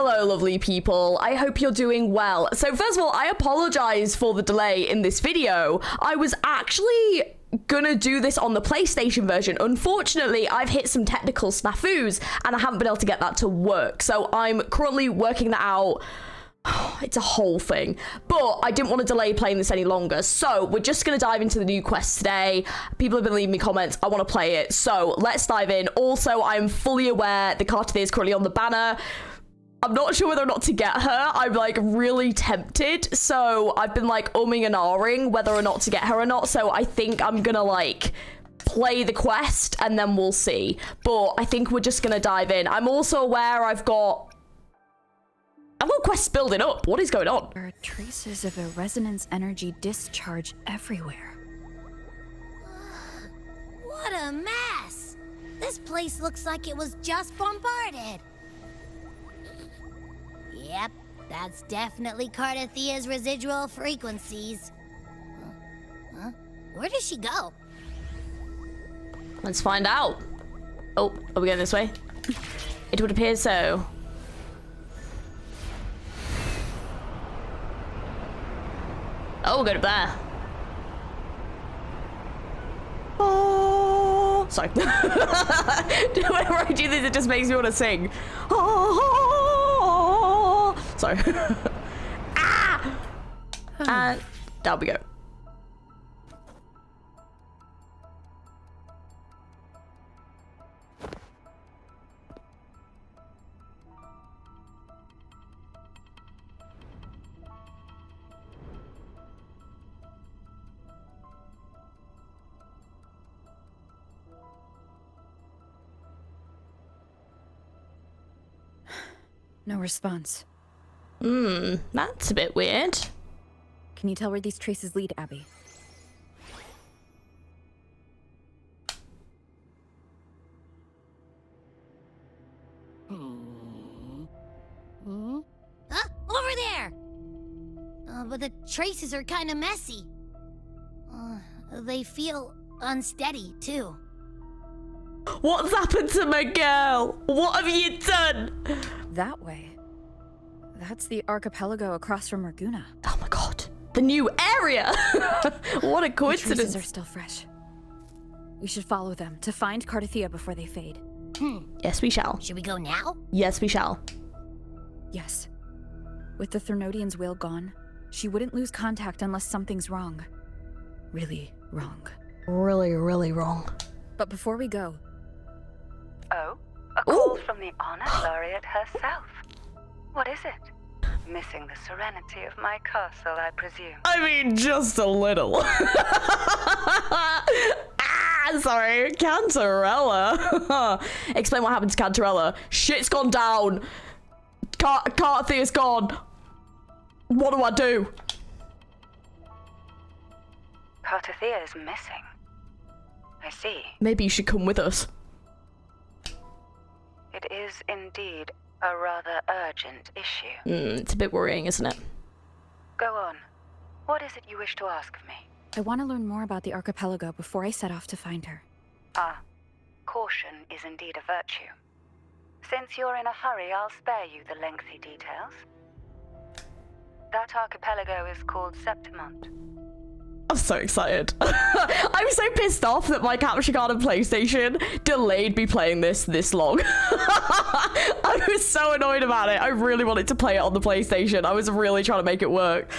Hello, lovely people. I hope you're doing well. So first of all, I apologize for the delay in this video. I was actually gonna do this on the PlayStation version. Unfortunately, I've hit some technical snafus and I haven't been able to get that to work. So I'm currently working that out. It's a whole thing, but I didn't want to delay playing this any longer, so we're just going to dive into the new quest today. People have been leaving me comments. I want to play it, so let's dive in. Also, I'm fully aware the cartethyia is currently on the banner. I'm not sure whether or not to get her. I'm like really tempted, so I've been like umming and ahhing whether or not to get her or not, so I think I'm gonna like play the quest and then we'll see, but I think we're just gonna dive in. I'm also aware I've got quests building up. What is going on? There are traces of a resonance energy discharge everywhere. What a mess! This place looks like it was just bombarded. Yep, that's definitely cartethyia's residual frequencies. Huh? Where does she go? Let's find out. Oh, are we going this way? It would appear so. Oh, we'll go to there. Oh, sorry. Whenever I do this, it just makes me want to sing. Oh, sorry. Ah! And down we go. No response. That's a bit weird. Can you tell where these traces lead, Abby? Huh? Over there! But the traces are kind of messy. They feel unsteady, too. What's happened to my girl? What have you done? That way. That's the archipelago across from Raguuna. Oh my god. The new area! What a coincidence. The traces are still fresh. We should follow them to find cartethyia before they fade. Yes, we shall. Should we go now? Yes, we shall. Yes. With the Thernodian's will gone, she wouldn't lose contact unless something's wrong. Really wrong. Really, really wrong. But before we go... Oh, a call from the Honor Laureate herself. What is it? Missing the serenity of my castle, I presume. I mean, just a little. Sorry. Cantarella. Explain what happened to Cantarella. Shit's gone down. Carthethia's gone. What do I do? Cartethyia is missing. I see. Maybe you should come with us. It is indeed a rather urgent issue. It's a bit worrying, isn't it? Go on. What is it you wish to ask of me? I want to learn more about the archipelago before I set off to find her. Ah, caution is indeed a virtue. Since you're in a hurry, I'll spare you the lengthy details. That archipelago is called Septimont. I'm so excited. I'm so pissed off that my capture card and PlayStation delayed me playing this long. I was so annoyed about it. I really wanted to play it on the PlayStation. I was really trying to make it work.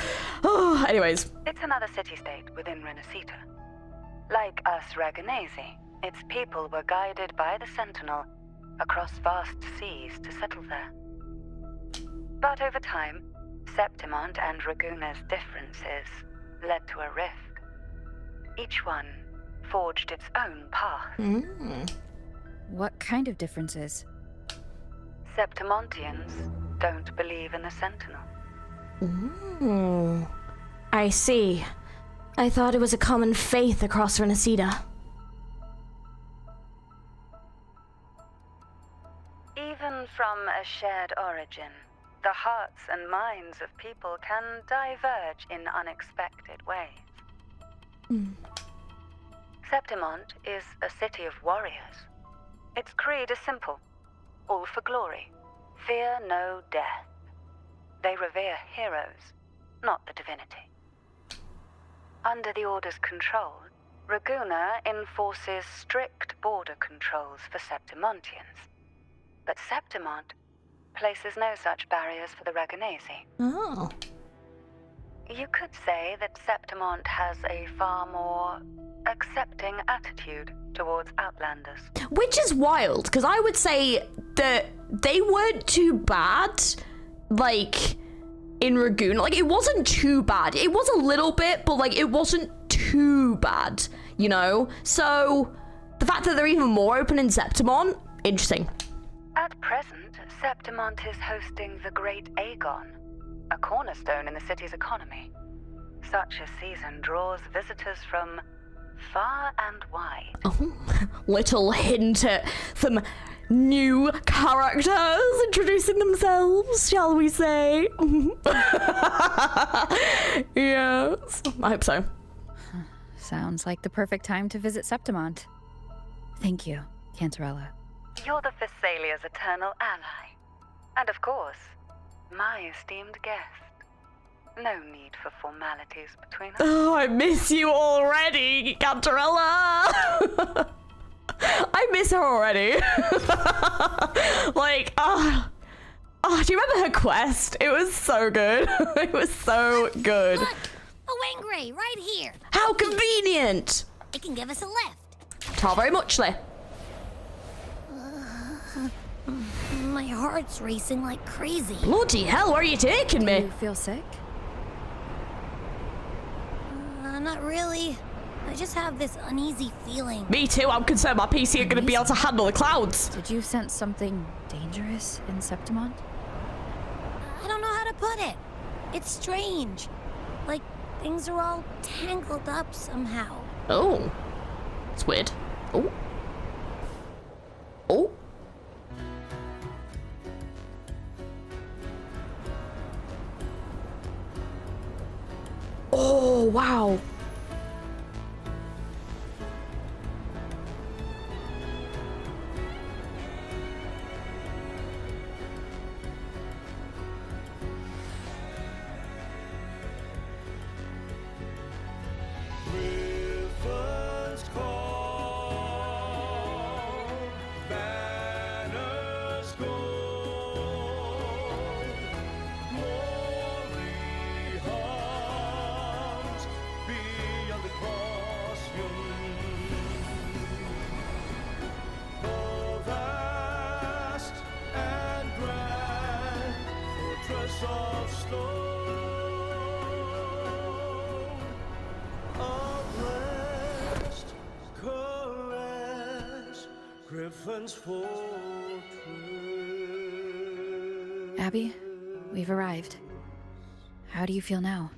Anyways. It's another city-state within Renacita. Like us Ragunesi, its people were guided by the Sentinel across vast seas to settle there. But over time, Septimont and Raguuna's differences led to a rift. Each one forged its own path. What kind of differences? Septimontians don't believe in the Sentinel. I see. I thought it was a common faith across Renacita. Even from a shared origin, the hearts and minds of people can diverge in unexpected ways. Septimont is a city of warriors. Its creed is simple. All for glory, fear no death. They revere heroes, not the divinity. Under the Order's control, Ragusa enforces strict border controls for Septimontians. But Septimont places no such barriers for the Raganesi. Oh. You could say that Septimont has a far more accepting attitude towards Outlanders. Which is wild, because I would say that they weren't too bad, like, in Ragusa. Like, it wasn't too bad. It was a little bit, but, like, it wasn't too bad, you know? So, the fact that they're even more open in Septimont, interesting. At present, Septimont is hosting the Great Aegon, a cornerstone in the city's economy. Such a season draws visitors from far and wide. Oh, little hint at some new characters introducing themselves, shall we say? Yes, I hope so. Sounds like the perfect time to visit Septimont. Thank you, Cantarella. You're the Thessalia's eternal ally. And of course, my esteemed guest. No need for formalities between us. Oh, I miss you already, Cantarella. I miss her already. Like, do you remember her quest? It was so good. It was so good. Look, a Wangray right here. How convenient. It can give us a lift. Not very muchly. My heart's racing like crazy. Bloody hell, where are you taking Do me? you feel sick? Not really. I just have this uneasy feeling. Me too, I'm concerned my PC ain't gonna be able to handle the clouds. Did you sense something dangerous in Septimont? I don't know how to put it. It's strange. Like things are all tangled up somehow. Oh. It's weird. Oh. Oh. Oh, wow. Abby, we've arrived. How do you feel now?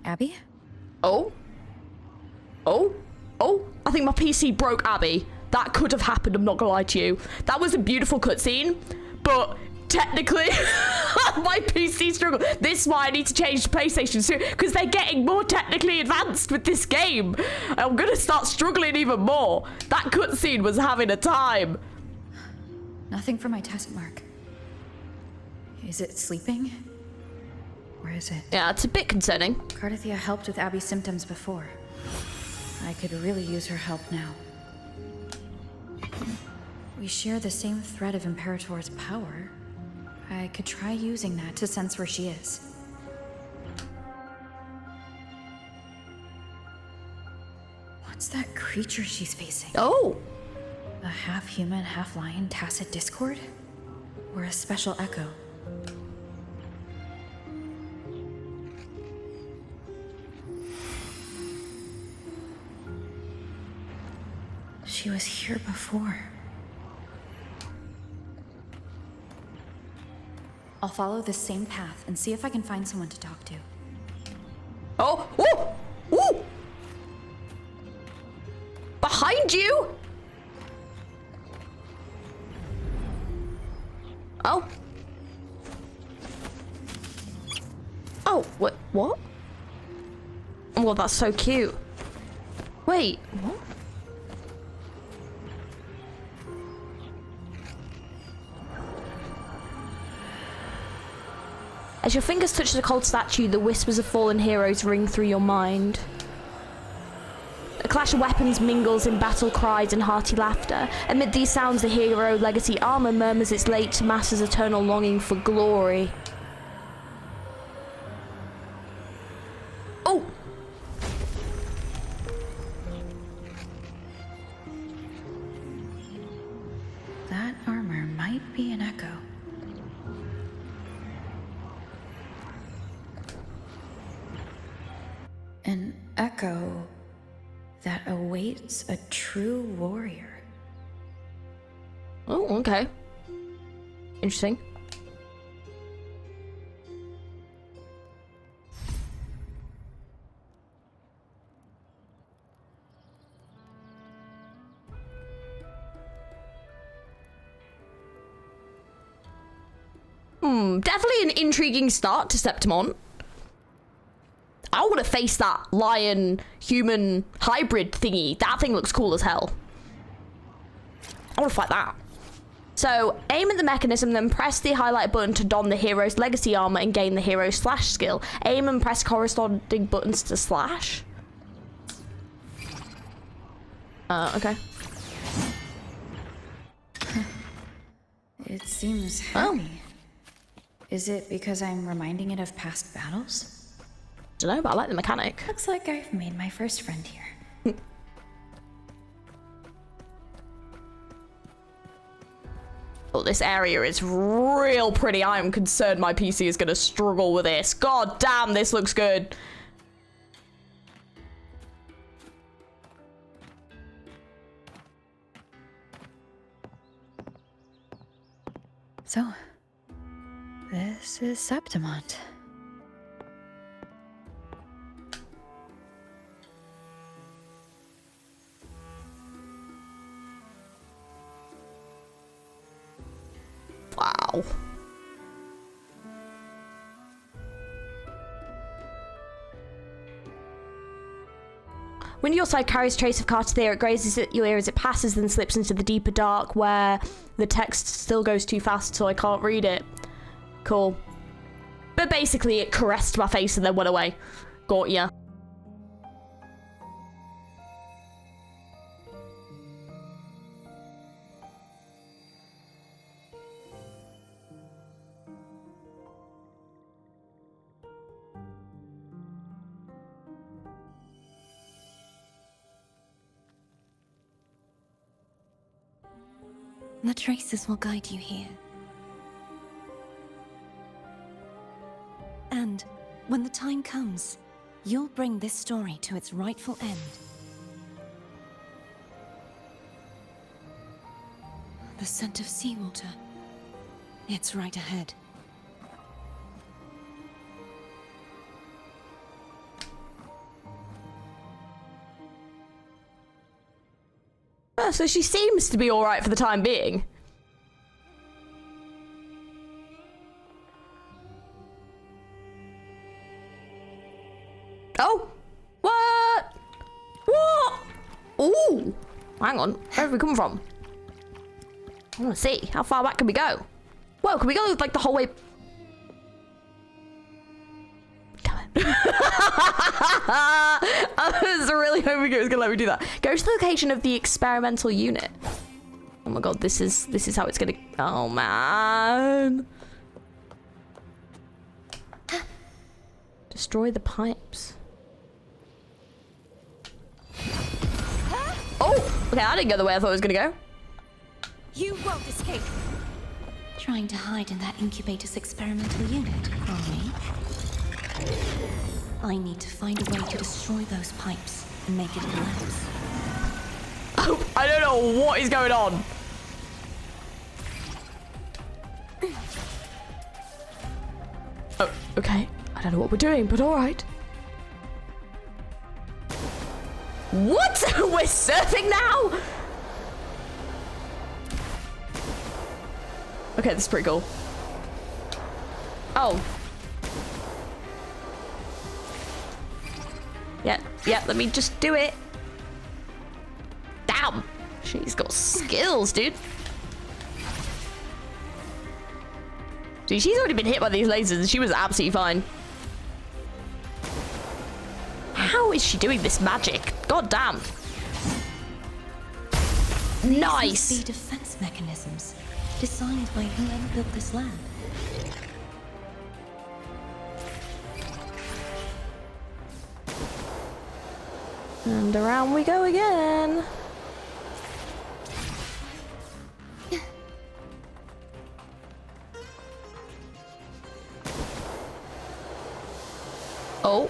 Abby? Oh. Oh. Oh. I think my PC broke, Abby. That could have happened, I'm not gonna lie to you. That was a beautiful cutscene, but technically, my PC struggled. This is why I need to change to PlayStation soon, because they're getting more technically advanced with this game. I'm gonna start struggling even more. That cutscene was having a time. Nothing for my test mark. Is it sleeping? Or is it? Yeah, it's a bit concerning. Cartethyia helped with Abby's symptoms before. I could really use her help now. We share the same thread of Imperator's power. I could try using that to sense where she is. What's that creature she's facing? Oh. A half-human, half-lion tacit discord? Or a special echo? She was here before. I'll follow this same path and see if I can find someone to talk to. Oh. Ooh. Ooh. Behind you. Oh. Oh, what? Oh, that's so cute. Wait, what? As your fingers touch the cold statue, the whispers of fallen heroes ring through your mind. A clash of weapons mingles in battle cries and hearty laughter. Amid these sounds, the hero legacy armor murmurs its late master's eternal longing for glory. Oh! That armor might be an echo. An echo that awaits a true warrior. Oh, okay. Interesting. Definitely an intriguing start to Septimon. I want to face that lion-human hybrid thingy. That thing looks cool as hell. I want to fight that. So, aim at the mechanism, then press the highlight button to don the hero's legacy armor and gain the hero's slash skill. Aim and press corresponding buttons to slash. Okay. It seems heavy. Is it because I'm reminding it of past battles? Don't know, but I like the mechanic. Looks like I've made my first friend here. Oh, this area is real pretty. I am concerned my PC is going to struggle with this. God damn, this looks good. So, this is Septimon. Wow. When your side carries trace of cartethyia, it grazes at your ear as it passes, then slips into the deeper dark where the text still goes too fast so I can't read it. Cool. But basically it caressed my face and then went away. Got ya. The traces will guide you here. And when the time comes, you'll bring this story to its rightful end. The scent of seawater. It's right ahead. So she seems to be alright for the time being. Oh! What? What? Ooh! Hang on. Where have we come from? I want to see. How far back can we go? Whoa, can we go like the whole way? Damn it. I was really hoping it was gonna let me do that. Go to the location of the experimental unit. Oh my god, this is how it's gonna. Oh man. Destroy the pipes. Oh, okay, I didn't go the way I thought it was gonna go. You won't escape! Trying to hide in that incubator's experimental unit from me? I need to find a way to destroy those pipes and make it collapse. Oh, I don't know what is going on. Oh, okay. I don't know what we're doing, but all right. What? We're surfing now? Okay, this is pretty cool. Oh. Yeah, let me just do it. Damn. She's got skills, dude. See, she's already been hit by these lasers and she was absolutely fine. How is she doing this magic? God damn. Nice. These must be defense mechanisms designed by whoever built this lab. And around we go again. Oh.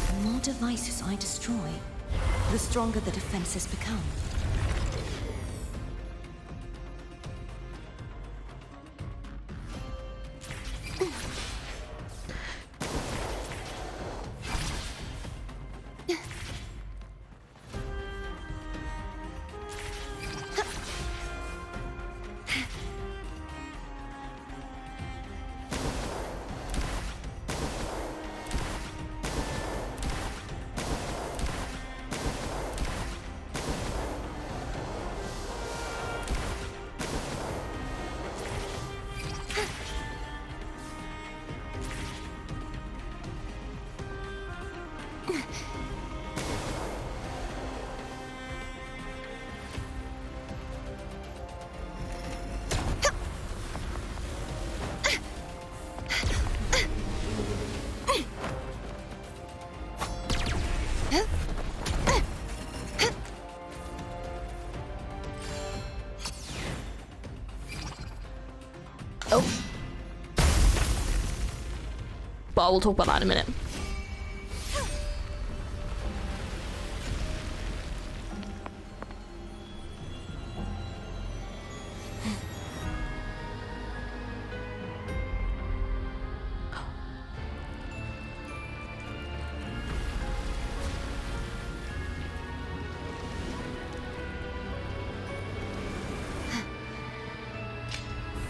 The more devices I destroy, the stronger the defenses become. Oh. But we'll talk about that in a minute.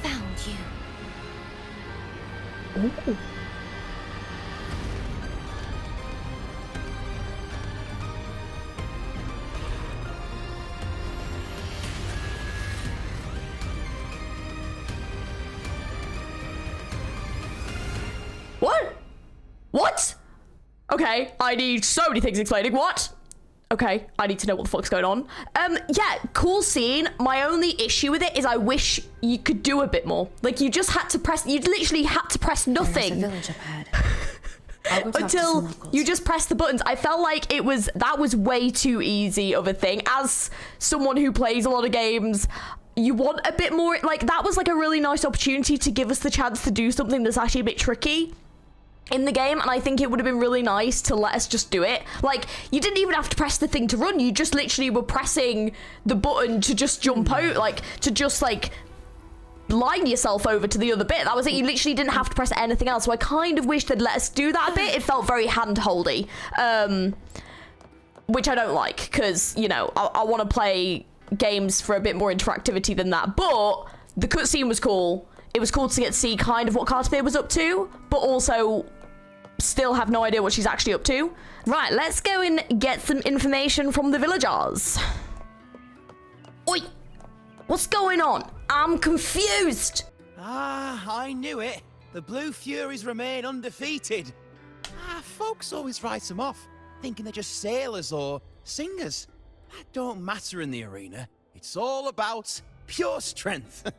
Found you. Ooh. What? What? Okay, I need so many things explaining. What? Okay, I need to know what the fuck's going on. Yeah, cool scene. My only issue with it is I wish you could do a bit more. Like, you just had to press, you literally had to press nothing. There's a village up ahead. I'll go talk to some Until locals. you just press the buttons. I felt like that was way too easy of a thing. As someone who plays a lot of games, you want a bit more, like, that was like a really nice opportunity to give us the chance to do something that's actually a bit tricky in the game, and I think it would have been really nice to let us just do it. Like, you didn't even have to press the thing to run, you just literally were pressing the button to just jump out, like, to just, like, line yourself over to the other bit. That was it. You literally didn't have to press anything else, so I kind of wish they'd let us do that a bit. It felt very hand-holdy, which I don't like, because, you know, I want to play games for a bit more interactivity than that, but the cutscene was cool. It was cool to get to see kind of what cartethyia was up to, but also still have no idea what she's actually up to. Right, let's go and get some information from the villagers. Oi! What's going on? I'm confused. Ah, I knew it. The Blue Furies remain undefeated. Folks always write them off, thinking they're just sailors or singers. That don't matter in the arena. It's all about pure strength.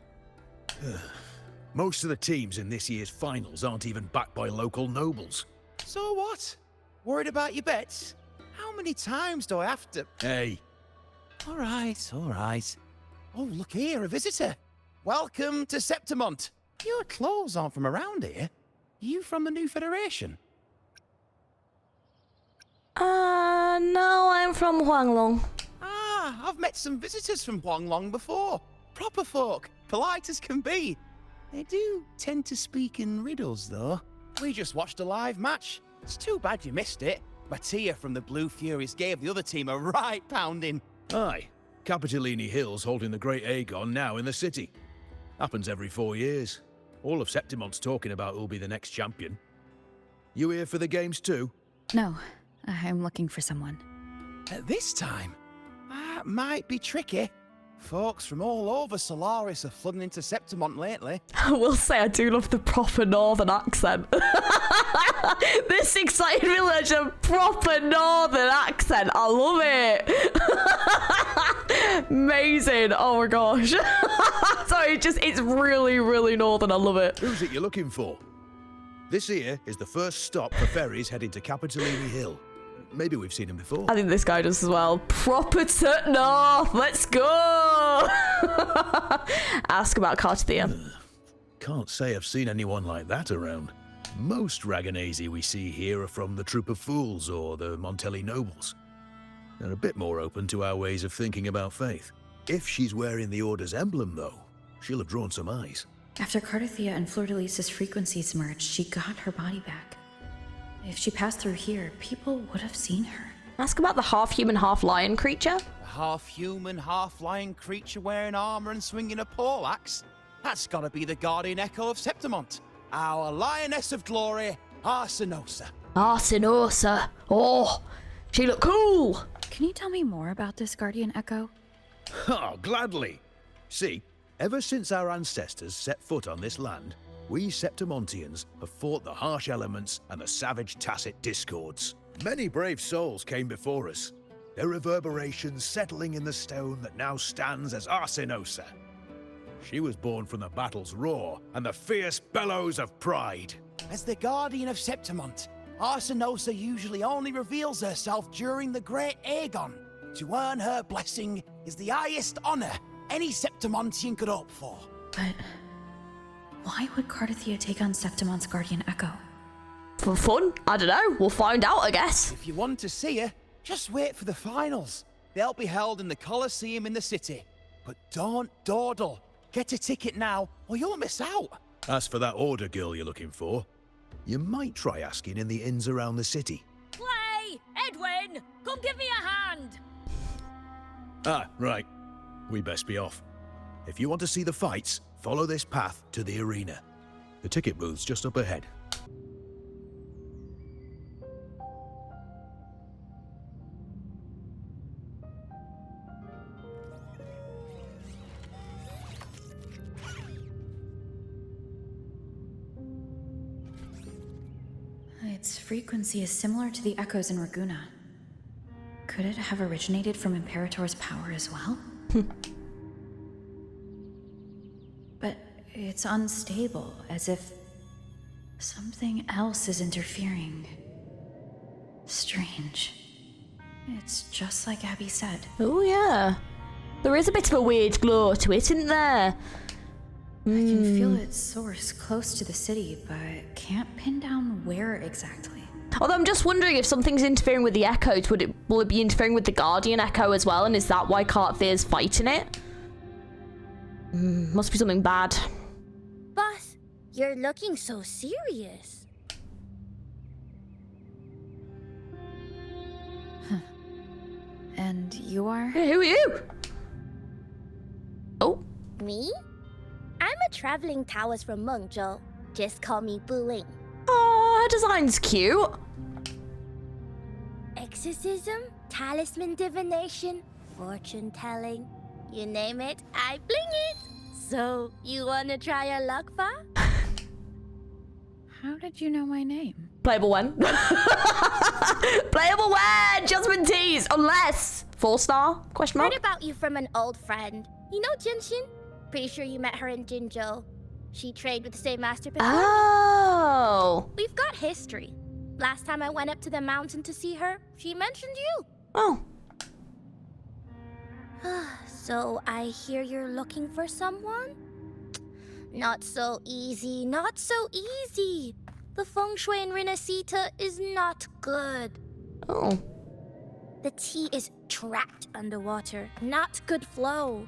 Most of the teams in this year's finals aren't even backed by local nobles. So what? Worried about your bets? How many times do I have to... Hey, All right, all right. Oh, look here, a visitor. welcome to Septimont. Your clothes aren't from around here. You from the New Federation? No, I'm from Huanglong. Ah, I've met some visitors from Huanglong before. Proper folk, polite as can be. They do tend to speak in riddles, though. We just watched a live match. It's too bad you missed it. Mattia from the Blue Furies gave the other team a right pounding. Aye. Capitolini Hill's holding the Great Aegon now in the city. Happens every 4 years. All of Septimont's talking about who'll be the next champion. You here for the games too? No, I'm looking for someone. At this time? That might be tricky. Folks from all over Solaris are flooding into Septimont lately. I will say I do love the proper northern accent. This exciting village, a proper northern accent. I love it. Amazing. Oh my gosh. Sorry, it's really, really northern. I love it. Who's it you're looking for? This here is the first stop for ferries heading to Capitolini Hill. Maybe we've seen him before. I think this guy does as well. Proper to north. Let's go. Ask about cartethyia. Can't say I've seen anyone like that around. Most Raganazi we see here are from the Troop of Fools or the Montelli Nobles. They're a bit more open to our ways of thinking about faith. If she's wearing the Order's emblem, though, she'll have drawn some eyes. After Cartethyia and Fleur-de-Lis's frequencies merged, she got her body back. If she passed through here, people would have seen her. Ask about the half-human, half-lion creature. A half-human, half-lion creature wearing armor and swinging a poleaxe? That's gotta be the guardian echo of Septimont. Our lioness of glory, Arsinosa. Arsinosa. Oh, she looked cool. Can you tell me more about this guardian echo? Oh, gladly. See, ever since our ancestors set foot on this land, we Septimontians have fought the harsh elements and the savage tacit discords. Many brave souls came before us, their reverberations settling in the stone that now stands as Arsinosa. She was born from the battle's roar and the fierce bellows of pride. As the guardian of Septimont, Arsinosa usually only reveals herself during the Great Aegon. To earn her blessing is the highest honor any Septimontian could hope for. But why would Cartethyia take on Septimont's guardian echo? For fun? I don't know. We'll find out, I guess. If you want to see her, just wait for the finals. They'll be held in the Colosseum in the city. But don't dawdle. Get a ticket now, or you'll miss out. As for that Order girl you're looking for, you might try asking in the inns around the city. Clay! Edwin! Come give me a hand! Ah, right. We best be off. If you want to see the fights, follow this path to the arena. The ticket booth's just up ahead. Its frequency is similar to the echoes in Raguna. Could it have originated from Imperator's power as well? But it's unstable, as if something else is interfering. Strange. It's just like Abby said. Oh, yeah. There is a bit of a weird glow to it, isn't there? I can feel its source close to the city, but can't pin down where exactly. Although I'm just wondering if something's interfering with the echoes, will it be interfering with the Guardian Echo as well? And is that why Cartethyia is fighting it? Must be something bad. Boss, you're looking so serious. And you are? Hey, who are you? Oh. Me? I'm a traveling Taoist from Mengzhou. Just call me Buling. Oh, her design's cute. Exorcism, talisman divination, fortune telling. You name it, I bling it. So, you wanna try a luck, Fa? How did you know my name? Playable when? Playable when? Jasmine Tees, unless 4-star? Question mark? Heard about you from an old friend. You know Jinshin? Pretty sure you met her in Jinzhou. She trained with the same master before. Oh. We've got history. Last time I went up to the mountain to see her, she mentioned you. Oh. So I hear you're looking for someone? Not so easy, not so easy. The feng shui in Renacita is not good. Oh. The tea is trapped underwater, not good flow.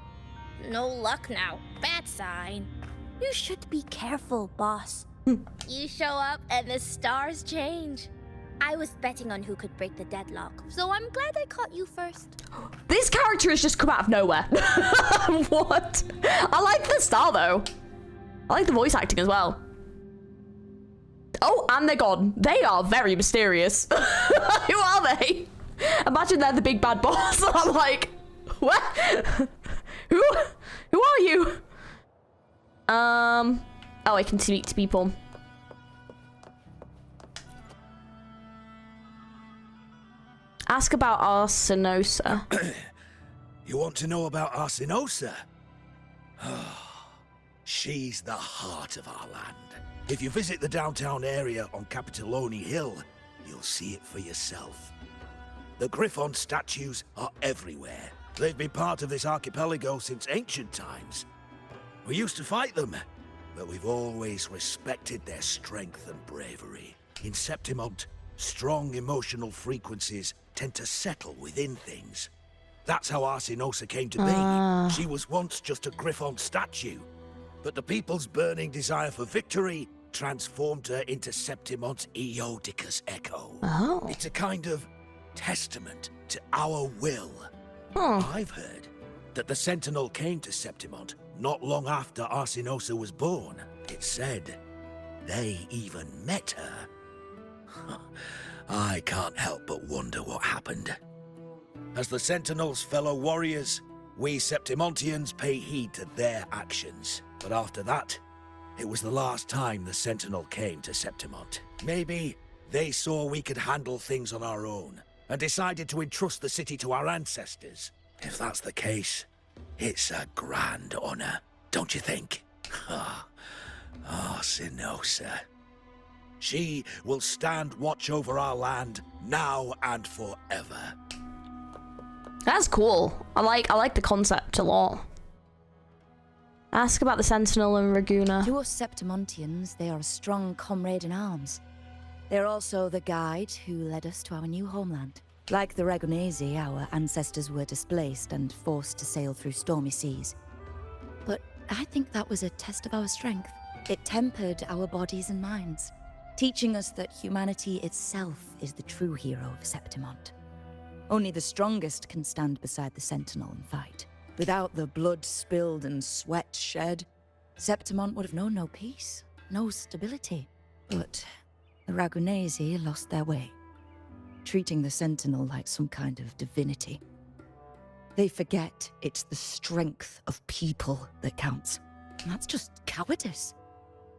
No luck now, bad sign. You should be careful, boss. You show up and the stars change. I was betting on who could break the deadlock, so I'm glad I caught you first. This character has just come out of nowhere. What? I like the style though. I like the voice acting as well. Oh, and they're gone. They are very mysterious. Who are they? Imagine they're the big bad boss. I'm like, what? Who are you? Oh, I can speak to people. Ask about Arsinosa. You want to know about Arsinosa? She's the heart of our land. If you visit the downtown area on Capitoloni Hill, you'll see it for yourself. The Griffon statues are everywhere. They've been part of this archipelago since ancient times. We used to fight them, but we've always respected their strength and bravery. In Septimont, strong emotional frequencies tend to settle within things. That's how Arsinosa came to be. She was once just a Griffon statue, but the people's burning desire for victory transformed her into Septimont's Eodica's echo. Oh. It's a kind of testament to our will. I've heard that the Sentinel came to Septimont not long after Arsinosa was born. It's said they even met her. I can't help but wonder what happened. As the Sentinel's fellow warriors, we Septimontians pay heed to their actions. But after that, it was the last time the Sentinel came to Septimont. Maybe they saw we could handle things on our own, and decided to entrust the city to our ancestors. If that's the case, it's a grand honor, don't you think? Arsinosa. She will stand watch over our land now and forever. That's cool. I like the concept a lot. Ask about the Sentinel and Raguna. To us Septimontians, they are a strong comrade in arms. They're also the guide who led us to our new homeland. Like the Ragunesi, our ancestors were displaced and forced to sail through stormy seas. But I think that was a test of our strength. It tempered our bodies and minds, teaching us that humanity itself is the true hero of Septimont. Only the strongest can stand beside the Sentinel and fight. Without the blood spilled and sweat shed, Septimont would have known no peace, no stability. But the Ragunesi lost their way, treating the Sentinel like some kind of divinity. They forget it's the strength of people that counts. And that's just cowardice.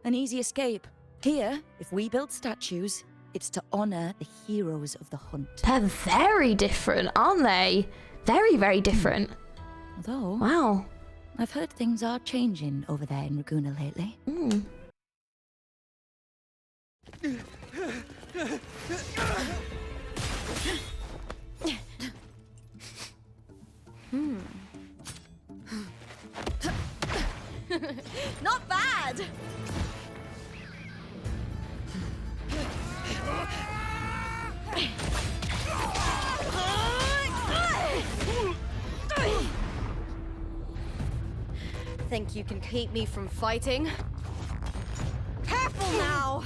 An easy escape. Here, if we build statues, it's to honor the heroes of the hunt. They're very different, aren't they? Very, very different. Although, Wow. I've heard things are changing over there in Raguna lately. Not bad! Think you can keep me from fighting? Careful now!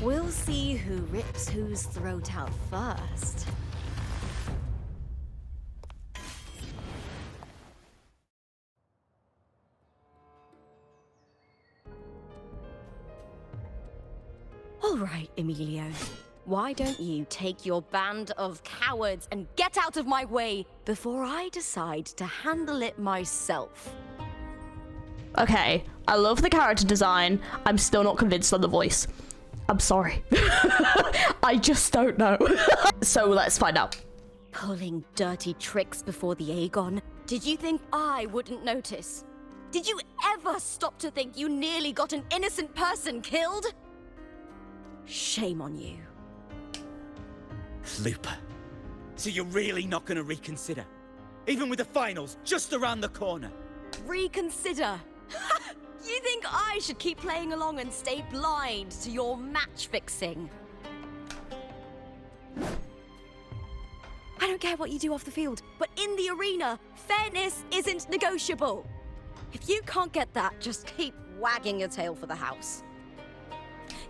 We'll see who rips whose throat out first. All right, Emilio. Why don't you take your band of cowards and get out of my way before I decide to handle it myself? Okay, I love the character design. I'm still not convinced on the voice. I'm sorry. I just don't know. So let's find out. Pulling dirty tricks before the Aegon? Did you think I wouldn't notice? Did you ever stop to think you nearly got an innocent person killed? Shame on you. Lupa. So you're really not going to reconsider? Even with the finals just around the corner? Reconsider? You think I should keep playing along and stay blind to your match fixing? I don't care what you do off the field, but in the arena, fairness isn't negotiable. If you can't get that, just keep wagging your tail for the house.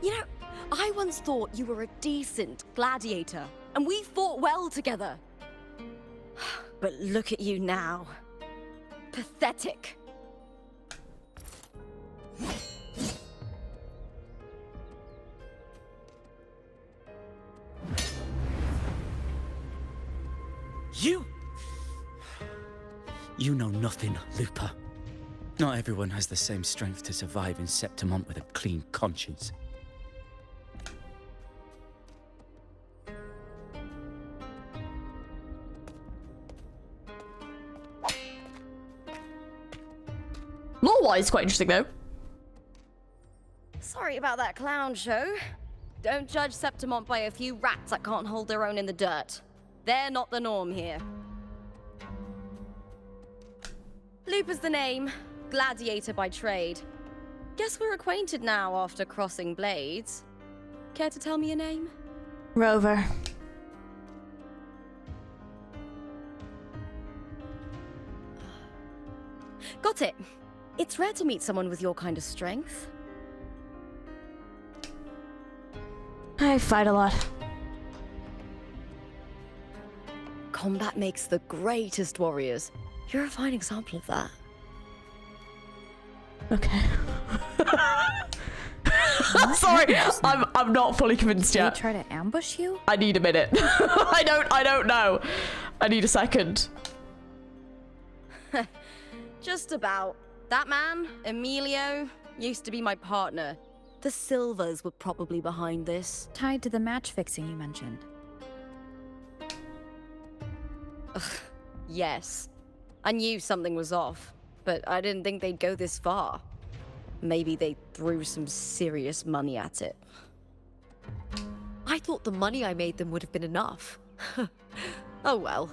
You know, I once thought you were a decent gladiator, and we fought well together. But look at you now. Pathetic. You know nothing, Lupa. Not everyone has the same strength to survive in Septimont with a clean conscience. Lore-wise, quite interesting though. Sorry about that clown show. Don't judge Septimont by a few rats that can't hold their own in the dirt. They're not the norm here. Lupa's the name, gladiator by trade. Guess we're acquainted now after crossing blades. Care to tell me your name? Rover. Got it. It's rare to meet someone with your kind of strength. I fight a lot. Combat makes the greatest warriors. You're a fine example of that. Okay. Sorry, I'm not fully convinced Did yet. they try to ambush you? I need a minute. I don't know. I need a second. Just about. That man, Emilio, used to be my partner. The Silvers were probably behind this. Tied to the match fixing you mentioned. Yes. I knew something was off, but I didn't think they'd go this far. Maybe they threw some serious money at it. I thought the money I made them would have been enough. Oh well.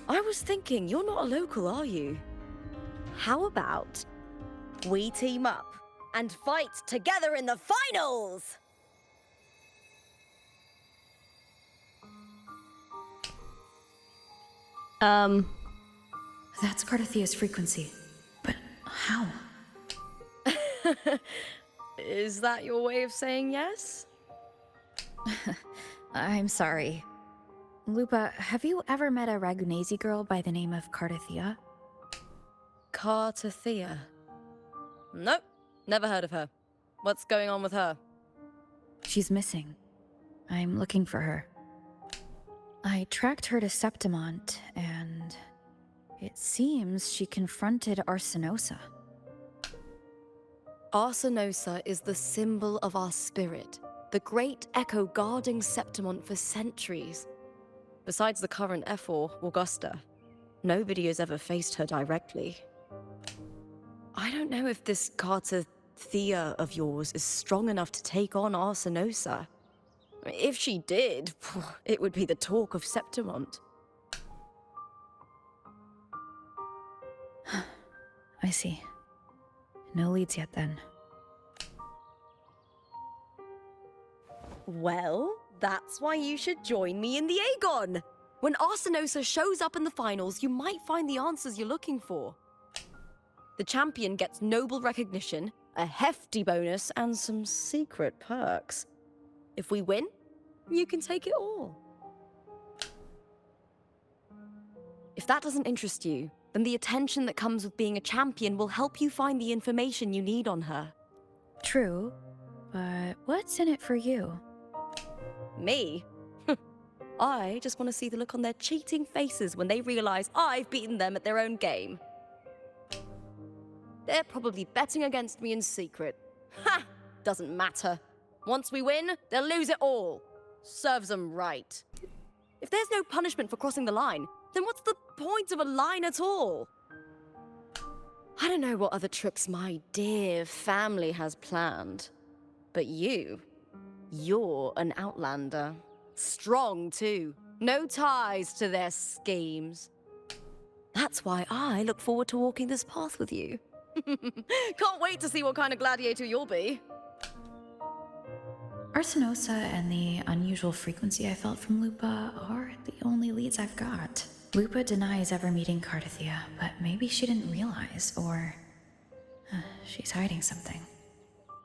I was thinking, you're not a local, are you? How about we team up and fight together in the finals? That's Cartethia's frequency. But how? Is that your way of saying yes? I'm sorry. Lupa, have you ever met a Ragunesi girl by the name of Cartethyia? Cartethyia? Nope, never heard of her. What's going on with her? She's missing. I'm looking for her. I tracked her to Septimont, and it seems she confronted Arsenosa. Arsenosa is the symbol of our spirit, the great echo guarding Septimont for centuries. Besides the current Ephor, Augusta, nobody has ever faced her directly. I don't know if this cartethyia of yours is strong enough to take on Arsenosa. If she did, it would be the talk of Septimont. I see. No leads yet, then. Well, that's why you should join me in the Aegon! When Arsenosa shows up in the finals, you might find the answers you're looking for. The champion gets noble recognition, a hefty bonus, and some secret perks. If we win, you can take it all. If that doesn't interest you, then the attention that comes with being a champion will help you find the information you need on her. True, but what's in it for you? Me? I just want to see the look on their cheating faces when they realize I've beaten them at their own game. They're probably betting against me in secret. Ha! Doesn't matter. Once we win, they'll lose it all. Serves them right. If there's no punishment for crossing the line, then what's the point of a line at all? I don't know what other tricks my dear family has planned, but you're an outlander. Strong, too. No ties to their schemes. That's why I look forward to walking this path with you. Can't wait to see what kind of gladiator you'll be. Arsenosa and the unusual frequency I felt from Lupa are the only leads I've got. Lupa denies ever meeting Cartethyia, but maybe she didn't realize, or she's hiding something.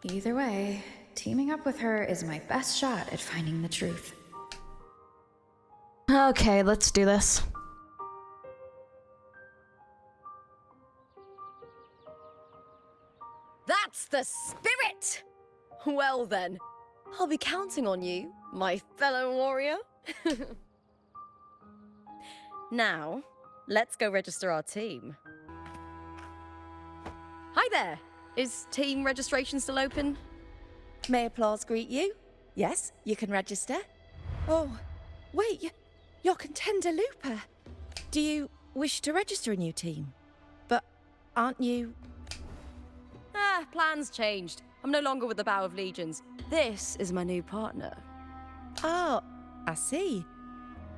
Either way, teaming up with her is my best shot at finding the truth. Okay, let's do this. That's the spirit! Well then, I'll be counting on you, my fellow warrior. Now, let's go register our team. Hi there! Is team registration still open? May applause greet you? Yes, you can register. Oh, wait, you're Contender Lupa. Do you wish to register a new team? But aren't you... Plans changed. I'm no longer with the Bow of Legions. This is my new partner. Oh, I see.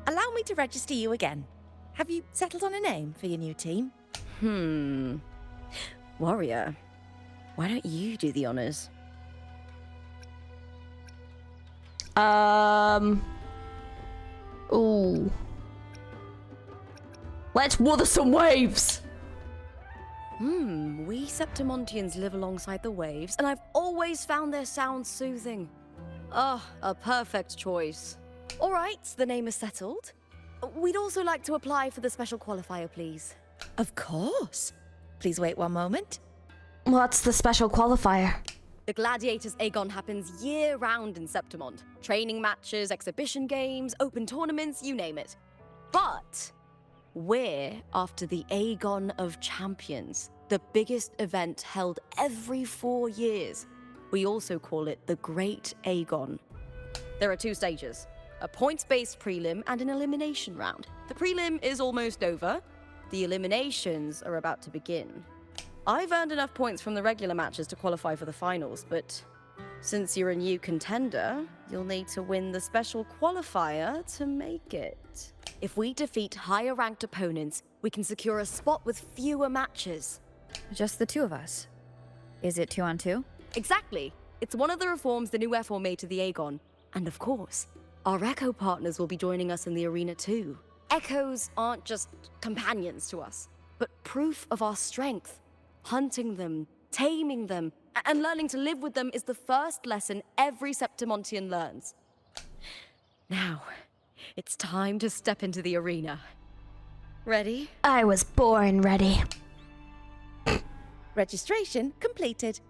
Allow me to register you again. Have you settled on a name for your new team? Warrior, why don't you do the honors? Ooh. Let's wuther some waves! We Septimontians live alongside the waves, and I've always found their sound soothing. Ah, a perfect choice. All right, the name is settled. We'd also like to apply for the special qualifier, please. Of course. Please wait one moment. What's the special qualifier? The Gladiators Aegon happens year-round in Septimont. Training matches, exhibition games, open tournaments, you name it. But we're after the Aegon of Champions, the biggest event held every 4 years. We also call it the Great Aegon. There are 2 stages, a points-based prelim and an elimination round. The prelim is almost over. The eliminations are about to begin. I've earned enough points from the regular matches to qualify for the finals, but since you're a new contender, you'll need to win the special qualifier to make it. If we defeat higher-ranked opponents, we can secure a spot with fewer matches. Just the 2 of us. Is it 2 on 2? Exactly. It's one of the reforms the new F4 made to the Aegon. And of course, our Echo partners will be joining us in the arena too. Echoes aren't just companions to us, but proof of our strength. Hunting them, taming them, and learning to live with them is the first lesson every Septimontian learns. Now, it's time to step into the arena. Ready? I was born ready. Registration completed.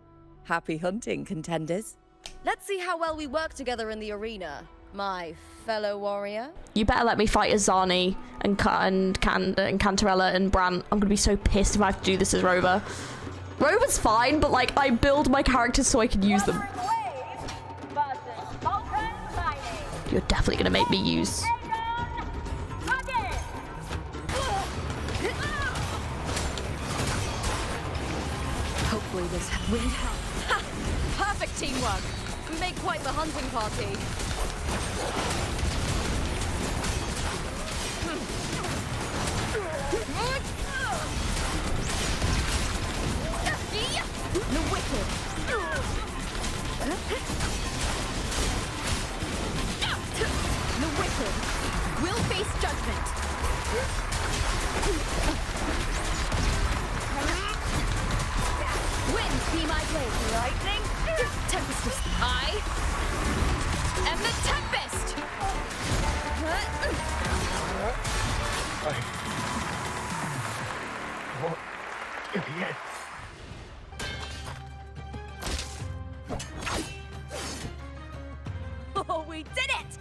Happy hunting, contenders. Let's see how well we work together in the arena, my fellow warrior. You better let me fight as Zarni and Cantarella and Brant. I'm gonna be so pissed if I have to do this as Rover. Rover's fine, but like, I build my characters so I can use them. You're definitely gonna make me use... Hopefully this wind helps. Ha! Perfect teamwork. Make quite the hunting party. The wicked. The wicked will face judgment. Wind be my blade, lightning. Tempest is I am the Tempest. Oh, we did it!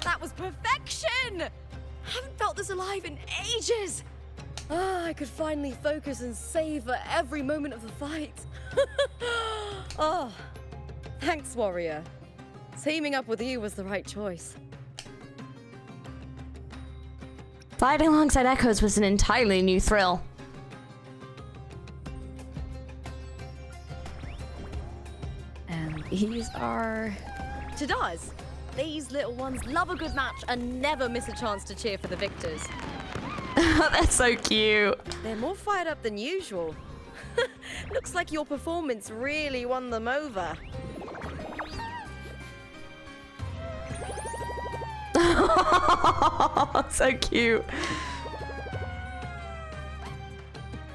That was perfection! Haven't felt this alive in ages. I could finally focus and savor every moment of the fight. Oh, thanks, warrior. Teaming up with you was the right choice. Fighting alongside Echoes was an entirely new thrill. And these are to us. These little ones love a good match and never miss a chance to cheer for the victors. That's so cute. They're more fired up than usual. Looks like your performance really won them over. So cute.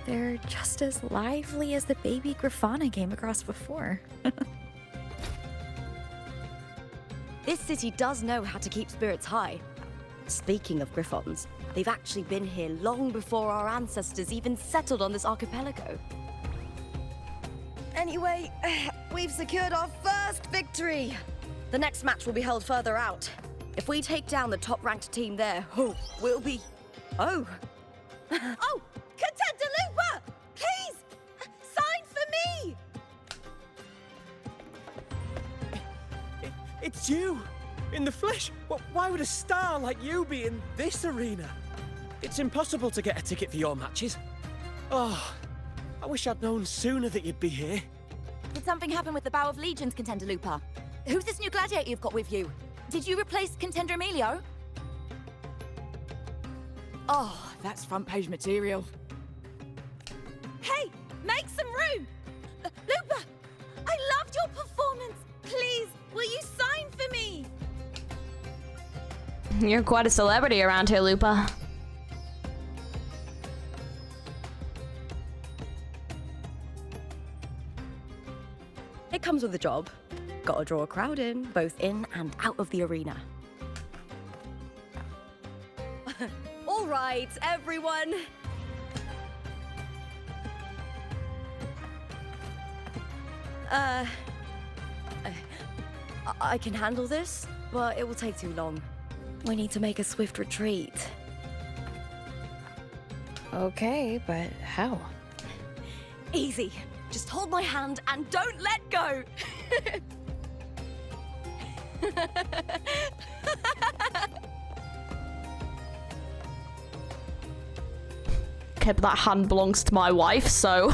They're just as lively as the baby Grafana came across before. This city does know how to keep spirits high. Speaking of Griffons, they've actually been here long before our ancestors even settled on this archipelago. Anyway, we've secured our first victory. The next match will be held further out. If we take down the top-ranked team there, we'll be... Oh! Oh! Contender Lupa! Please! Sign for me! It's you! In the flesh! Why would a star like you be in this arena? It's impossible to get a ticket for your matches. Oh, I wish I'd known sooner that you'd be here. Did something happen with the Bow of Legions, Contender Lupa? Who's this new gladiator you've got with you? Did you replace Contender Emilio? Oh, that's front page material. Hey, make some room! Lupa, I loved your performance. Please, will you sign for me? You're quite a celebrity around here, Lupa. It comes with the job. Gotta draw a crowd in, both in and out of the arena. All right, everyone. I can handle this, but it will take too long. We need to make a swift retreat. Okay, but how? Easy. Just hold my hand and don't let go. Okay, but that hand belongs to my wife, so,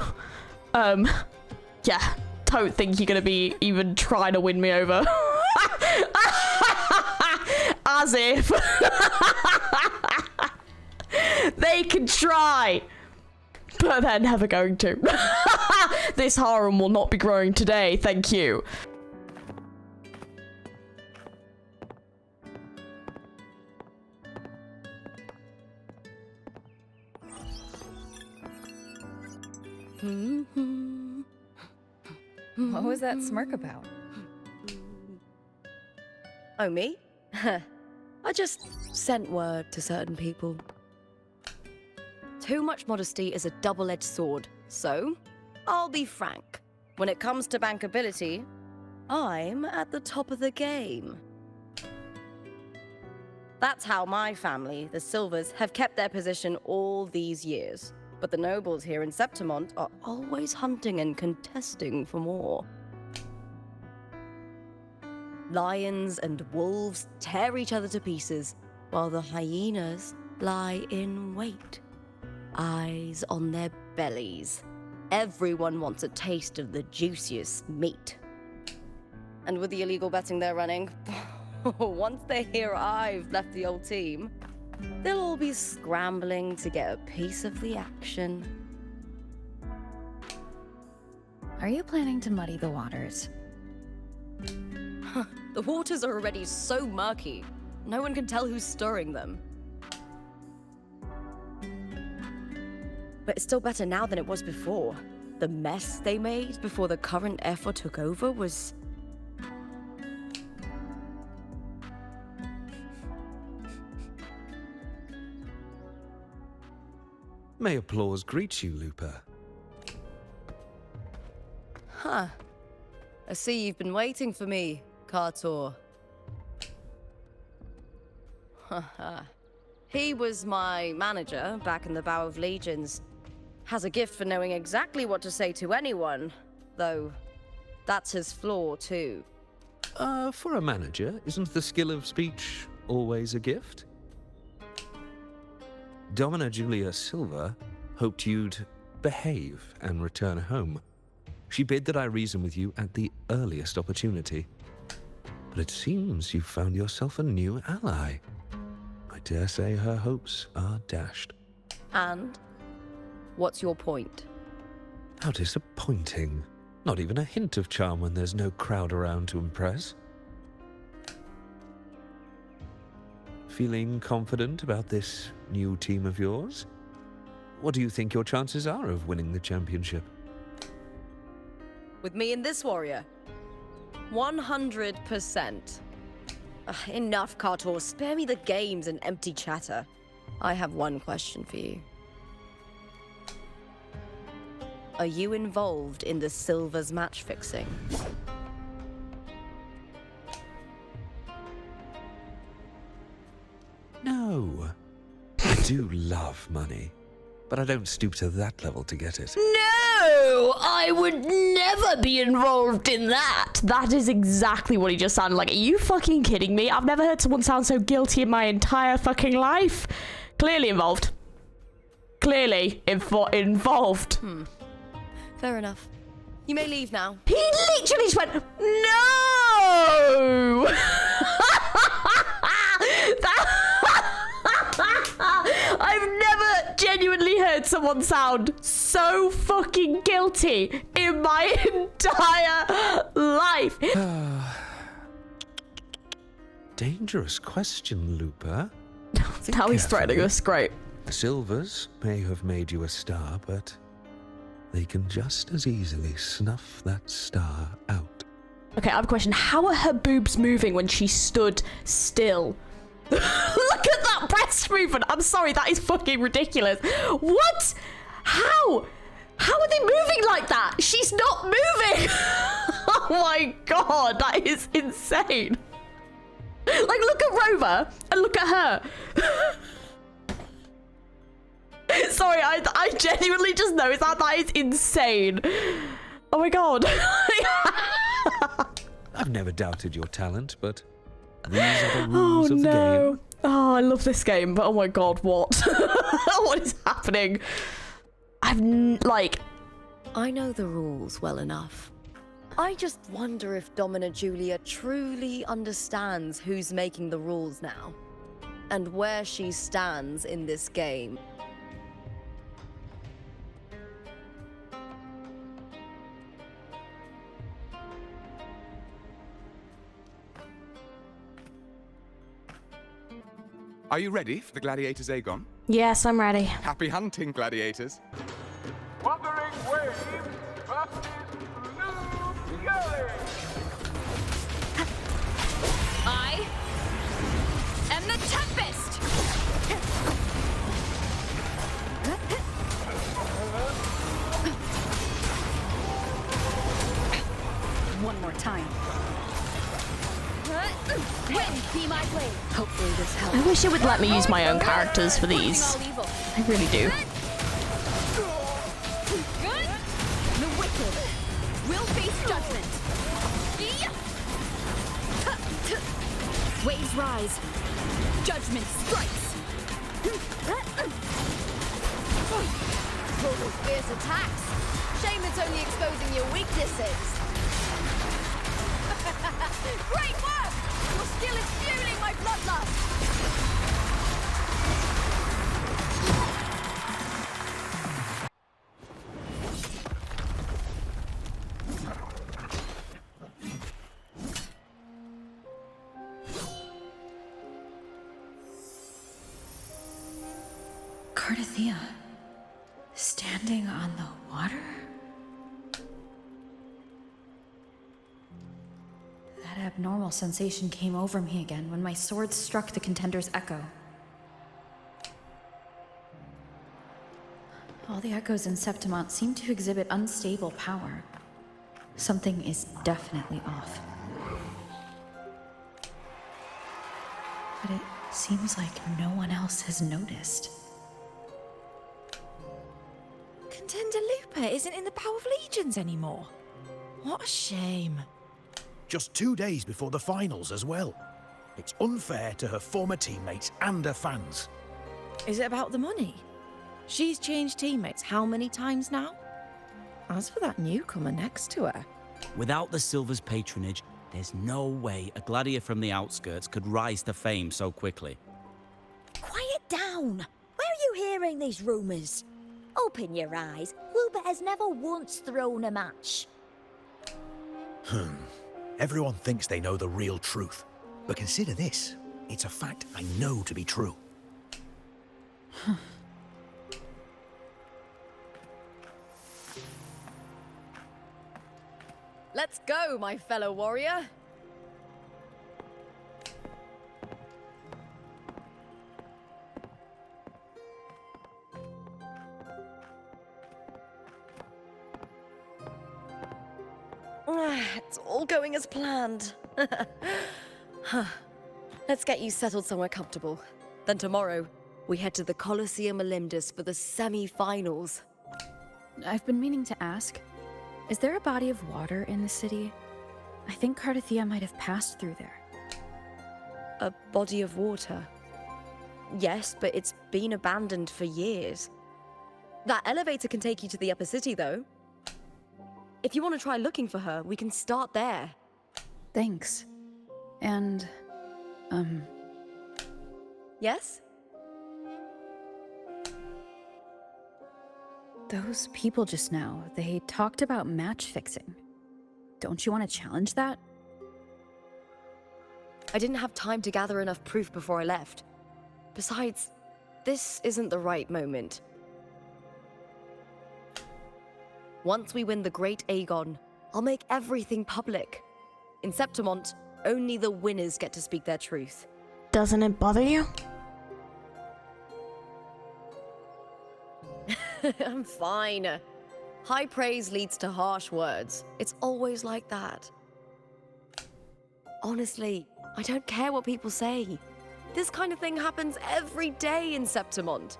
yeah, don't think you're gonna be even trying to win me over. As if. They can try, but they're never going to. This harem will not be growing today, thank you. What was that smirk about? Oh, me? I just sent word to certain people. Too much modesty is a double-edged sword, so I'll be frank. When it comes to bankability, I'm at the top of the game. That's how my family, the Silvers, have kept their position all these years. But the nobles here in Septimont are always hunting and contesting for more. Lions and wolves tear each other to pieces, while the hyenas lie in wait, eyes on their bellies. Everyone wants a taste of the juiciest meat. And with the illegal betting they're running, once they hear I've left the old team, they'll all be scrambling to get a piece of the action. Are you planning to muddy the waters? The waters are already so murky, no one can tell who's stirring them. But it's still better now than it was before. The mess they made before the current effort took over was... May applause greet you, Lupa. Huh. I see you've been waiting for me, Cartor. Haha. He was my manager back in the Bow of Legions. Has a gift for knowing exactly what to say to anyone, though that's his flaw too. For a manager, isn't the skill of speech always a gift? Domina Julia Silva hoped you'd behave and return home. She bid that I reason with you at the earliest opportunity. but it seems you've found yourself a new ally. I dare say her hopes are dashed. And? What's your point? How disappointing. Not even a hint of charm when there's no crowd around to impress. Feeling confident about this new team of yours? What do you think your chances are of winning the championship? With me and this warrior? 100%. Enough, Cartor. Spare me the games and empty chatter. I have one question for you. Are you involved in the Silver's match fixing? No. I do love money, but I don't stoop to that level to get it. No, I would never be involved in that. That is exactly what he just sounded like. Are you fucking kidding me? I've never heard someone sound so guilty in my entire fucking life. Clearly involved. Clearly involved. Fair enough. You may leave now. He literally just went, no! I've never genuinely heard someone sound so fucking guilty in my entire life. Dangerous question, Lupa. Now he's threatening us, great. The Silvers may have made you a star, but they can just as easily snuff that star out. Okay, I have a question. How are her boobs moving when she stood still? Look at that breast movement. I'm sorry, that is fucking ridiculous. What? How? How are they moving like that? She's not moving. Oh my god, that is insane. Like, look at Rover and look at her. Sorry, I genuinely just noticed that. That is insane. Oh my god. I've never doubted your talent, but these are the rules of the game. Oh, I love this game, but oh my god, what? What is happening? I know the rules well enough. I just wonder if Domina Julia truly understands who's making the rules now, and where she stands in this game. Are you ready for the gladiators, Aegon? Yes, I'm ready. Happy hunting, gladiators. Wuthering Wave versus Blue Fury. I am the Tempest! One more time. Wind be my blade. Hopefully this helps. I wish it would let me use my own characters for these. I really do. The wicked will face judgment. Waves rise. Judgment strikes. All those fierce attacks. Shame it's only exposing your weaknesses. Great work! Your skill is fueling my bloodlust! Cartethyia, standing on the water? That abnormal sensation came over me again when my sword struck the contender's echo. All the echoes in Septimont seem to exhibit unstable power. Something is definitely off. But it seems like no one else has noticed. Contender Lupa isn't in the Power of Legions anymore. What a shame. Just 2 days before the finals as well. It's unfair to her former teammates and her fans. Is it about the money? She's changed teammates how many times now? As for that newcomer next to her... Without the Silver's patronage, There's no way a gladiator from the outskirts could rise to fame so quickly. Quiet down! Where are you hearing these rumours? Open your eyes. WUWA has never once thrown a match. Everyone thinks they know the real truth. But consider this. It's a fact I know to be true. Let's go, my fellow warrior. It's all going as planned. Let's get you settled somewhere comfortable. Then tomorrow, we head to the Colosseum Olympus for the semi-finals. I've been meaning to ask, is there a body of water in the city? I think Cartethyia might have passed through there. A body of water? Yes, but it's been abandoned for years. That elevator can take you to the upper city, though. If you want to try looking for her, we can start there. Thanks. And, Yes? those people just now, they talked about match fixing. Don't you want to challenge that? I didn't have time to gather enough proof before I left. Besides, this isn't the right moment. Once we win the Great Aegon, I'll make everything public. In Septimont, only the winners get to speak their truth. Doesn't it bother you? I'm fine. High praise leads to harsh words. It's always like that. Honestly, I don't care what people say. This kind of thing happens every day in Septimont.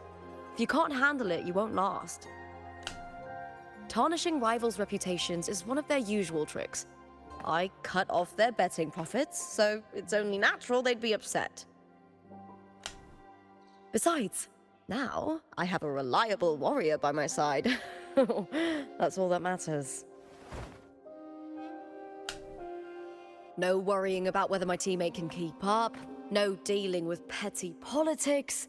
If you can't handle it, you won't last. Tarnishing rivals' reputations is one of their usual tricks. I cut off their betting profits, so it's only natural they'd be upset. Besides, now I have a reliable warrior by my side. That's all that matters. No worrying about whether my teammate can keep up, no dealing with petty politics,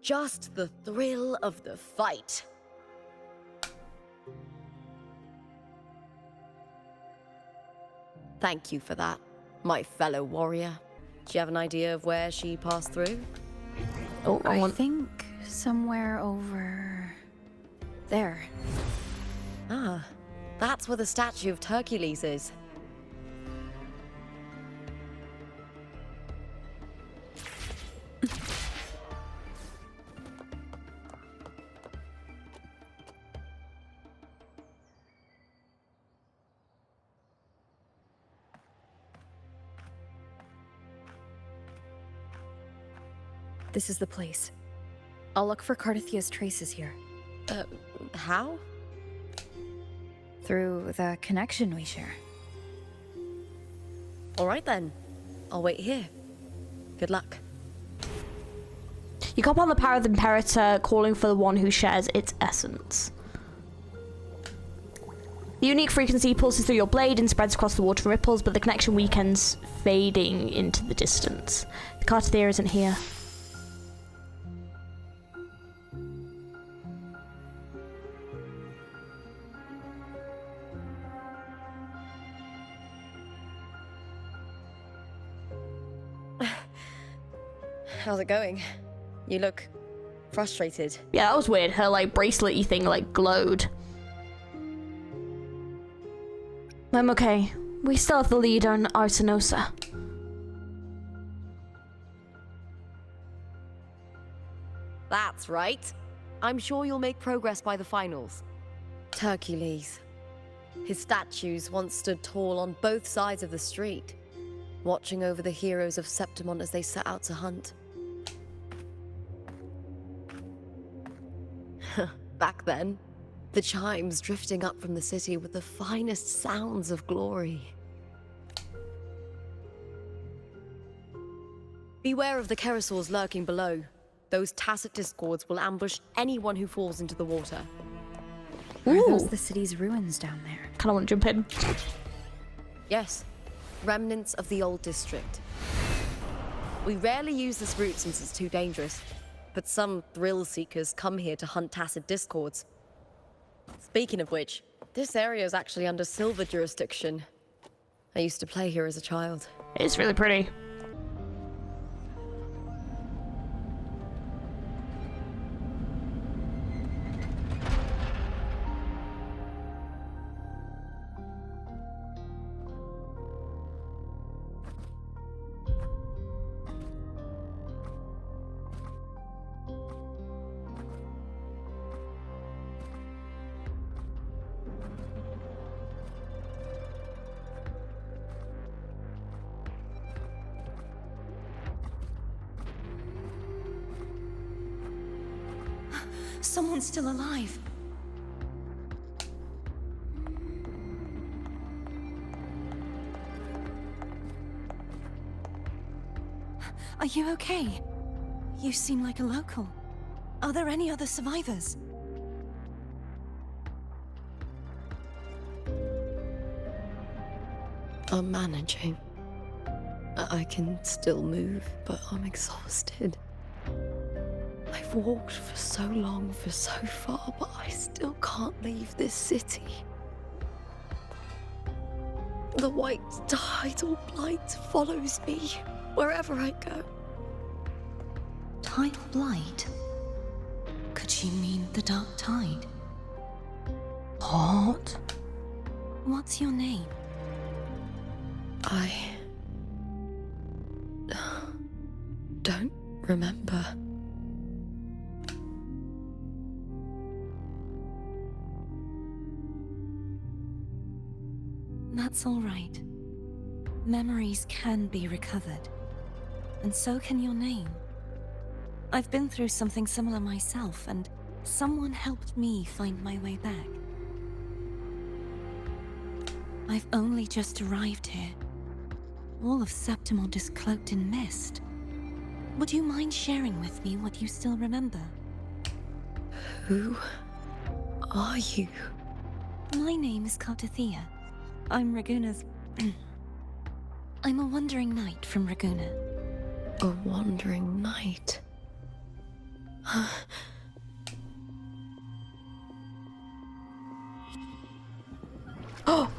just the thrill of the fight. Thank you for that, my fellow warrior. Do you have an idea of where she passed through? Oh, I think somewhere over there. Ah, that's where the statue of Hercules is. This is the place. I'll look for Cartethia's traces here. How? Through the connection we share. All right then. I'll wait here. Good luck. You call upon the power of the Imperator, calling for the one who shares its essence. The unique frequency pulses through your blade and spreads across the water ripples, but the connection weakens, fading into the distance. The cartethyia isn't here. How's it going? You look frustrated. Yeah, that was weird. Her like bracelet-y thing like glowed. I'm okay. We still have the lead on Arsinosa. That's right. I'm sure you'll make progress by the finals. Hercules. His statues once stood tall on both sides of the street, watching over the heroes of Septimont as they set out to hunt. Back then, the chimes drifting up from the city with the finest sounds of glory. Beware of the Kerosaurs lurking below. Those tacit discords will ambush anyone who falls into the water. Are those the city's ruins down there? Kind of want to jump in. Yes. remnants of the old district. We rarely use this route since it's too dangerous, but some thrill seekers come here to hunt tacit discords. Speaking of which, this area is actually under Silver jurisdiction. I used to play here as a child. It's really pretty. Someone's still alive. Are you okay? You seem like a local. Are there any other survivors? I'm managing. I can still move, but I'm exhausted. I've walked for so long, for so far, but I still can't leave this city. The white tidal blight follows me wherever I go. Tidal blight? Could she mean the dark tide? What? What's your name? I don't remember. That's all right. Memories can be recovered. And so can your name. I've been through something similar myself, and someone helped me find my way back. I've only just arrived here. All of Septimont is cloaked in mist. Would you mind sharing with me what you still remember? Who are you? My name is Cartethyia. I'm Raguna's... I'm a wandering knight from Raguna. A wandering knight? Oh! Oh!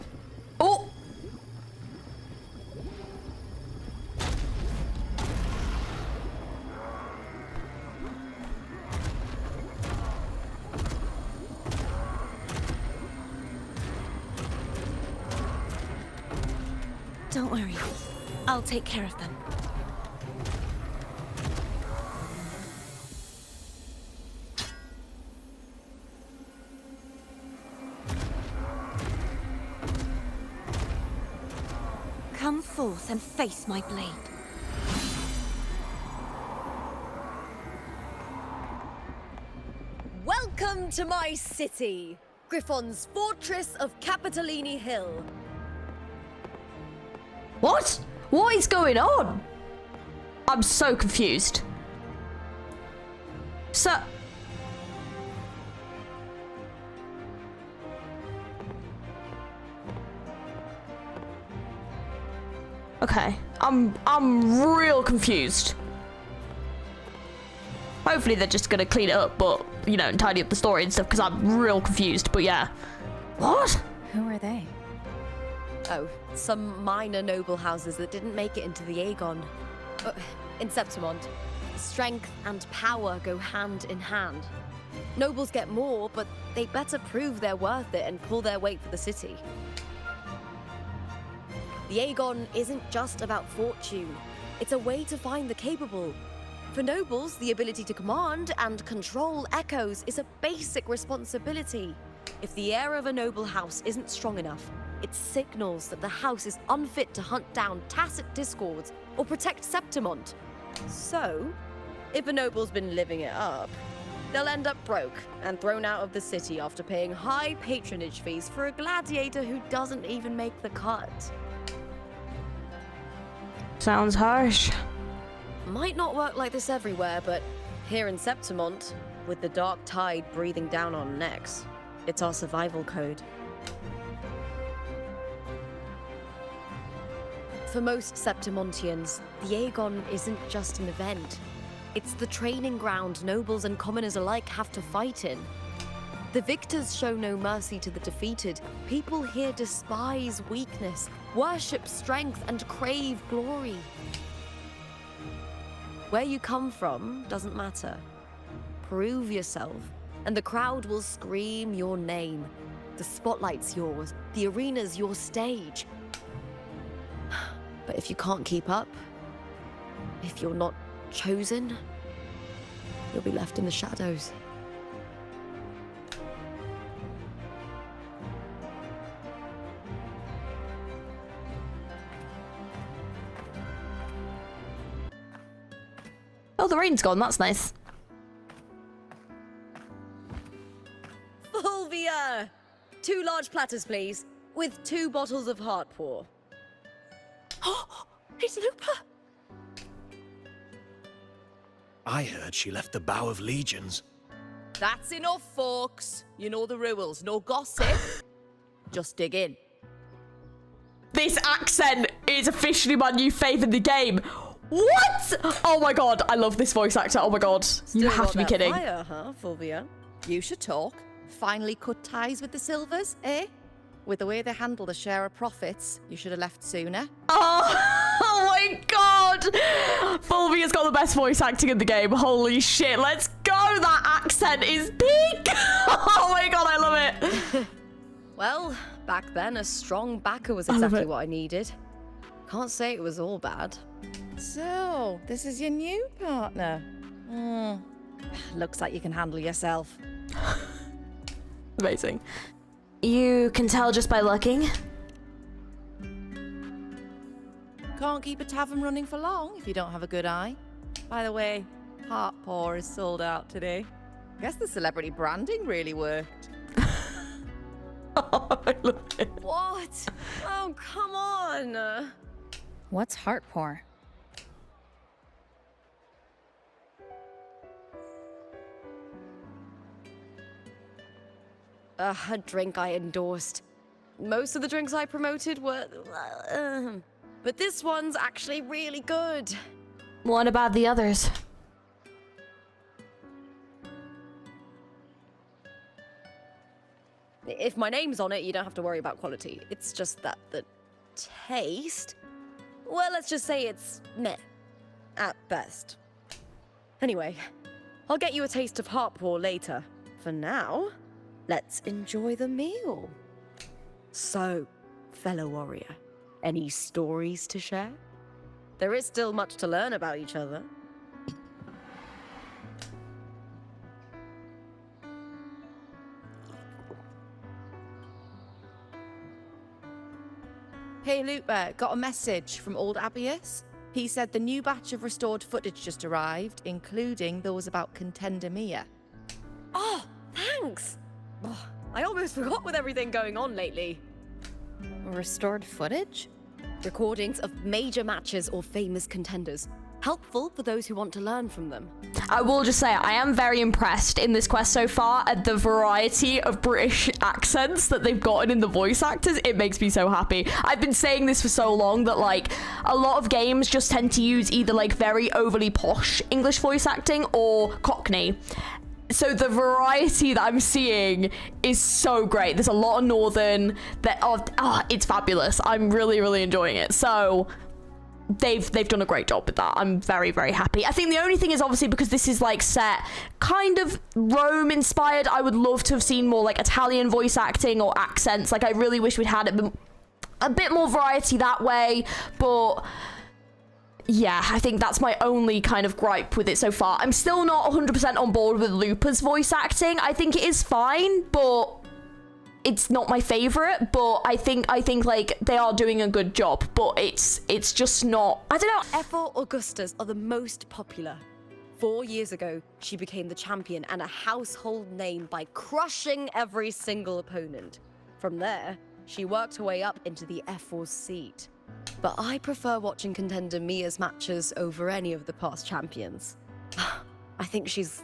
Don't worry. I'll take care of them. Come forth and face my blade. Welcome to my city, Griffon's fortress of Capitolini Hill. What? What is going on? I'm so confused. So... Okay, I'm real confused. Hopefully they're just gonna clean it up, but, you know, and tidy up the story and stuff, because I'm real confused, but yeah. What? Who are they? Oh, some minor noble houses that didn't make it into the Aegon. In Septimont, strength and power go hand in hand. Nobles get more, but they better prove they're worth it and pull their weight for the city. The Aegon isn't just about fortune. It's a way to find the capable. For nobles, the ability to command and control echoes is a basic responsibility. If the heir of a noble house isn't strong enough, it signals that the house is unfit to hunt down tacit discords or protect Septimont. So, if a noble's been living it up, they'll end up broke and thrown out of the city after paying high patronage fees for a gladiator who doesn't even make the cut. Sounds harsh. Might not work like this everywhere, but here in Septimont, with the dark tide breathing down on necks, it's our survival code. For most Septimontians, the Aegon isn't just an event. It's the training ground nobles and commoners alike have to fight in. The victors show no mercy to the defeated. People here despise weakness, worship strength, and crave glory. Where you come from doesn't matter. Prove yourself, and the crowd will scream your name. The spotlight's yours, the arena's your stage. But if you can't keep up, if you're not chosen, you'll be left in the shadows. Oh, the rain's gone. That's nice. Fulvia! 2 large platters, please, with 2 bottles of heart pour. Oh, it's Lupa! I heard she left the Bow of Legions. That's enough, folks. You know the rules. No gossip. Just dig in. This accent is officially my new fave in the game. What? Oh my god, I love this voice actor. Oh my god. You Still have got to be that kidding. Fire, huh, Fulvia? You should talk. Finally cut ties with the Silvers, eh? With the way they handle the share of profits, you should have left sooner. Oh my god! Fulvia's got the best voice acting in the game. Holy shit, let's go! That accent is peak! Oh my god, I love it. Well, back then, a strong backer was exactly what I needed. Can't say it was all bad. So, this is your new partner. Looks like you can handle yourself. Amazing. You can tell just by looking. Can't keep a tavern running for long if you don't have a good eye. By the way, Heart Pour is sold out today. Guess the celebrity branding really worked. I love it. What? Oh, come on. What's heart pour? A drink I endorsed. Most of the drinks I promoted were... but this one's actually really good. What about the others? If my name's on it, you don't have to worry about quality. It's just that the taste... Well, let's just say it's meh. At best. Anyway, I'll get you a taste of heart pour later. For now, let's enjoy the meal. So, fellow warrior, any stories to share? There is still much to learn about each other. Hey Lupa, got a message from old Abius. He said the new batch of restored footage just arrived, including those about Contender Mia. Oh, thanks! Oh, I almost forgot with everything going on lately. Restored footage? Recordings of major matches or famous contenders. Helpful for those who want to learn from them. I will just say, I am very impressed in this quest so far at the variety of British accents that they've gotten in the voice actors. It makes me so happy. I've been saying this for so long that, like, a lot of games just tend to use either, like, very overly posh English voice acting or Cockney. So the variety that I'm seeing is so great. There's a lot of Northern that it's fabulous. I'm really, really enjoying it. So they've done a great job with that. I'm very, very happy. I think the only thing is obviously because this is like set kind of Rome inspired, I would love to have seen more like Italian voice acting or accents. Like I really wish we'd had a bit more variety that way, but yeah, I think that's my only kind of gripe with it so far. I'm still not 100% on board with Lupa's voice acting. I think it is fine, but it's not my favorite. But I think like they are doing a good job, but it's just not, I don't know. Ethel Augustas are the most popular. 4 years ago, she became the champion and a household name by crushing every single opponent. From there, she worked her way up into the F4's seat. But I prefer watching Contender Mia's matches over any of the past champions. I think she's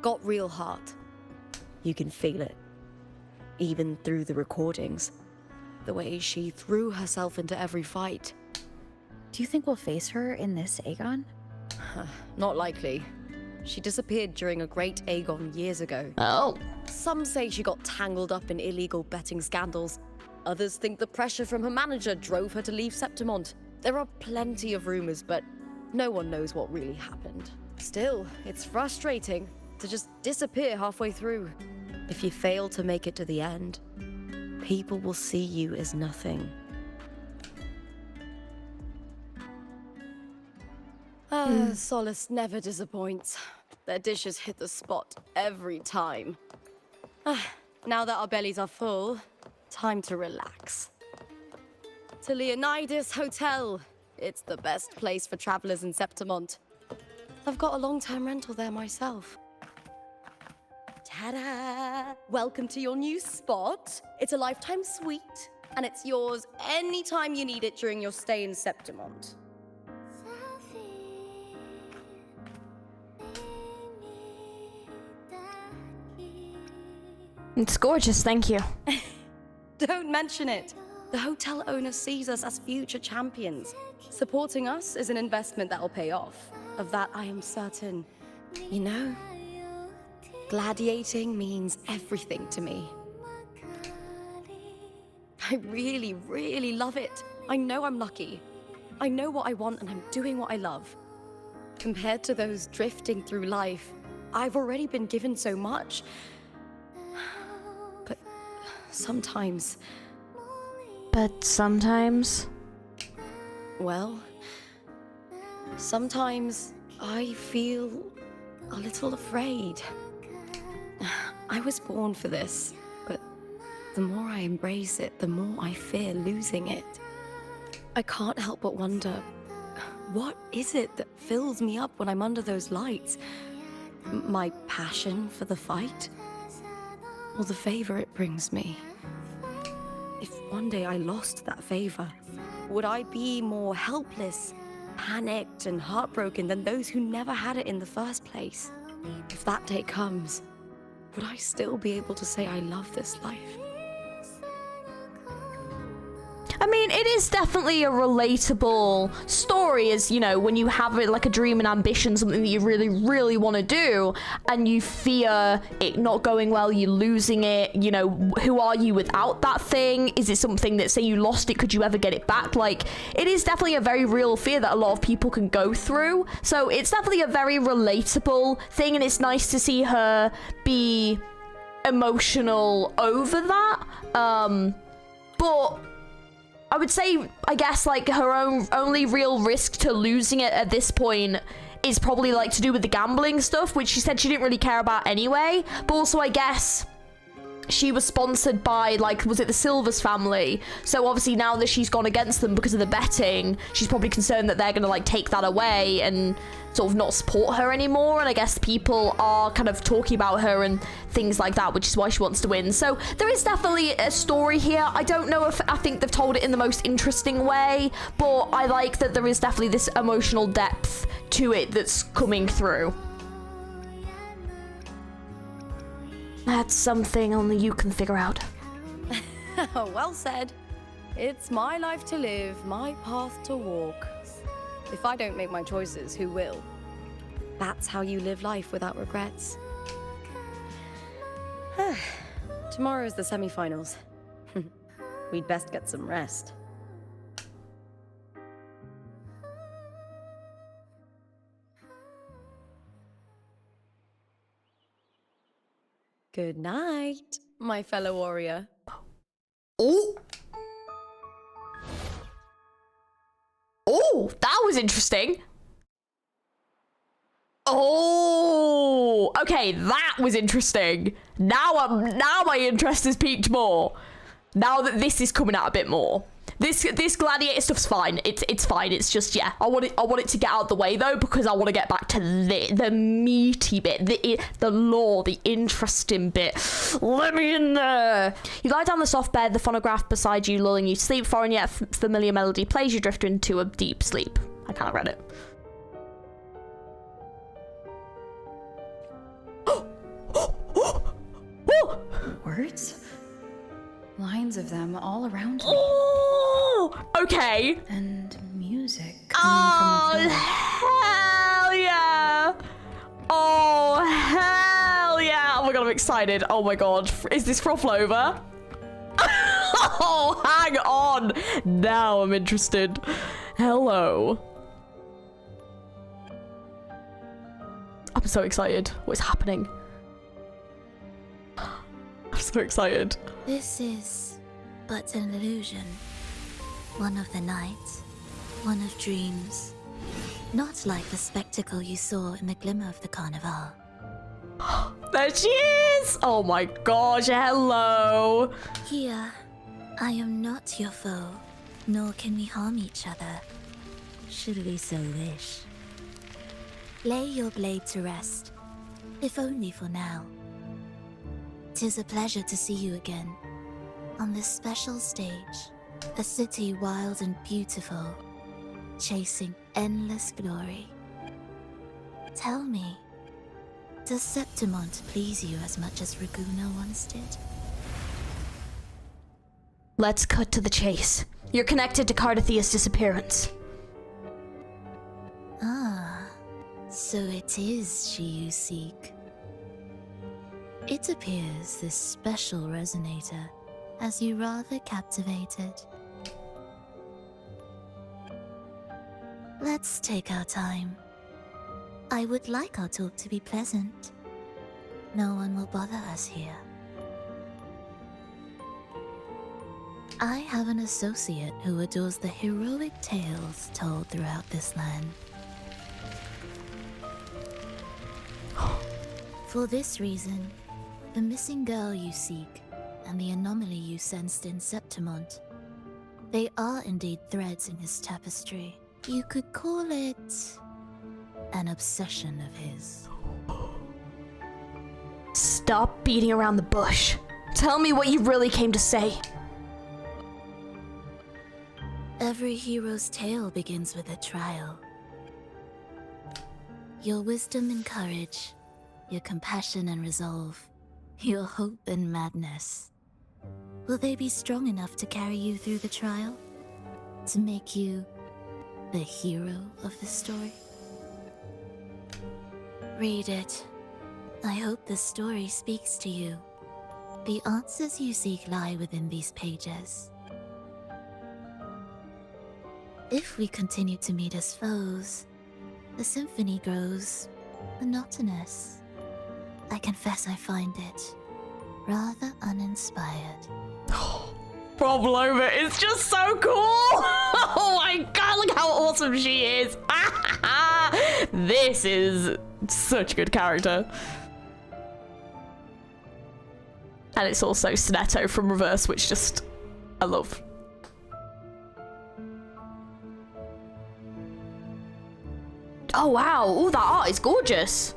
got real heart. You can feel it. Even through the recordings. The way she threw herself into every fight. Do you think we'll face her in this Aegon? Not likely. She disappeared during a great Aegon years ago. Oh. Some say she got tangled up in illegal betting scandals. Others think the pressure from her manager drove her to leave Septimont. There are plenty of rumors, but no one knows what really happened. Still, it's frustrating to just disappear halfway through. If you fail to make it to the end, people will see you as nothing. Solace never disappoints. Their dishes hit the spot every time. Now that our bellies are full, time to relax. To Leonidas Hotel. It's the best place for travelers in Septimont. I've got a long-term rental there myself. Ta-da! Welcome to your new spot. It's a lifetime suite, and it's yours anytime you need it during your stay in Septimont. It's gorgeous, thank you. Don't mention it. The hotel owner sees us as future champions. Supporting us is an investment that'll pay off. Of that, I am certain. You know, gladiating means everything to me. I really, really love it. I know I'm lucky. I know what I want and I'm doing what I love. Compared to those drifting through life, I've already been given so much. But sometimes... Well, sometimes I feel a little afraid. I was born for this, but the more I embrace it, the more I fear losing it. I can't help but wonder, what is it that fills me up when I'm under those lights? My passion for the fight? Or the favor it brings me? If one day I lost that favor, would I be more helpless, panicked, and heartbroken than those who never had it in the first place? If that day comes, would I still be able to say I love this life? I mean, it is definitely a relatable story, as, you know, when you have like a dream and ambition, something that you really, really want to do, and you fear it not going well, you losing it, you know, who are you without that thing? Is it something that, say you lost it, could you ever get it back? Like, it is definitely a very real fear that a lot of people can go through. So it's definitely a very relatable thing, and it's nice to see her be emotional over that. But I would say, I guess, like, her only real risk to losing it at this point is probably, like, to do with the gambling stuff, which she said she didn't really care about anyway. But also, I guess, she was sponsored by, like, was it the Silvers family? So obviously now that she's gone against them because of the betting, she's probably concerned that they're going to, like, take that away and sort of not support her anymore. And I guess people are kind of talking about her and things like that, which is why she wants to win. So there is definitely a story here. I don't know if I think they've told it in the most interesting way, but I like that there is definitely this emotional depth to it that's coming through. That's something only you can figure out. Well said. It's my life to live, my path to walk. If I don't make my choices, who will? That's how you live life without regrets. Tomorrow's the semi-finals. We'd best get some rest. Good night, my fellow warrior. Oh! Oh, that was interesting. Oh, okay, that was interesting. Now my interest has peaked more. Now that this is coming out a bit more. This gladiator stuff's fine. It's fine. It's just, yeah, I want it to get out of the way though, because I want to get back to the meaty bit, the lore, the interesting bit. Let me in there. You lie down the soft bed, the phonograph beside you lulling you to sleep. Foreign yet familiar melody plays, you drift into a deep sleep. I kind of read it. Words? Lines of them all around me. Oh, okay. And music. music coming from hell yeah! Oh, hell yeah! Oh my god, I'm excited. Oh my god. Is this phrolova? Oh, hang on. Now I'm interested. Hello. I'm so excited. What is happening? I'm so excited. This is but an illusion. One of the nights, one of dreams. Not like the spectacle you saw in the glimmer of the carnival. There she is! Oh my gosh, hello! Here, I am not your foe, nor can we harm each other, should we so wish. Lay your blade to rest, if only for now. 'Tis a pleasure to see you again, on this special stage, a city wild and beautiful, chasing endless glory. Tell me, does Septimont please you as much as Raguno once did? Let's cut to the chase. You're connected to Cartethia's disappearance. Ah, so it is she you seek. It appears this special resonator has you rather captivated. Let's take our time. I would like our talk to be pleasant. No one will bother us here. I have an associate who adores the heroic tales told throughout this land. For this reason, the missing girl you seek and the anomaly you sensed in Septimont, they are indeed threads in his tapestry. You could call it an obsession of his. Stop beating around the bush. Tell me what you really came to say. Every hero's tale begins with a trial. Your wisdom and courage, your compassion and resolve, your hope and madness. Will they be strong enough to carry you through the trial? To make you the hero of the story? Read it. I hope the story speaks to you. The answers you seek lie within these pages. If we continue to meet as foes, the symphony grows monotonous. I confess I find it rather uninspired. Phrolova is just so cool! Oh my god, look how awesome she is! This is such a good character. And it's also Snetto from Reverse, which just, I love. Oh wow, ooh, that art is gorgeous.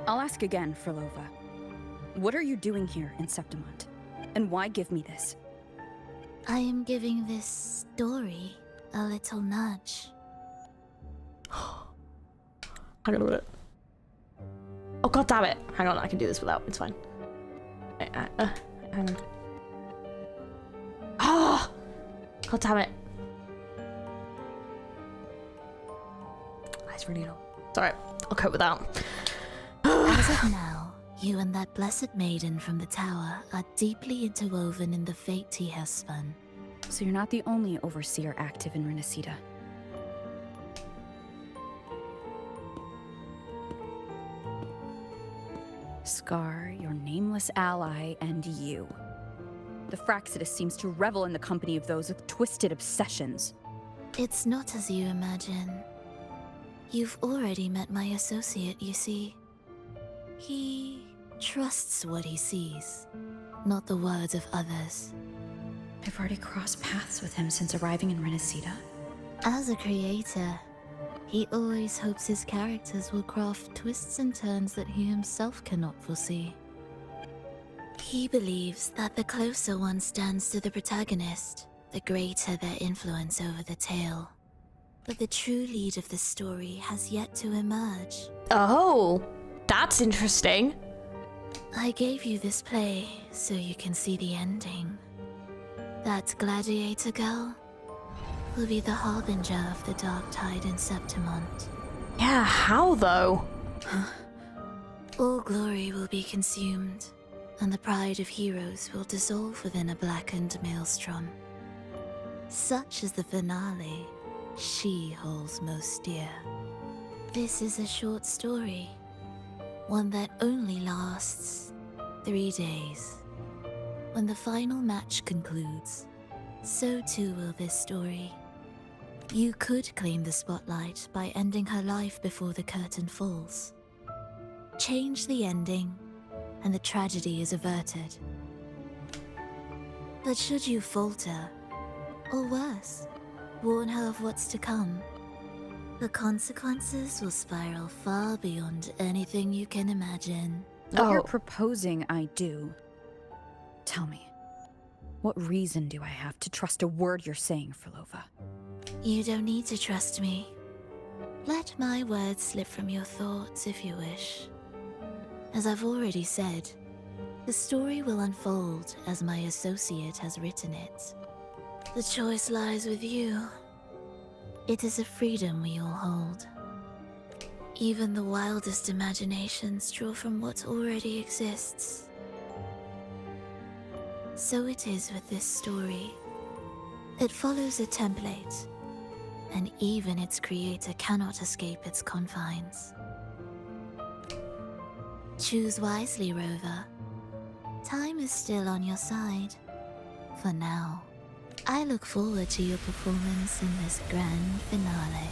I'll ask again, Phrolova. What are you doing here in Septimont? And why give me this? I am giving this story a little nudge. Hang on a minute. Oh god damn it. Hang on, I can do this without, it's fine. Hang on. Oh! God damn it. That's really low. It's alright, I'll cope with that. As of now, you and that blessed maiden from the tower are deeply interwoven in the fate he has spun. So you're not the only overseer active in Renacita. Scar, your nameless ally, and you. The Fraxidus seems to revel in the company of those with twisted obsessions. It's not as you imagine. You've already met my associate, you see. He trusts what he sees, not the words of others. I've already crossed paths with him since arriving in Renacita. As a creator, he always hopes his characters will craft twists and turns that he himself cannot foresee. He believes that the closer one stands to the protagonist, the greater their influence over the tale. But the true lead of the story has yet to emerge. Oh, that's interesting. I gave you this play so you can see the ending. That gladiator girl, will be the harbinger of the dark tide in Septimont. Yeah, how though? All glory will be consumed, and the pride of heroes will dissolve within a blackened maelstrom. Such is the finale she holds most dear. This is a short story, one that only lasts 3 days. When the final match concludes, so too will this story. You could claim the spotlight by ending her life before the curtain falls. Change the ending, and the tragedy is averted. But should you falter, or worse, warn her of what's to come, the consequences will spiral far beyond anything you can imagine. What you're proposing I do. Tell me, what reason do I have to trust a word you're saying, Phrolova? You don't need to trust me. Let my words slip from your thoughts if you wish. As I've already said, the story will unfold as my associate has written it. The choice lies with you. It is a freedom we all hold. Even the wildest imaginations draw from what already exists. So it is with this story. It follows a template, and even its creator cannot escape its confines. Choose wisely, Rover. Time is still on your side. For now. I look forward to your performance in this grand finale.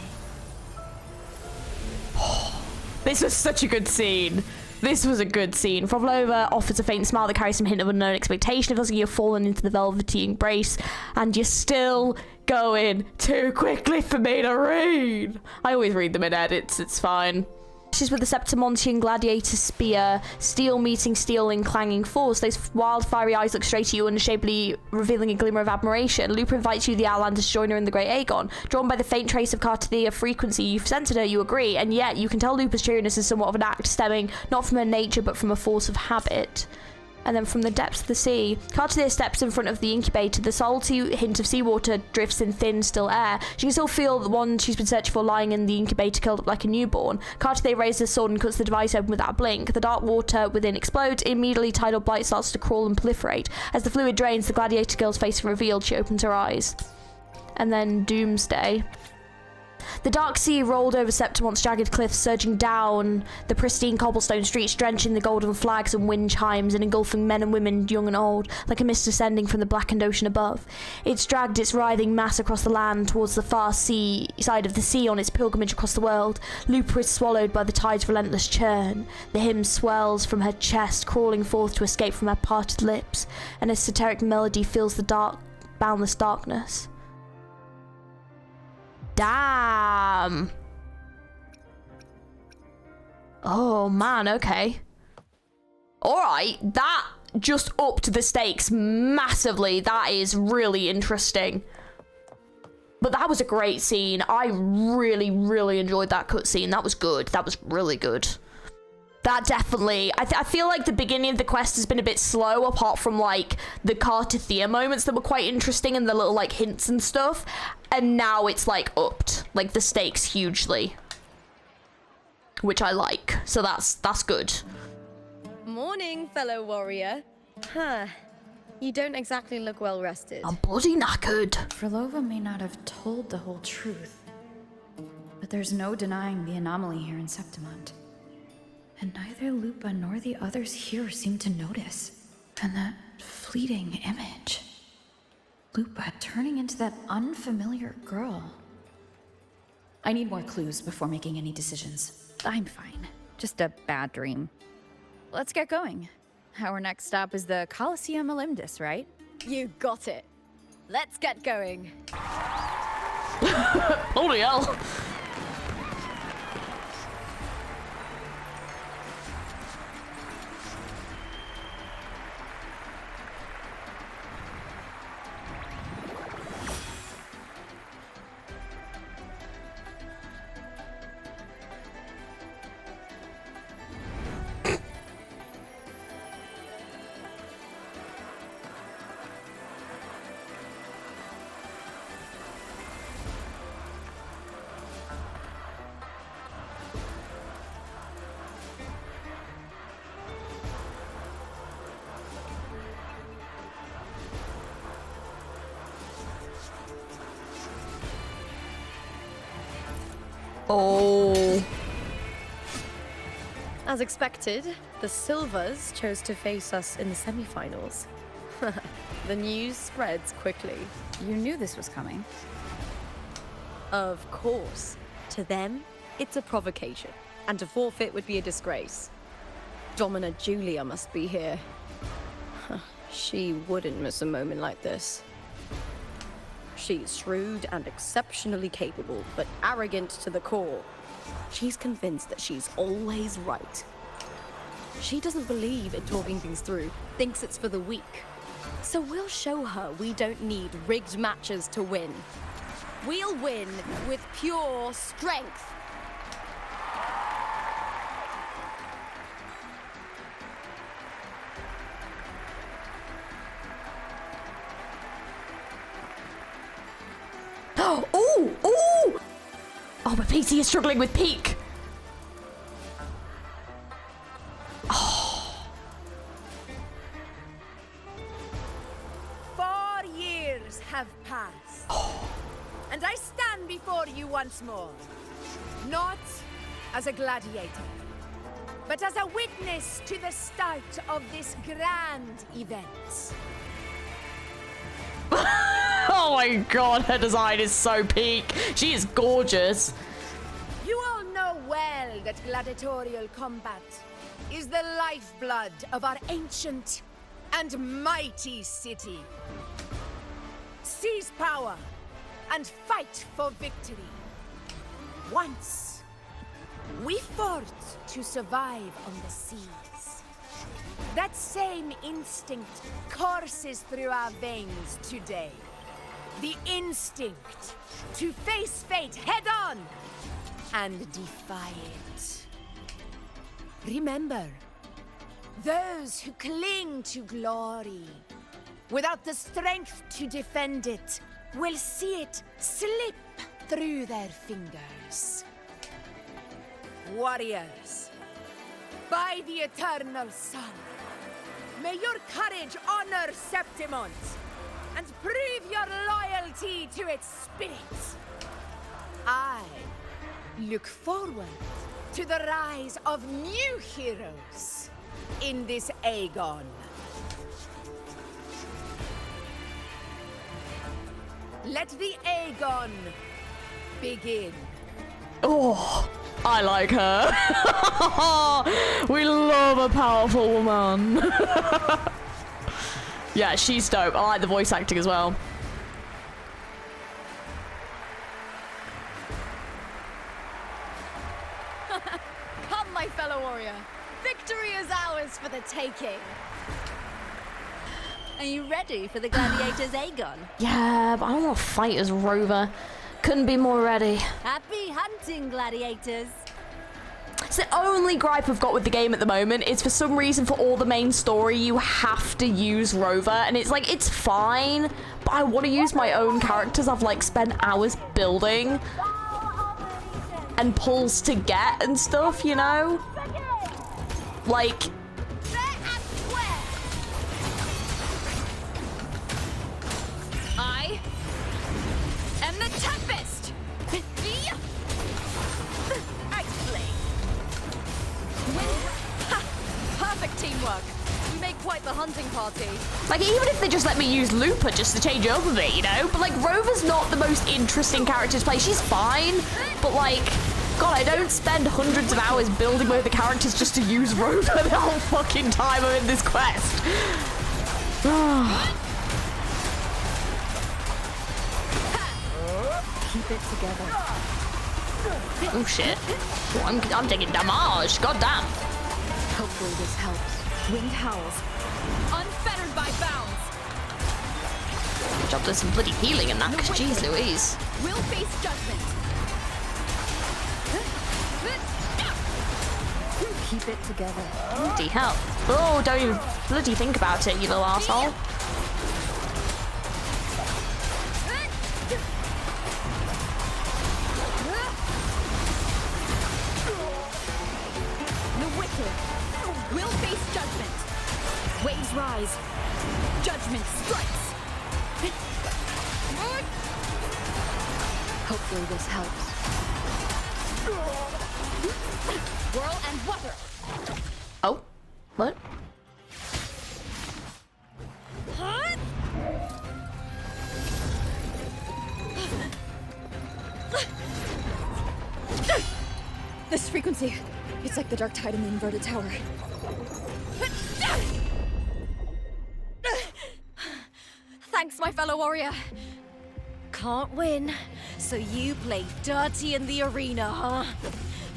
This was such a good scene. This was a good scene. Phrolova offers a faint smile that carries some hint of unknown expectation. It feels like you've fallen into the velvety embrace, and you're still going too quickly for me to read. I always read them in edits, it's fine. She's with the Septimontian gladiator spear, steel meeting steel in clanging force. Those wild fiery eyes look straight at you, unshapably revealing a glimmer of admiration. Lupa invites you, the Outlanders, to join her in the Great Aegon. Drawn by the faint trace of cartethyia frequency you've sensed her, you agree, and yet you can tell Lupa's cheeriness is somewhat of an act stemming not from her nature but from a force of habit. And then from the depths of the sea, cartethyia steps in front of the incubator. The salty hint of seawater drifts in thin, still air. She can still feel the one she's been searching for lying in the incubator, curled up like a newborn. Cartethyia raises her sword and cuts the device open without a blink. The dark water within explodes. Immediately, tidal blight starts to crawl and proliferate. As the fluid drains, the gladiator girl's face is revealed. She opens her eyes. And then doomsday. The dark sea rolled over Septimont's jagged cliffs, surging down the pristine cobblestone streets, drenching the golden flags and wind chimes and engulfing men and women, young and old, like a mist descending from the blackened ocean above. It's dragged its writhing mass across the land towards the far side of the sea on its pilgrimage across the world. Lupa is swallowed by the tide's relentless churn. The hymn swells from her chest, crawling forth to escape from her parted lips, and a esoteric melody fills the dark, boundless darkness. Damn. Oh man, okay. Alright, that just upped the stakes massively. That is really interesting. But that was a great scene. I really, really enjoyed that cutscene. That was good. That was really good. That definitely, I feel like the beginning of the quest has been a bit slow, apart from like the cartethyia moments that were quite interesting and the little like hints and stuff. And now it's like upped, like the stakes hugely, which I like. So that's good. Morning, fellow warrior. Huh. You don't exactly look well rested. I'm bloody knackered. Phrolova may not have told the whole truth, but there's no denying the anomaly here in Septimont. And neither Lupa nor the others here seem to notice. And that fleeting image. Lupa turning into that unfamiliar girl. I need more clues before making any decisions. I'm fine. Just a bad dream. Let's get going. Our next stop is the Colosseum Olympus, right? You got it. Let's get going. Bloody hell. Oh. As expected, the Silvers chose to face us in the semi-finals. The news spreads quickly. You knew this was coming. Of course. To them, it's a provocation, and to forfeit would be a disgrace. Domina Julia must be here. She wouldn't miss a moment like this. She's shrewd and exceptionally capable, but arrogant to the core. She's convinced that she's always right. She doesn't believe in talking things through, thinks it's for the weak. So we'll show her we don't need rigged matches to win. We'll win with pure strength. Ooh! Ooh! Oh, but PC is struggling with peak. Oh. 4 years have passed. And I stand before you once more. Not as a gladiator, but as a witness to the start of this grand event. Oh my god, her design is so peak. She is gorgeous. You all know well that gladiatorial combat is the lifeblood of our ancient and mighty city. Seize power and fight for victory. Once, we fought to survive on the seas. That same instinct courses through our veins today. The instinct to face fate head-on and defy it. Remember, those who cling to glory without the strength to defend it will see it slip through their fingers. Warriors, by the eternal sun, may your courage honor Septimont and prove your loyalty to its spirit. I look forward to the rise of new heroes in this Aegon. Let the Aegon begin. Oh, I like her. We love a powerful woman. Yeah, she's dope. I like the voice acting as well. Come, my fellow warrior. Victory is ours for the taking. Are you ready for the gladiators, Aegon? Yeah, but I don't want to fight as Rover. Couldn't be more ready. Happy hunting, gladiators. It's the only gripe I've got with the game at the moment is for some reason for all the main story you have to use Rover, and it's like, it's fine, but I want to use my own characters I've like spent hours building and pulls to get and stuff, you know? Like... I am the Tempest! Perfect teamwork. We make quite the hunting party. Like, even if they just let me use Lupa just to change it up a bit, you know? But, like, Rover's not the most interesting character to play. She's fine, but, like, God, I don't spend hundreds of hours building one of the characters just to use Rover the whole fucking time I'm in this quest. Keep it together. Oh, shit. Oh, I'm taking damage. God damn. Hopefully this helps. Wind howls. Unfettered by bounds. Good job there's some bloody healing in that, because jeez Louise. We'll face judgment. Keep it together. Bloody hell. Oh, don't even bloody think about it, you little asshole. The wicked will face judgment. Waves rise. Judgment strikes. Hopefully this helps. Whirl and water. Oh, what? This frequency, it's like the dark tide in the inverted tower. Thanks, my fellow warrior. Can't win, so you play dirty in the arena, huh?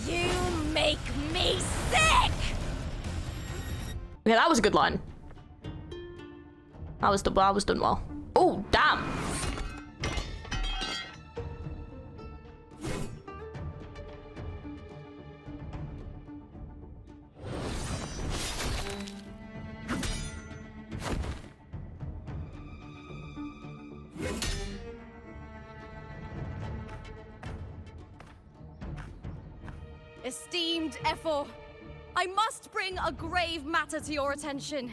You make me sick! Okay, that was a good line. That was done well. Oh, damn! Esteemed Ephor, I must bring a grave matter to your attention.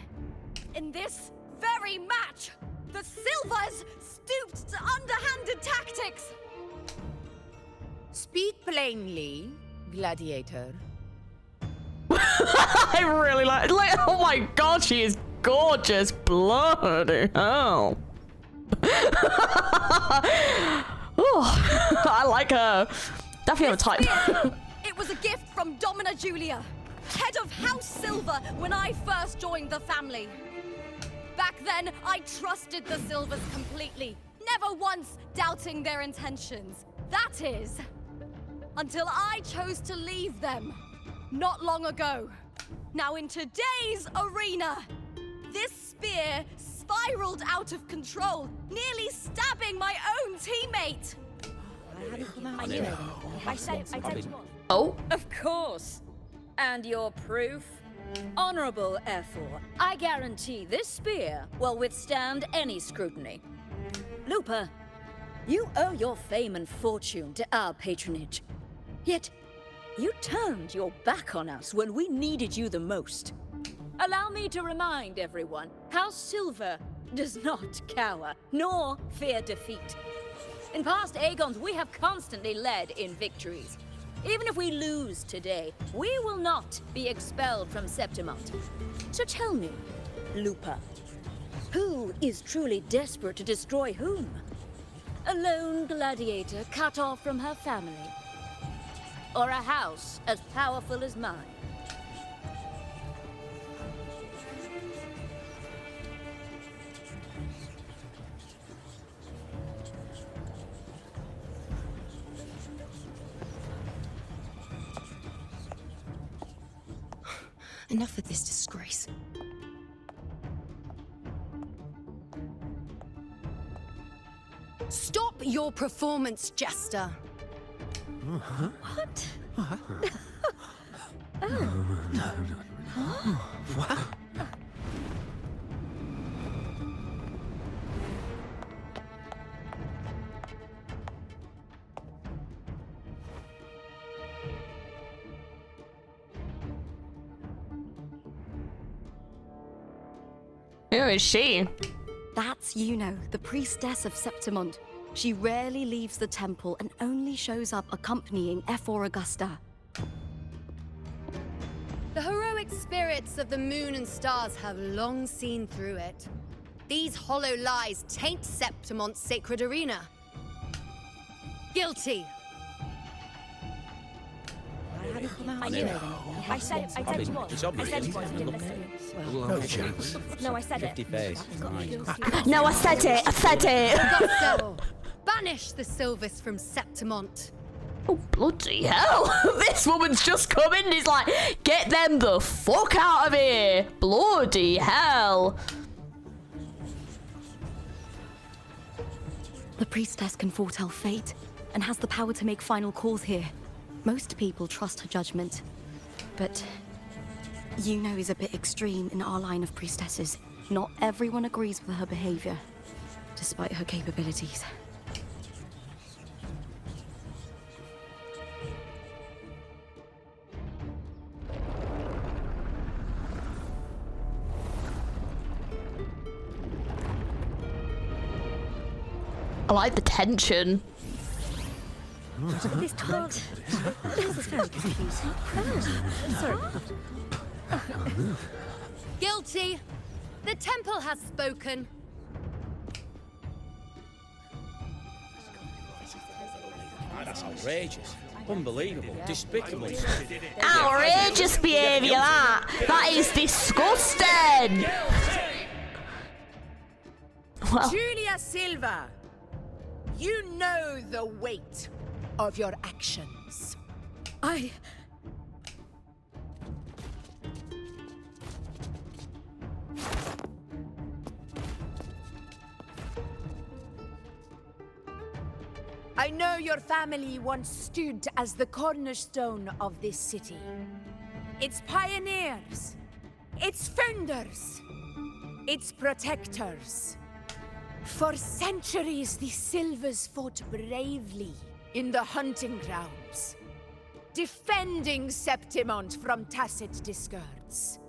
In this very match, the Silvers stooped to underhanded tactics. Speak plainly, gladiator. I really like, oh my god, she is gorgeous. Bloody hell. Oh, I like her. Definitely have a type. It was a gift from Domina Julia, head of House Silver, when I first joined the family. Back then, I trusted the Silvers completely, never once doubting their intentions. That is, until I chose to leave them, not long ago. Now in today's arena, this spear spiraled out of control, nearly stabbing my own teammate. I knew it. I said you. Oh? Of course. And your proof? Honorable Ephor, I guarantee this spear will withstand any scrutiny. Lupa, you owe your fame and fortune to our patronage. Yet, you turned your back on us when we needed you the most. Allow me to remind everyone, House Silver does not cower, nor fear defeat. In past Aegons, we have constantly led in victories. Even if we lose today, we will not be expelled from Septimont. So tell me, Lupa, who is truly desperate to destroy whom? A lone gladiator cut off from her family? Or a house as powerful as mine? Enough of this disgrace. Stop your performance, Jester. What? What? Who is she? That's Yuno, the priestess of Septimont. She rarely leaves the temple and only shows up accompanying Ephor Augusta. The heroic spirits of the moon and stars have long seen through it. These hollow lies taint Septimont's sacred arena. Guilty. I knew it. I said you was. It's I obvious. said you was. You didn't listen. No chance. No, I said it. 50 face. No, I said it. I said it. Augusta, banish the Silvers from Septimont. Oh, bloody hell. This woman's just come in and is like, get them the fuck out of here. Bloody hell. The priestess can foretell fate and has the power to make final calls here. Most people trust her judgment, but Yuno is a bit extreme in our line of priestesses. Not everyone agrees with her behavior, despite her capabilities. I like the tension. This toad. This is very confusing. Sorry. Guilty! The temple has spoken. That's outrageous. Unbelievable. Despicable. Outrageous behaviour, that! That is disgusting! Well. Julia Silva, you know the weight of your actions. I know your family once stood as the cornerstone of this city. Its pioneers, its founders, its protectors. For centuries, the Silvers fought bravely in the hunting grounds, defending Septimont from tacit discords.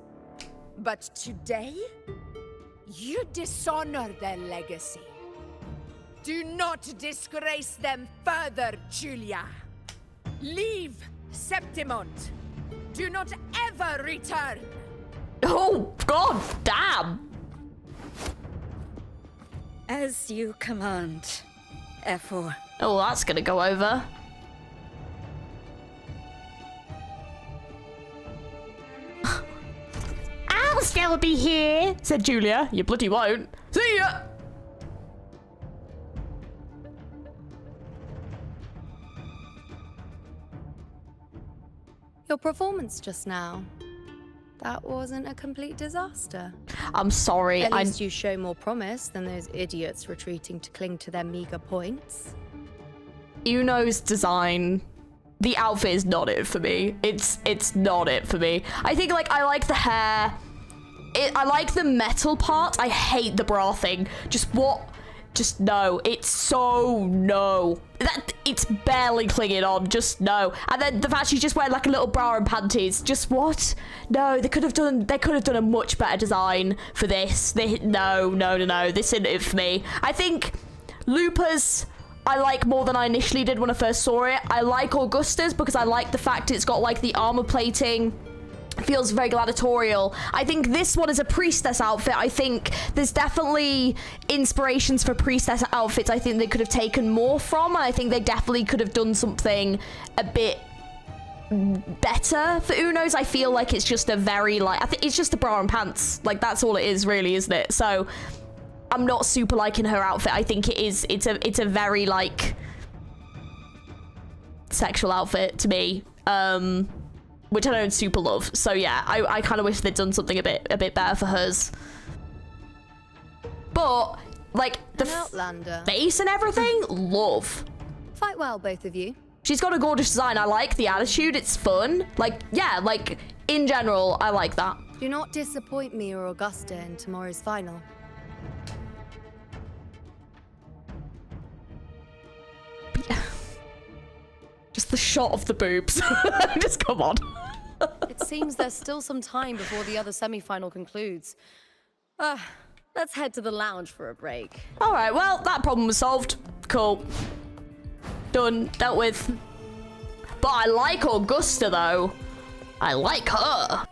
But today, you dishonor their legacy. Do not disgrace them further, Julia. Leave Septimont. Do not ever return. Oh, god damn. As you command, F4. Oh, that's gonna go over. I'll still be here, said Julia. You bloody won't. See ya! Your performance just now. That wasn't a complete disaster. I'm sorry. At least you show more promise than those idiots retreating to cling to their meager points. Uno's design, the outfit is not it for me. It's not it for me. I think like I like the hair. I like the metal part. I hate the bra thing. Just no. It's so no. It's barely clinging on. Just no. And then the fact she's just wearing like a little bra and panties. Just what? No. They could have done a much better design for this. No. This isn't it for me. I think Lupa's I like more than I initially did when I first saw it. I like Augusta's because I like the fact it's got like the armor plating. Feels very gladiatorial. I think this one is a priestess outfit. I think there's definitely inspirations for priestess outfits I think they could have taken more from. I think they definitely could have done something a bit better for Uno's. I feel like it's just a very like, I think it's just a bra and pants. Like that's all it is really, isn't it? So I'm not super liking her outfit. I think it's a very like sexual outfit to me. Which I don't super love. So yeah, I kind of wish they'd done something a bit better for hers. But like the face and everything, love. Fight well, both of you. She's got a gorgeous design. I like the attitude. It's fun. Like yeah, like in general, I like that. Do not disappoint me or Augusta in tomorrow's final. Just the shot of the boobs. Just come on. It seems there's still some time before the other semi-final concludes. Let's head to the lounge for a break. All right, well, that problem was solved. Cool. Done. Dealt with. But I like Augusta, though. I like her.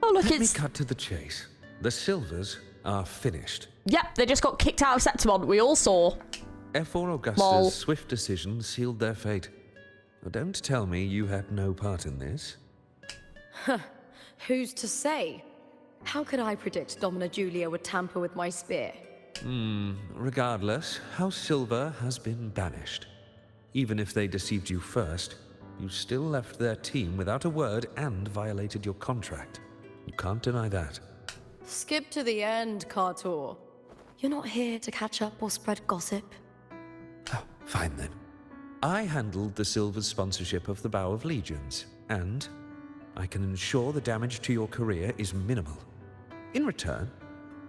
Oh, look, Let me cut to the chase. The Silvers are finished. Yep, they just got kicked out of Septimont. We all saw. F4 Augusta's Lol. swift decision sealed their fate. Don't tell me you had no part in this. Who's to say? How could I predict Domina Julia would tamper with my spear? Regardless, House Silver has been banished. Even if they deceived you first, you still left their team without a word and violated your contract. You can't deny that. Skip to the end, KUROOOO. You're not here to catch up or spread gossip. Oh, fine then. I handled the Silver's sponsorship of the Bow of Legions, and I can ensure the damage to your career is minimal. In return,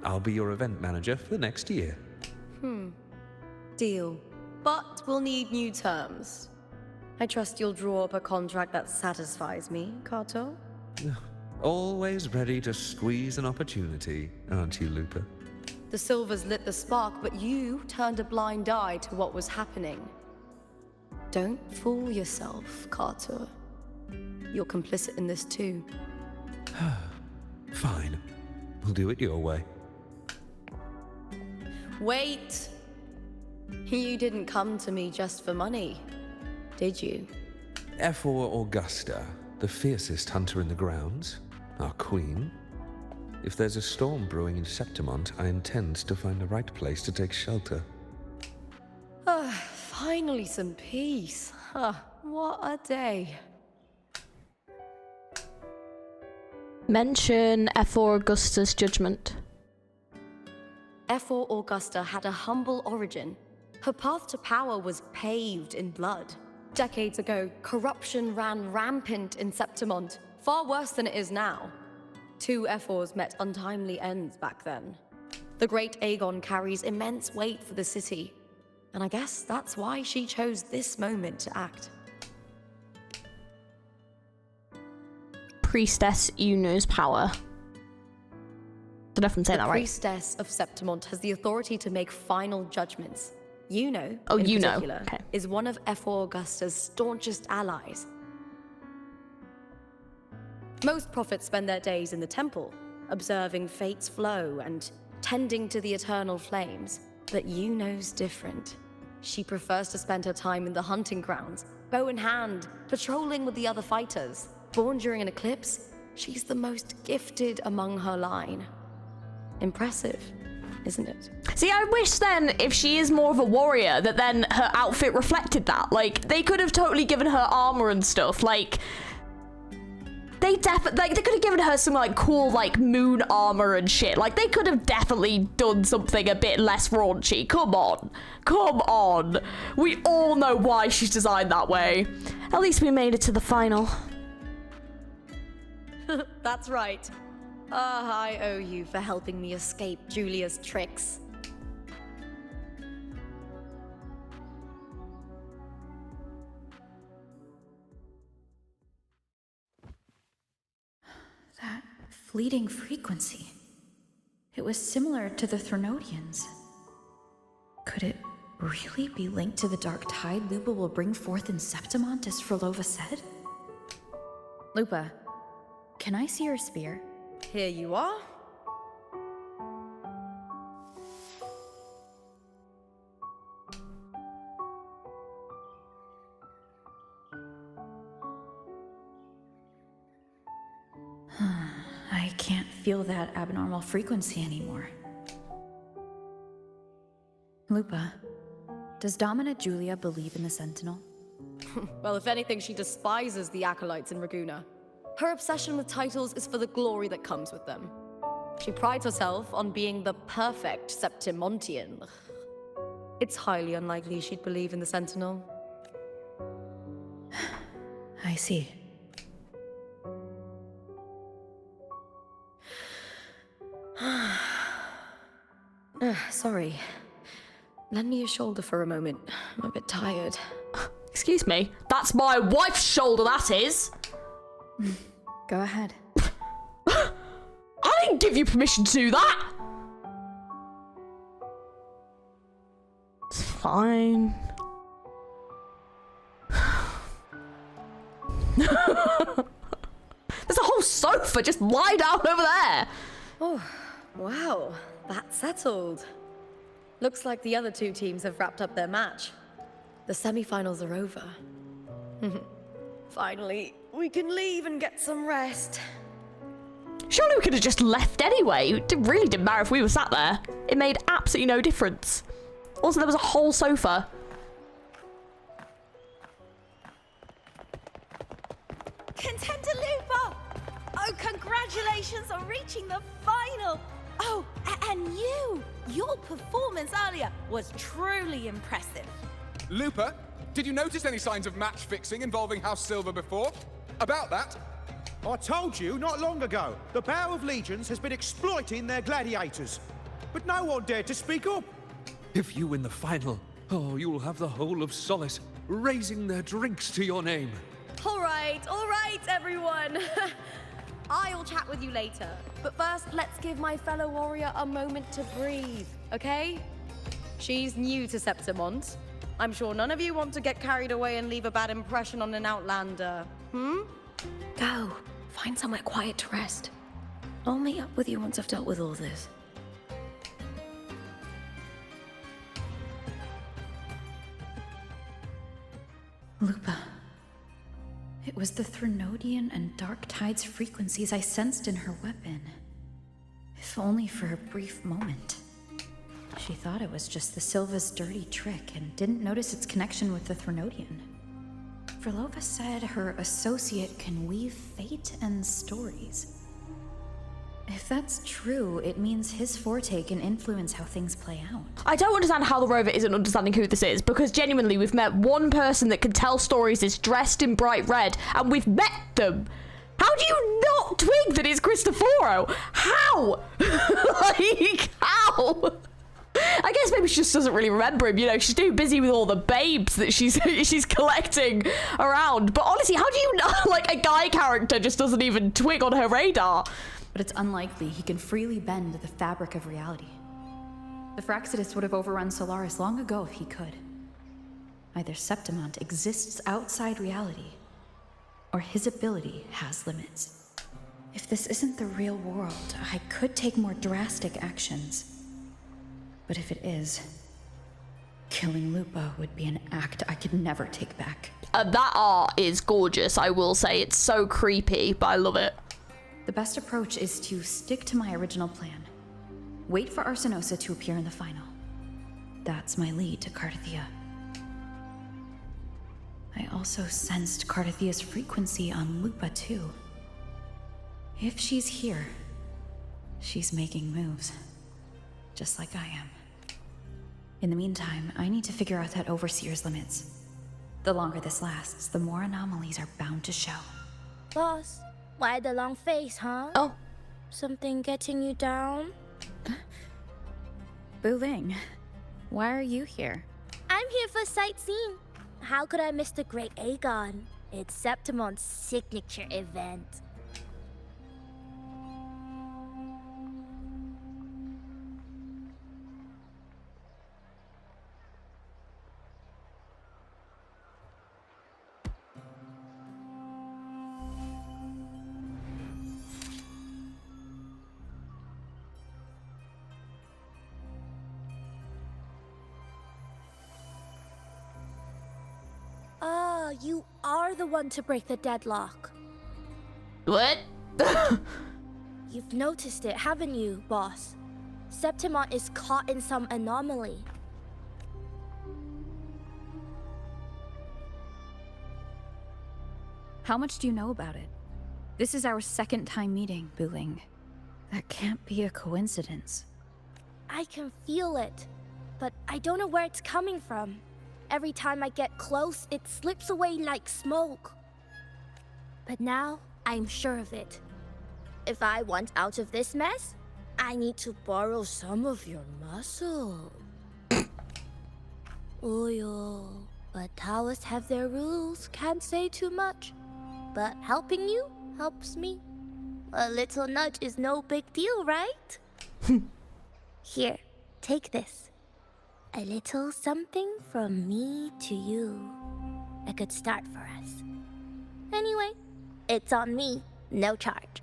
I'll be your event manager for the next year. Deal. But we'll need new terms. I trust you'll draw up a contract that satisfies me, KUROOOO. Always ready to squeeze an opportunity, aren't you, Lupa? The silvers lit the spark, but you turned a blind eye to what was happening. Don't fool yourself, KUROOOO. You're complicit in this too. Fine. We'll do it your way. Wait! You didn't come to me just for money, did you? Ephor Augusta, the fiercest hunter in the grounds, our queen. If there's a storm brewing in Septimont, I intend to find the right place to take shelter. Finally some peace. What a day. Mention Ephor Augusta's judgment. Ephor Augusta had a humble origin. Her path to power was paved in blood. Decades ago, corruption ran rampant in Septimont, far worse than it is now. 2 Ephors met untimely ends back then. The great Aegon carries immense weight for the city, and I guess that's why she chose this moment to act. Priestess Yuno's power. Don't know if I'm saying that right. The Priestess of Septimont has the authority to make final judgments. Yuno, Oh, in Yuno. particular, Okay. is one of Ephor Augusta's staunchest allies. Most prophets spend their days in the temple, observing fate's flow and tending to the eternal flames. But Yuno's different. She prefers to spend her time in the hunting grounds, bow in hand, patrolling with the other fighters. Born during an eclipse, she's the most gifted among her line. Impressive, isn't it? See, I wish then, if she is more of a warrior, that then her outfit reflected that. Like, they could have totally given her armor and stuff. Like, they could have given her some, like, cool, like, moon armor and shit. Like, they could have definitely done something a bit less raunchy. Come on. Come on. We all know why she's designed that way. At least we made it to the final. That's right. I owe you for helping me escape Julia's tricks. That fleeting frequency. It was similar to the Threnodians. Could it really be linked to the dark tide Lupa will bring forth in Septimont, as Phrolova said? Lupa, can I see your spear? Here you are. I can't feel that abnormal frequency anymore. Lupa, does Domina Julia believe in the Sentinel? Well, if anything, she despises the acolytes in Raguna. Her obsession with titles is for the glory that comes with them. She prides herself on being the perfect Septimontian. It's highly unlikely she'd believe in the Sentinel. I see. Sorry. Lend me your shoulder for a moment. I'm a bit tired. Excuse me? That's my wife's shoulder, that is! Go ahead. I didn't give you permission to do that! It's fine. There's a whole sofa just lie down over there! Oh, wow. That's settled. Looks like the other 2 teams have wrapped up their match. The semi-finals are over. Finally, we can leave and get some rest. Surely we could have just left anyway. It really didn't matter if we were sat there. It made absolutely no difference. Also, there was a whole sofa. Contender Lupa! Oh, congratulations on reaching the final! Oh, and your performance earlier was truly impressive. Lupa, did you notice any signs of match fixing involving House Silver before? About that? I told you not long ago, the Bow of Legions has been exploiting their gladiators. But no one dared to speak up. If you win the final, oh, you'll have the whole of Solace raising their drinks to your name. All right, everyone. I'll chat with you later. But first, let's give my fellow warrior a moment to breathe, okay? She's new to Septimont. I'm sure none of you want to get carried away and leave a bad impression on an outlander. Go. Find somewhere quiet to rest. I'll meet up with you once I've dealt with all this. Lupa. It was the Threnodian and Dark Tide's frequencies I sensed in her weapon. If only for a brief moment. She thought it was just the Silva's dirty trick and didn't notice its connection with the Threnodian. Phrolova said her associate can weave fate and stories. If that's true, it means his forte can influence how things play out. I don't understand how the rover isn't understanding who this is, because genuinely we've met one person that can tell stories, is dressed in bright red, and we've met them. How do you not twig that it's Cristoforo? How? Like, how? I guess maybe she just doesn't really remember him, you know, she's too busy with all the babes that she's collecting around. But honestly, how do you know, like, a guy character just doesn't even twig on her radar? But it's unlikely he can freely bend the fabric of reality. The Fractsidus would have overrun Solaris long ago if he could. Either Septimont exists outside reality, or his ability has limits. If this isn't the real world, I could take more drastic actions. But if it is, killing Lupa would be an act I could never take back. That art is gorgeous, I will say. It's so creepy, but I love it. The best approach is to stick to my original plan. Wait for Arsenosa to appear in the final. That's my lead to Cartethyia. I also sensed Cartethia's frequency on Lupa too. If she's here, she's making moves. Just like I am. In the meantime, I need to figure out that Overseer's limits. The longer this lasts, the more anomalies are bound to show. Boss, why the long face, huh? Oh. Something getting you down? Wuthering, why are you here? I'm here for sightseeing. How could I miss the Great Aegon? It's Septimont's signature event. You are the one to break the deadlock. What? You've noticed it, haven't you, boss? Septimont is caught in some anomaly. How much do you know about it? This is our second time meeting, Wuthering. That can't be a coincidence. I can feel it, but I don't know where it's coming from. Every time I get close, it slips away like smoke. But now, I'm sure of it. If I want out of this mess, I need to borrow some of your muscle. Oil. But Taoists have their rules, can't say too much. But helping you helps me. A little nudge is no big deal, right? Here, take this. A little something from me to you. A good start for us. Anyway, it's on me, no charge.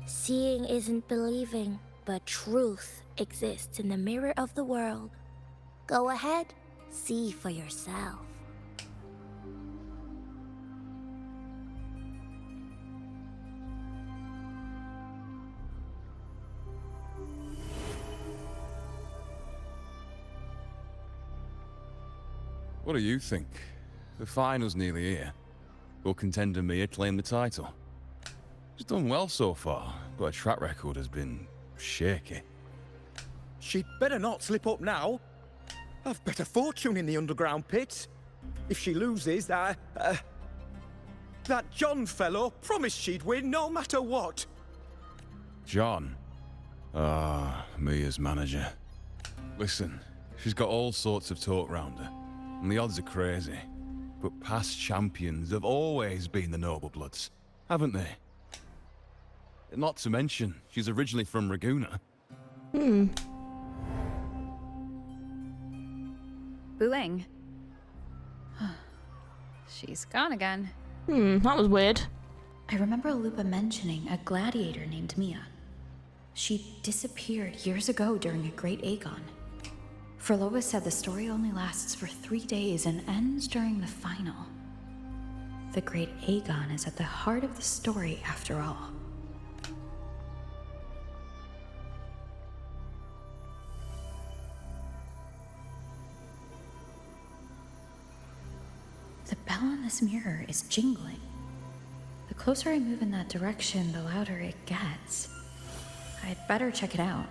Seeing isn't believing, but truth exists in the mirror of the world. Go ahead, see for yourself. What do you think? The final's nearly here. Will contender Mia claim the title? She's done well so far, but her track record has been shaky. She'd better not slip up now. I've bet a fortune in the underground pits. If she loses, that John fellow promised she'd win no matter what. John? Ah, Mia's manager. Listen, she's got all sorts of talk round her, and the odds are crazy. But past champions have always been the noble bloods, haven't they? Not to mention, she's originally from Ragunna. Wuling. She's gone again. That was weird. I remember Lupa mentioning a gladiator named Mia. She disappeared years ago during a Great Aegon. Phrolova said the story only lasts for 3 days and ends during the final. The Great Aegon is at the heart of the story after all. The bell on this mirror is jingling. The closer I move in that direction, the louder it gets. I'd better check it out.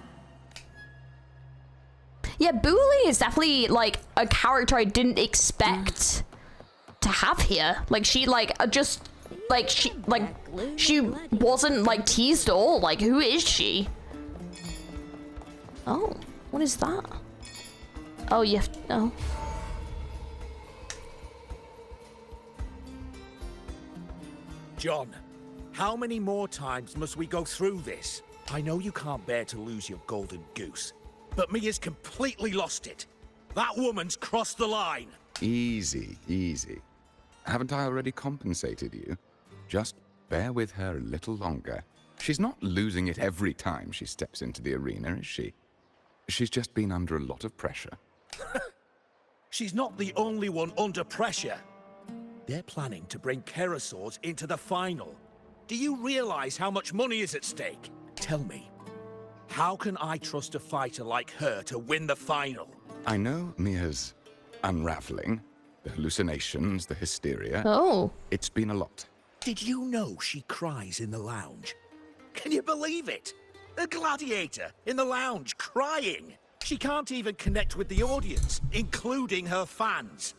Yeah, Booley is definitely like a character I didn't expect to have here. Like she she wasn't like teased at all. Like who is she? Oh, what is that? Oh, you have to, oh. John, how many more times must we go through this? I know you can't bear to lose your golden goose, but Mia's completely lost it. That woman's crossed the line. Easy, easy. Haven't I already compensated you? Just bear with her a little longer. She's not losing it every time she steps into the arena, is she? She's just been under a lot of pressure. She's not the only one under pressure. They're planning to bring Kerosaurs into the final. Do you realize how much money is at stake? Tell me, how can I trust a fighter like her to win the final? I know Mia's unraveling. The hallucinations, the hysteria. Oh. It's been a lot. Did you know she cries in the lounge? Can you believe it? A gladiator in the lounge crying. She can't even connect with the audience, including her fans.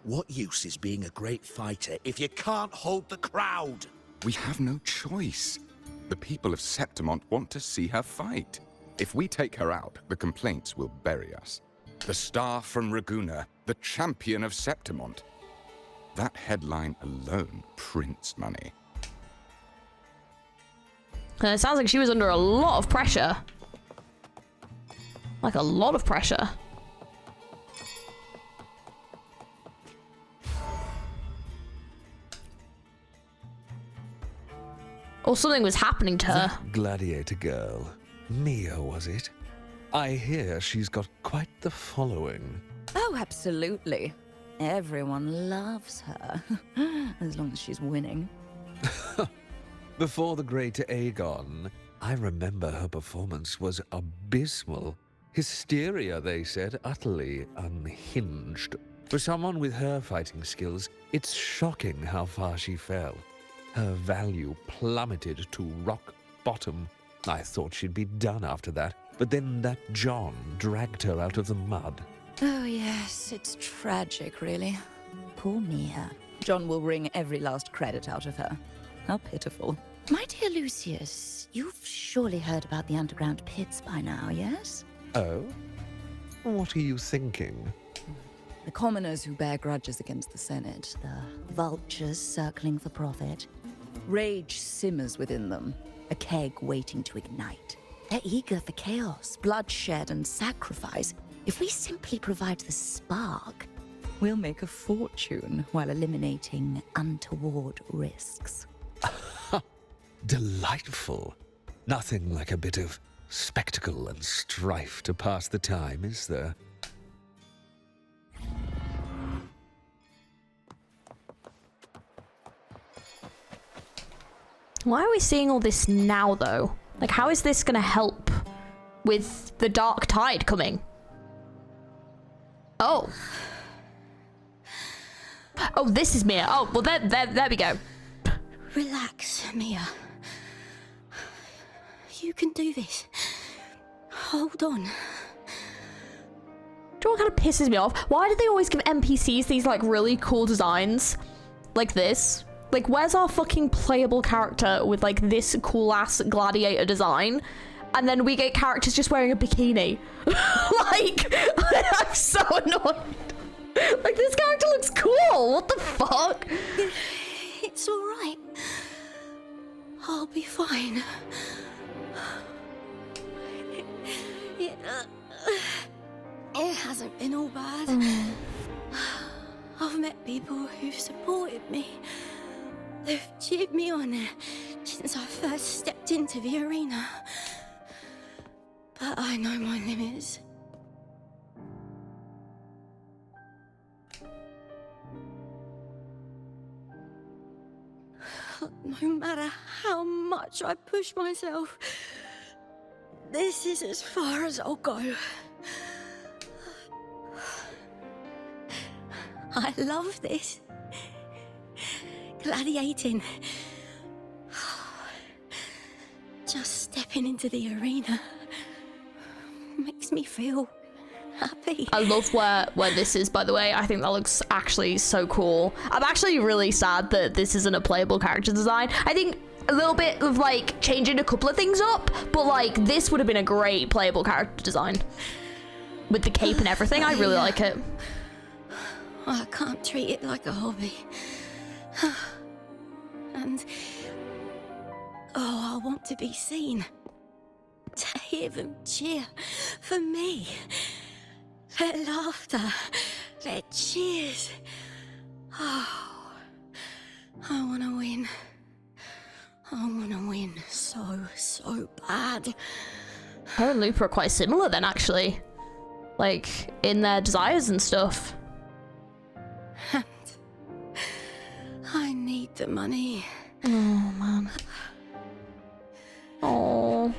What use is being a great fighter if you can't hold the crowd? We have no choice. The people of Septimont want to see her fight. If we take her out, the complaints will bury us. The star from Ragunna, the champion of Septimont. That headline alone prints money. It sounds like she was under a lot of pressure. Like a lot of pressure. Or something was happening to her. That gladiator girl. Mia, was it? I hear she's got quite the following. Oh, absolutely. Everyone loves her. As long as she's winning. Before the Great Aegon, I remember her performance was abysmal. Hysteria, they said, utterly unhinged. For someone with her fighting skills, it's shocking how far she fell. Her value plummeted to rock bottom. I thought she'd be done after that, but then that John dragged her out of the mud. Oh yes, it's tragic, really. Poor Mia. John will wring every last credit out of her. How pitiful. My dear Lucius, you've surely heard about the underground pits by now, yes? Oh? What are you thinking? The commoners who bear grudges against the Senate, the vultures circling for profit. Rage simmers within them, a keg waiting to ignite. They're eager for chaos, bloodshed, and sacrifice. If we simply provide the spark, we'll make a fortune while eliminating untoward risks. Delightful. Nothing like a bit of spectacle and strife to pass the time, is there? Why are we seeing all this now, though? Like, how is this gonna help with the dark tide coming? Oh. Oh, this is Mia. Oh, well, there we go. Relax, Mia. You can do this. Hold on. Do you know what kind of pisses me off? Why do they always give NPCs these, like, really cool designs? Like this? Like, where's our fucking playable character with, like, this cool-ass gladiator design? And then we get characters just wearing a bikini. Like, I'm so annoyed. Like, this character looks cool. What the fuck? It's all right. I'll be fine. It hasn't been all bad. I've met people who've supported me. They've cheered me on since I first stepped into the arena. But I know my limits. No matter how much I push myself, this is as far as I'll go. I love this. Gladiating. Just stepping into the arena makes me feel happy. I love where this is, by the way. I think that looks actually so cool. I'm actually really sad that this isn't a playable character design. I think a little bit of like changing a couple of things up, but like this would have been a great playable character design with the cape and everything. I really like it. I can't treat it like a hobby. And oh, I want to be seen, to hear them cheer for me. Their laughter, their cheers. Oh, I want to win. I want to win so bad. Her and Lupa are quite similar then, actually. Like, in their desires and stuff. And I need the money. Oh, man. Oh.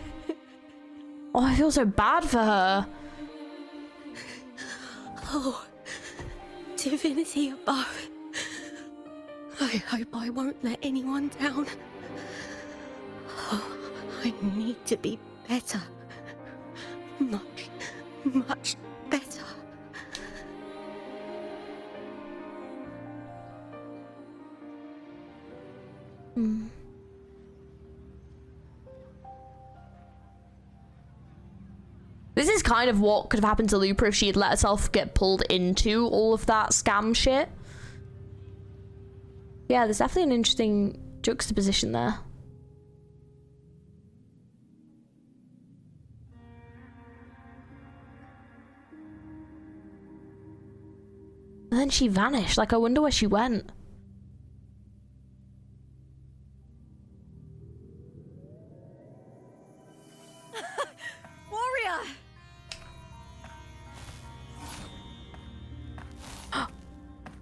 Oh, I feel so bad for her. Oh, divinity above. I hope I won't let anyone down. Oh, I need to be better. Much better. This is kind of what could have happened to Lupa if she had let herself get pulled into all of that scam shit. Yeah, there's definitely an interesting juxtaposition there. And then she vanished. Like, I wonder where she went. Warrior!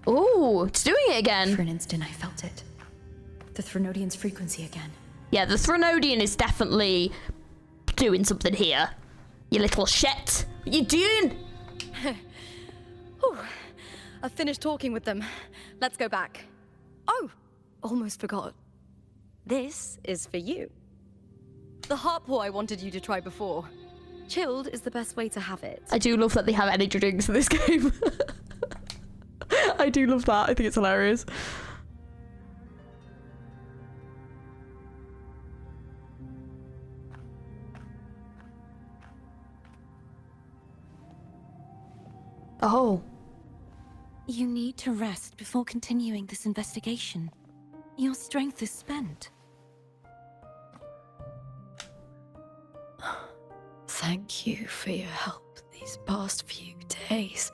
Oh, it's doing it again. For an instant, I felt it. The Threnodian's frequency again. Yeah, the Threnodian is definitely doing something here. You little shit. What you doing? Whew. I've finished talking with them. Let's go back. Oh, almost forgot. This is for you. The heart paw I wanted you to try before. Chilled is the best way to have it. I do love that they have energy drinks in this game. I do love that. I think it's hilarious. Oh. You need to rest before continuing this investigation. Your strength is spent. Thank you for your help these past few days.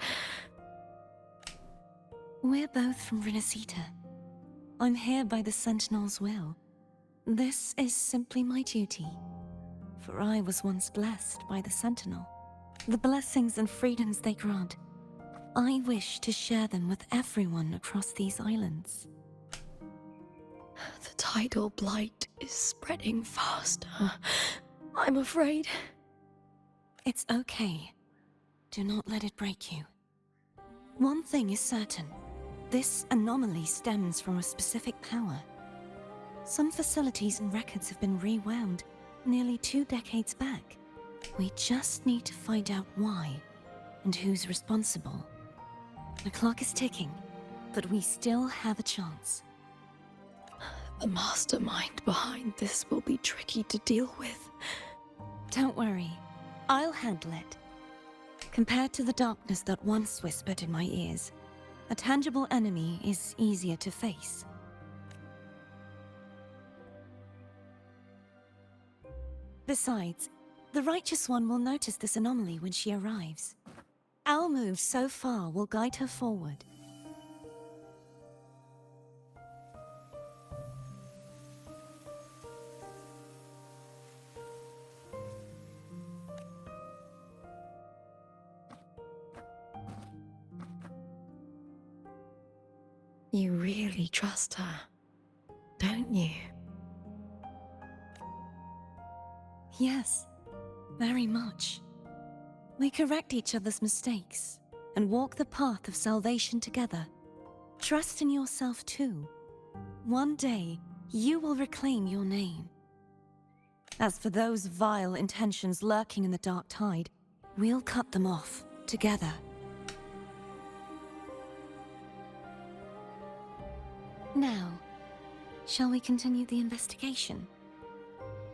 We're both from Renacita. I'm here by the Sentinel's will. This is simply my duty. For I was once blessed by the Sentinel. The blessings and freedoms they grant, I wish to share them with everyone across these islands. The tidal blight is spreading faster. I'm afraid. It's okay. Do not let it break you. One thing is certain. This anomaly stems from a specific power. Some facilities and records have been rewound nearly 2 decades back. We just need to find out why and who's responsible. The clock is ticking, but we still have a chance. The mastermind behind this will be tricky to deal with. Don't worry, I'll handle it. Compared to the darkness that once whispered in my ears, a tangible enemy is easier to face. Besides, the Righteous One will notice this anomaly when she arrives. Our move so far will guide her forward. You really trust her, don't you? Yes, very much. We correct each other's mistakes and walk the path of salvation together. Trust in yourself too. One day, you will reclaim your name. As for those vile intentions lurking in the dark tide, we'll cut them off together. Now, shall we continue the investigation?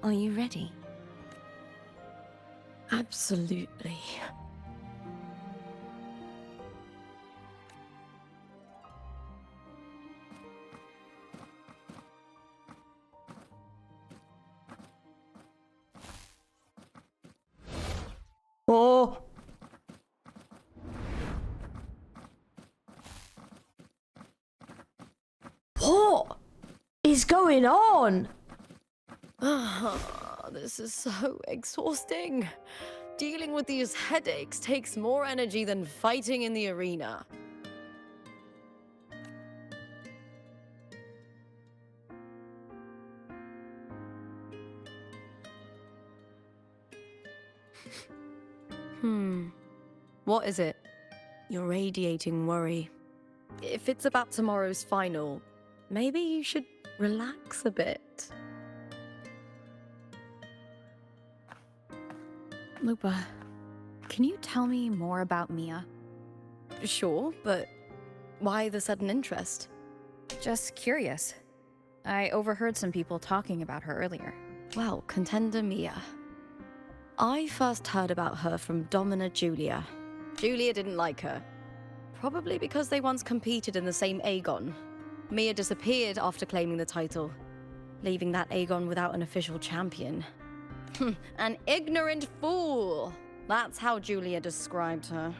Are you ready? Absolutely. Oh. What is going on? This is so exhausting. Dealing with these headaches takes more energy than fighting in the arena. What is it? You're radiating worry. If it's about tomorrow's final, maybe you should relax a bit. Lupa, can you tell me more about Mia? Sure, but why the sudden interest? Just curious. I overheard some people talking about her earlier. Well, contender Mia. I first heard about her from Domina Julia. Julia didn't like her. Probably because they once competed in the same Aegon. Mia disappeared after claiming the title, leaving that Aegon without an official champion. An ignorant fool! That's how Julia described her.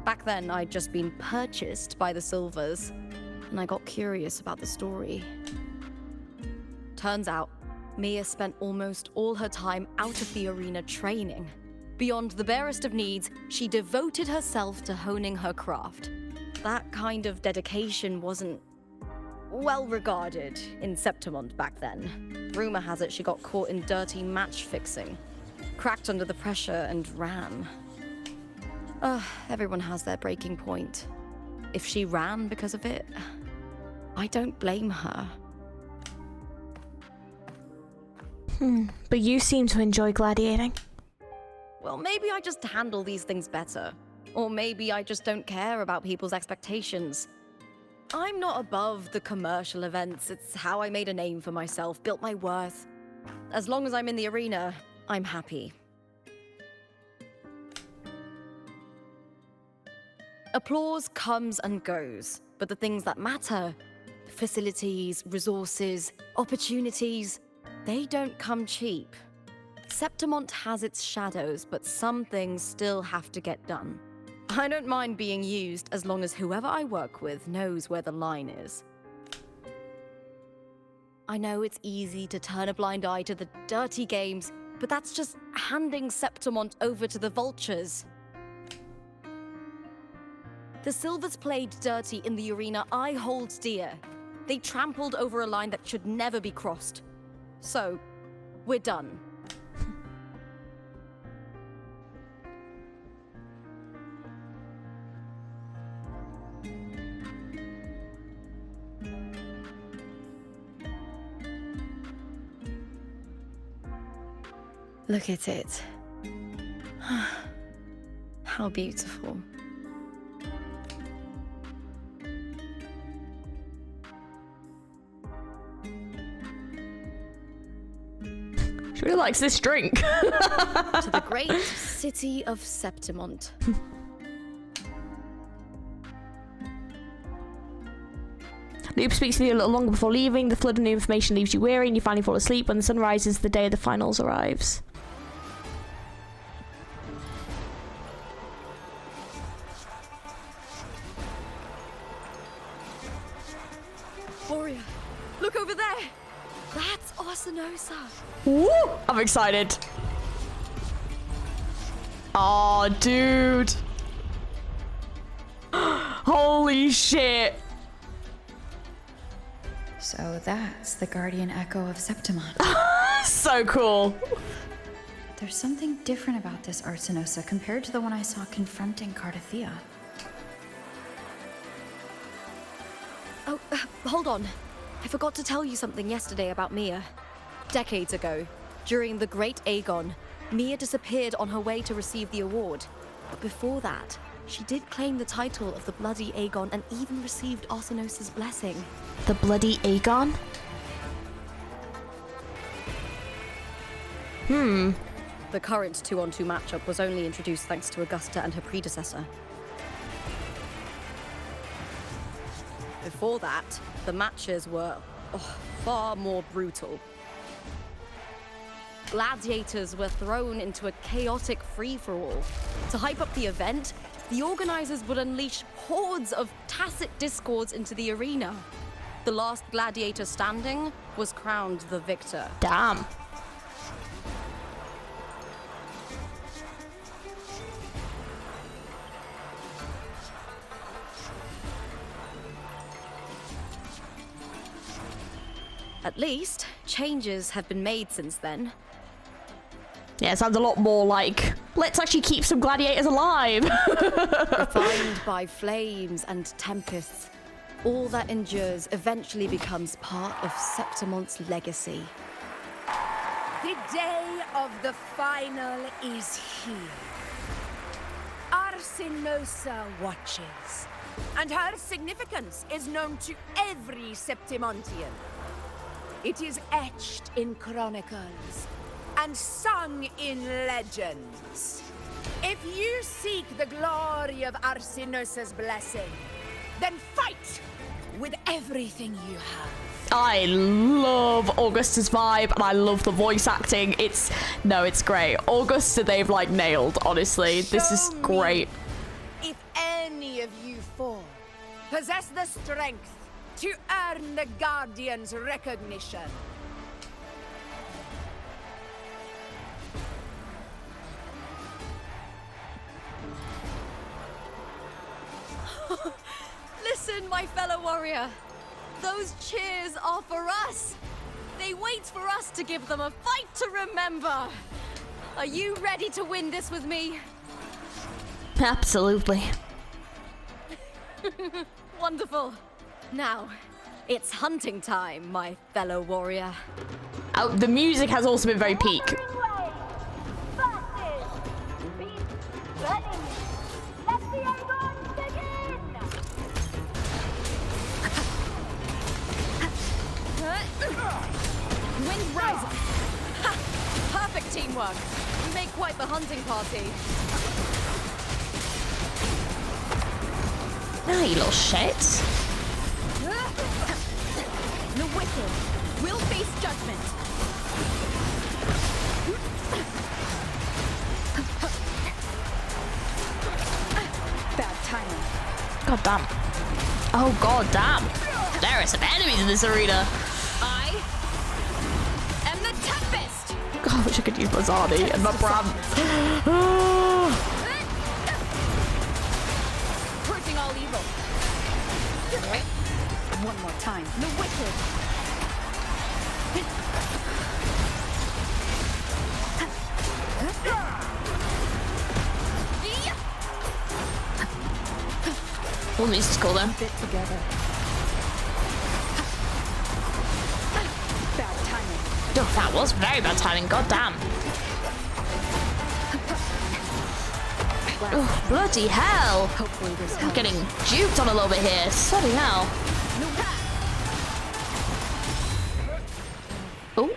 Back then, I'd just been purchased by the Silvers, and I got curious about the story. Turns out, Mia spent almost all her time out of the arena training. Beyond the barest of needs, she devoted herself to honing her craft. That kind of dedication wasn't well regarded in Septimont back then. Rumor has it she got caught in dirty match fixing, cracked under the pressure and ran. Everyone has their breaking point. If she ran because of it, I don't blame her. But you seem to enjoy gladiating. Well, maybe I just handle these things better. Or maybe I just don't care about people's expectations. I'm not above the commercial events. It's how I made a name for myself, built my worth. As long as I'm in the arena, I'm happy. Applause comes and goes, but the things that matter, facilities, resources, opportunities, they don't come cheap. Septimont has its shadows, but some things still have to get done. I don't mind being used as long as whoever I work with knows where the line is. I know it's easy to turn a blind eye to the dirty games, but that's just handing Septimont over to the vultures. The Silvers played dirty in the arena I hold dear. They trampled over a line that should never be crossed. So, we're done. Look at it. How beautiful. She really likes this drink. To the great city of Septimont. Lupa speaks to you a little longer before leaving. The flood of new information leaves you weary and you finally fall asleep. When the sun rises, the day of the finals arrives. Warrior, look over there. That's Arsinosa. Woo! I'm excited. Oh, dude. Holy shit. So that's the guardian echo of Septimon. So cool. There's something different about this Arsinosa compared to the one I saw confronting Cartethyia. Oh, hold on. I forgot to tell you something yesterday about Mia. Decades ago, during the Great Aegon, Mia disappeared on her way to receive the award. But before that, she did claim the title of the Bloody Aegon and even received Arsinosa's blessing. The Bloody Aegon? The current 2-on-2 matchup was only introduced thanks to Augusta and her predecessor. Before that, the matches were far more brutal. Gladiators were thrown into a chaotic free-for-all. To hype up the event, the organizers would unleash hordes of tacit discords into the arena. The last gladiator standing was crowned the victor. Damn. At least, changes have been made since then. Yeah, it sounds a lot more like, let's actually keep some gladiators alive. Refined by flames and tempests, all that endures eventually becomes part of Septimont's legacy. The day of the final is here. Arsinosa watches, and her significance is known to every Septimontian. It is etched in chronicles and sung in legends. If you seek the glory of Arsinosa's blessing, then fight with everything you have. I love Augusta's vibe and I love the voice acting. It's great. Augusta, they've like nailed, honestly. This is great. If any of you four possess the strength to earn the Guardian's recognition. Listen, my fellow warrior. Those cheers are for us. They wait for us to give them a fight to remember. Are you ready to win this with me? Absolutely. Wonderful. Now, it's hunting time, my fellow warrior. Oh, the music has also been very peak. Wind rising. Ha! Perfect teamwork. You make quite the hunting party. Now, you little shits. The wicked will face judgment. Bad timing. God damn. Oh, god damn. There are some enemies in this arena. I am the Tempest. God, I wish I could use my Zani and my Bram. Purging all evil. One more time. The wicked. All needs to call them. Fit together. Bad timing. Oh, that was very bad timing. God damn. Oh, bloody hell. Hopefully this I'm getting duped on a little bit here. Sorry hell. Oh.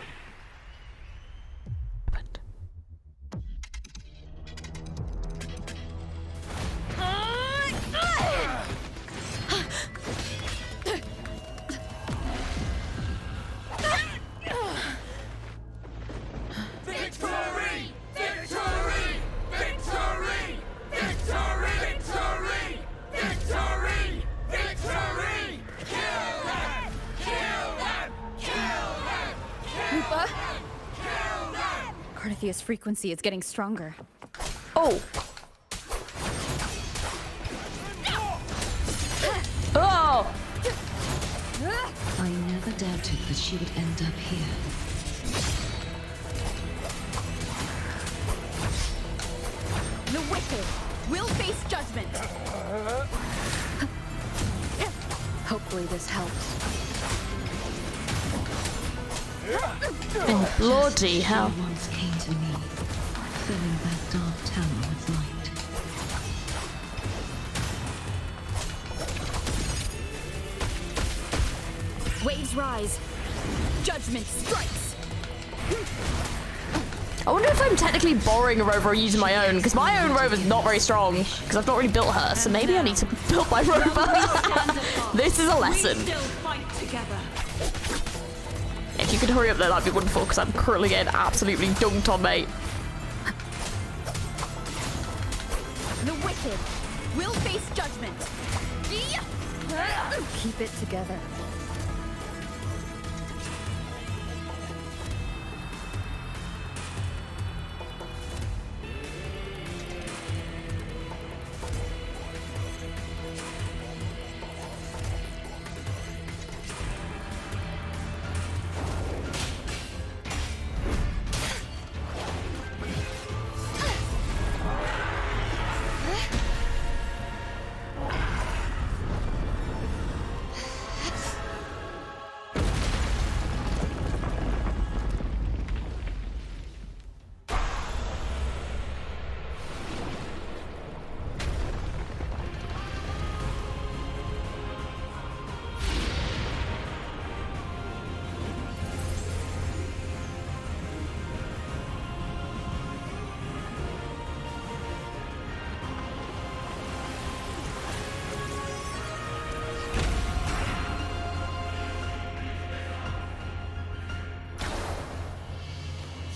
Cartethia's frequency is getting stronger. Oh. Oh! I never doubted that she would end up here. The wicked will face judgment. Hopefully this helps. Oh, bloody hell. She once came to me, filling that dark tower with light. Waves rise. Judgment strikes. I wonder if I'm technically borrowing a rover or using my own, because my own rover's not very strong, because I've not really built her, so maybe I need to build my rover. This is a lesson. If you could hurry up there, that'd be wonderful, because I'm currently getting absolutely dunked on, mate. The wicked will face judgment. Keep it together.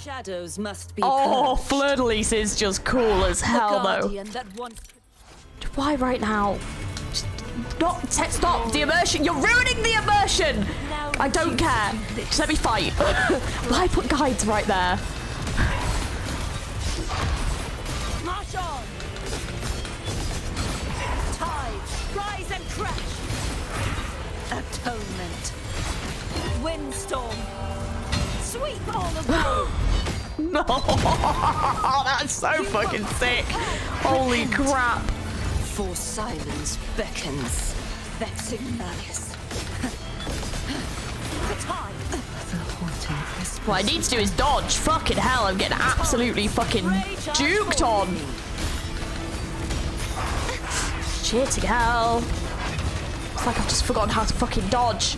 Shadows must be Oh, Fleur-de-Lis is just cool as hell, though. Why right now? Just stop the immersion. You're ruining the immersion. I don't care. Just let me fight. Why put guides right there? March on! Tides, rise and crash! Atonement. Windstorm. Sweep all away! No, that's so fucking sick. Holy crap. For silence beckons, vexing malice. What I need to do is dodge. Fucking hell, I'm getting absolutely fucking juked on. Shitty hell. It's like I've just forgotten how to fucking dodge.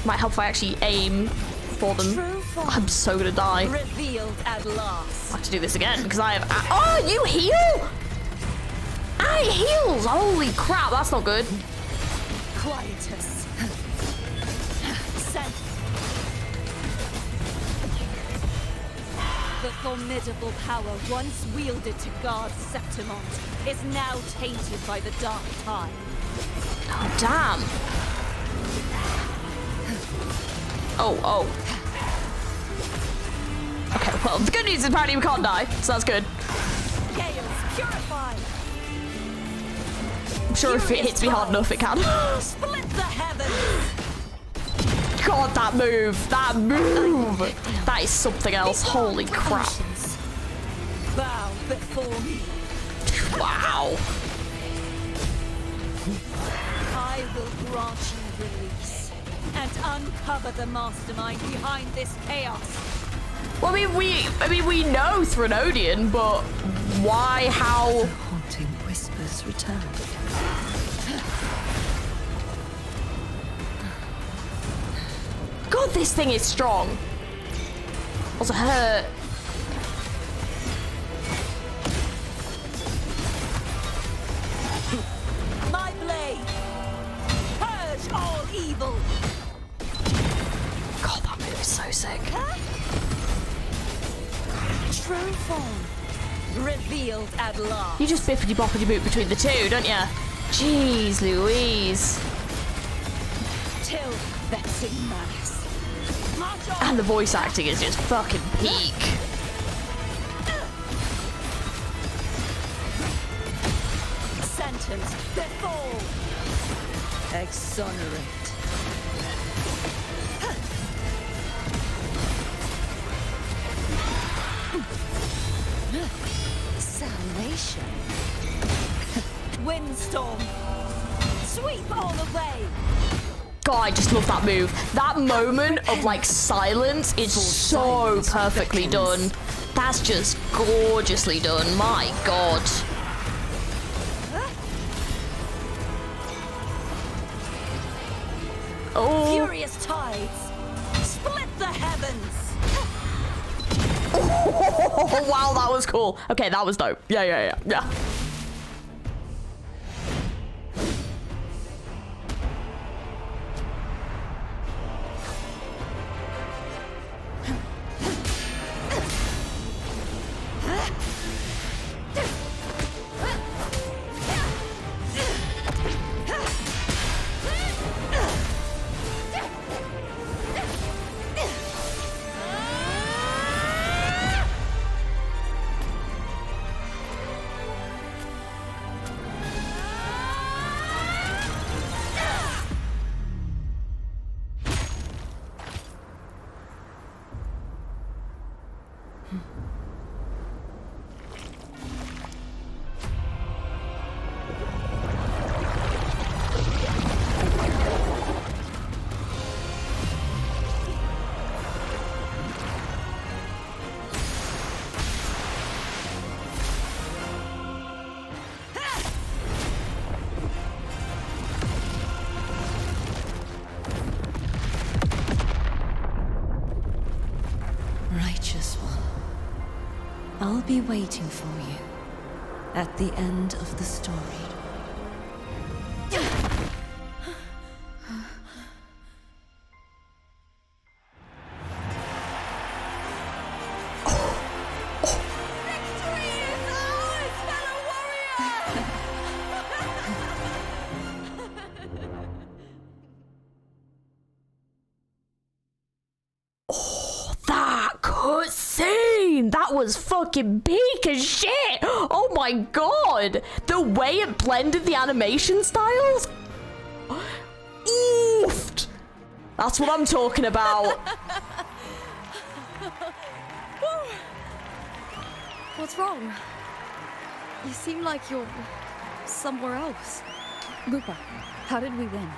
Might help if I actually aim for them. I'm so gonna die. Revealed at last. I have to do this again because I have. Oh, you heal? I heals. Holy crap, that's not good. Quietus. Sense. The formidable power once wielded to guard Septimont is now tainted by the dark tide. Oh, damn. Oh. Okay, well, the good news is apparently we can't die, so that's good. Gales, purify. I'm sure if it hits me hard enough, it can. Split the heavens. God, that move. That is something else. Holy crap. Bow before me. Wow. I will grant you release and uncover the mastermind behind this chaos. Well, I mean, we know Threnodian, but why, how? The haunting whispers return. God, this thing is strong. Also hurt. My blade. Purge all evil. God, that move is so sick. True form. Revealed at last. You just bippity boppity boot between the two, don't you? Jeez Louise. Till vexing malice. March on. And the voice acting is just fucking peak. violence befall. Exonerate. Salvation. Windstorm. Sweep all away. God, I just love that move. That moment of like silence is so perfectly done. That's just gorgeously done. My God. Oh. Furious tides. Split the heavens. Oh, wow, that was cool. Okay, that was dope. Yeah. Righteous one, I'll be waiting for you at the end of the story. That was fucking peak as shit. Oh my God. The way it blended the animation styles. Oofed. That's what I'm talking about. What's wrong? You seem like you're somewhere else. Lupa, how did we win?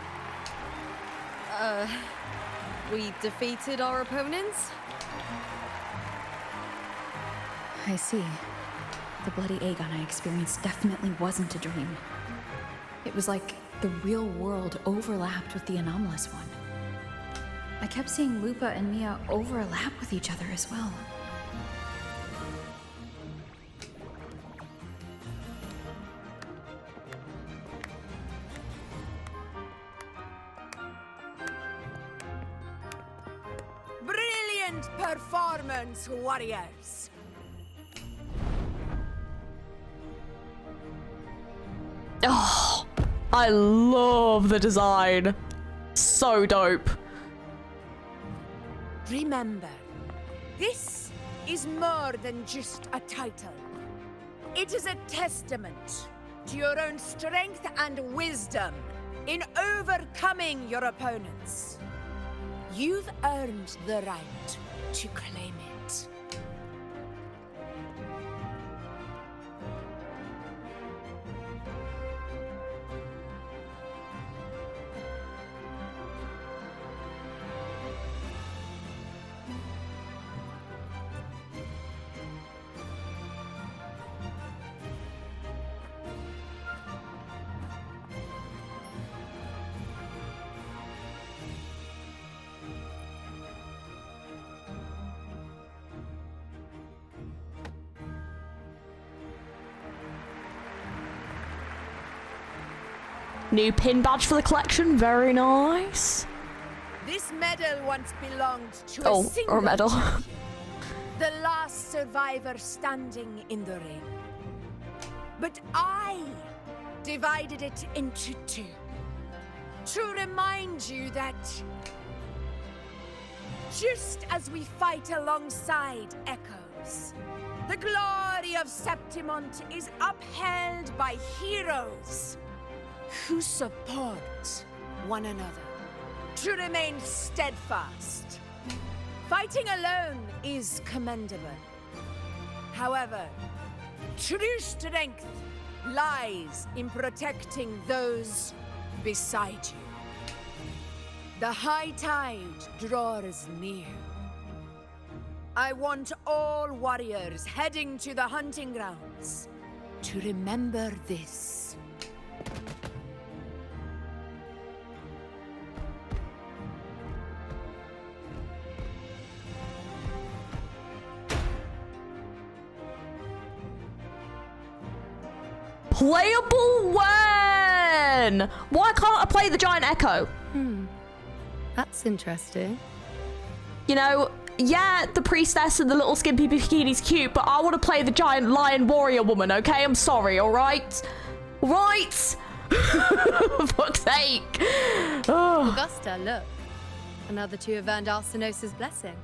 We defeated our opponents? I see. The bloody Aegon I experienced definitely wasn't a dream. It was like the real world overlapped with the anomalous one. I kept seeing Lupa and Mia overlap with each other as well. Brilliant performance, warriors! Oh, I love the design. So dope. Remember, this is more than just a title. It is a testament to your own strength and wisdom in overcoming your opponents. You've earned the right to claim it. New pin badge for the collection. Very nice. This medal once belonged to a single or medal. champion, the last survivor standing in the ring. But I divided it into two to remind you that just as we fight alongside echoes, the glory of Septimont is upheld by heroes who support one another, to remain steadfast. Fighting alone is commendable. However, true strength lies in protecting those beside you. The high tide draws near. I want all warriors heading to the hunting grounds to remember this. Playable when? Why can't I play the giant echo? That's interesting. You know, yeah, the priestess and the little skimpy bikini's cute, but I want to play the giant lion warrior woman, okay? I'm sorry, alright? Right? For fuck's sake. Oh. Augusta, look. Another two have earned Arsenos's blessing.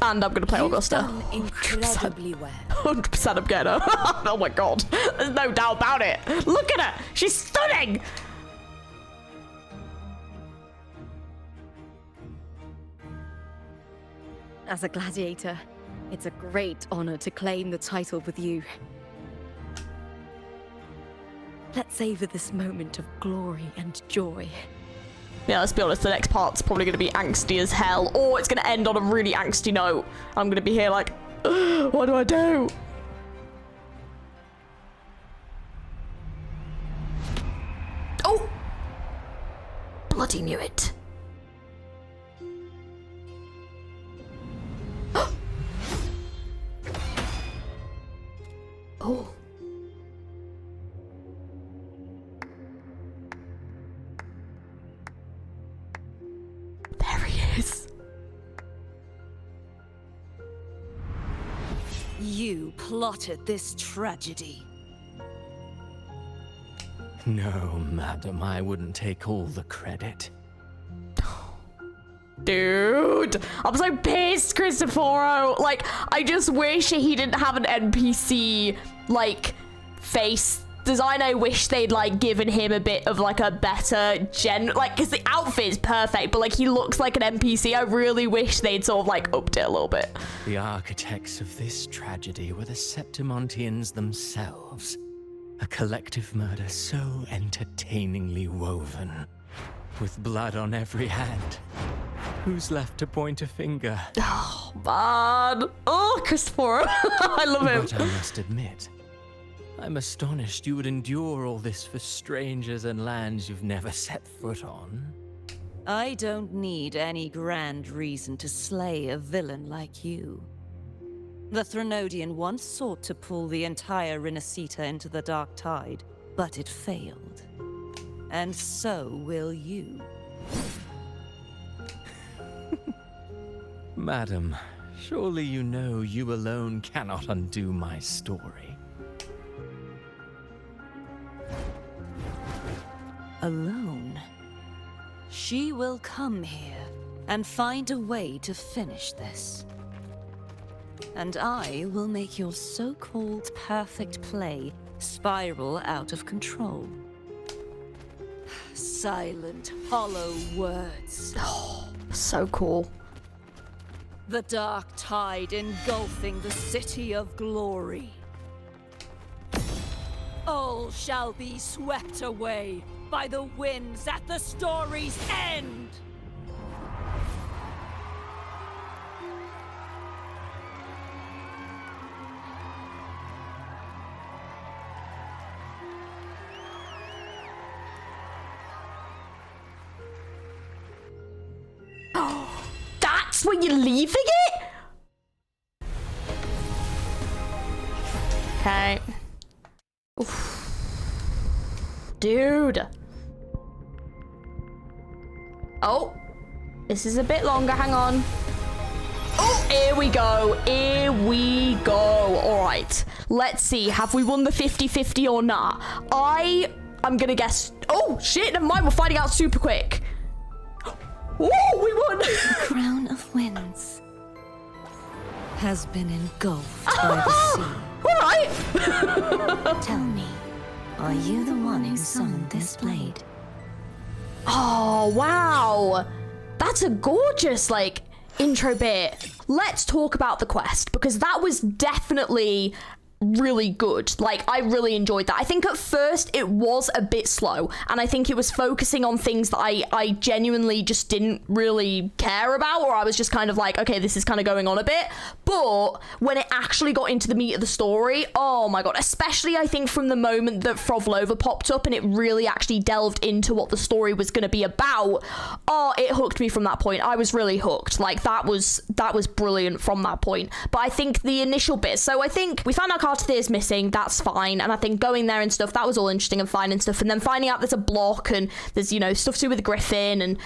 And I'm gonna play You've Augusta. done incredibly well. 100% I'm getting her. Oh my god. There's no doubt about it. Look at her. She's stunning. As a gladiator, it's a great honor to claim the title with you. Let's savor this moment of glory and joy. Yeah, let's be honest, the next part's probably going to be angsty as hell, or it's going to end on a really angsty note. I'm going to be here like, what do I do? Oh! Bloody knew it. Oh. There he is. You plotted this tragedy. No, madam, I wouldn't take all the credit. Dude, I'm so pissed, Cristoforo. Like, I just wish he didn't have an NPC, like, face design. I wish they'd, like, given him a bit of, like, a better like, because the outfit is perfect, but, like, he looks like an NPC. I really wish they'd sort of, like, upped it a little bit. The architects of this tragedy were the Septimontians themselves. A collective murder so entertainingly woven, with blood on every hand. Who's left to point a finger? Oh, man. Oh, Cristoforo. I love him. But I must admit, I'm astonished you would endure all this for strangers and lands you've never set foot on. I don't need any grand reason to slay a villain like you. The Threnodian once sought to pull the entire Renacita into the Dark Tide, but it failed. And so will you. Madam, surely you know you alone cannot undo my story. Alone? She will come here and find a way to finish this. And I will make your so-called perfect play spiral out of control. Silent, hollow words. Oh, so cool. The dark tide engulfing the city of glory. All shall be swept away by the winds at the story's end. That's when you're leaving it? Okay. Oof. Dude. Oh. This is a bit longer. Hang on. Oh, here we go. Here we go. All right. Let's see. Have we won the 50-50 or not? I'm going to guess. Oh, shit. Never mind. We're finding out super quick. Oh, we won! Crown of Winds has been engulfed by the sea. Alright, What? Tell me, are you the one who summoned this blade? Oh, wow. That's a gorgeous, like, intro bit. Let's talk about the quest, because that was definitely really good. Like, I really enjoyed that. I think at first it was a bit slow, and I think it was focusing on things that I genuinely just didn't really care about, or I was just kind of like, okay, this is kind of going on a bit. But when it actually got into the meat of the story, oh my god, especially I think from the moment that phrolova popped up and it really actually delved into what the story was going to be about, oh, it hooked me from that point. I was really hooked. Like, that was brilliant from that point. But I think the initial bit, so I think we found out cartethyia is missing, that's fine, and I think going there and stuff, that was all interesting and fine and stuff, and then finding out there's a block and there's, you know, stuff to do with the griffin, and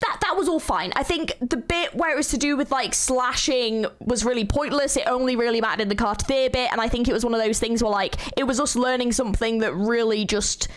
that was all fine. I think the bit where it was to do with like slashing was really pointless. It only really mattered in the cartethyia bit, and I think it was one of those things where like it was us learning something that really just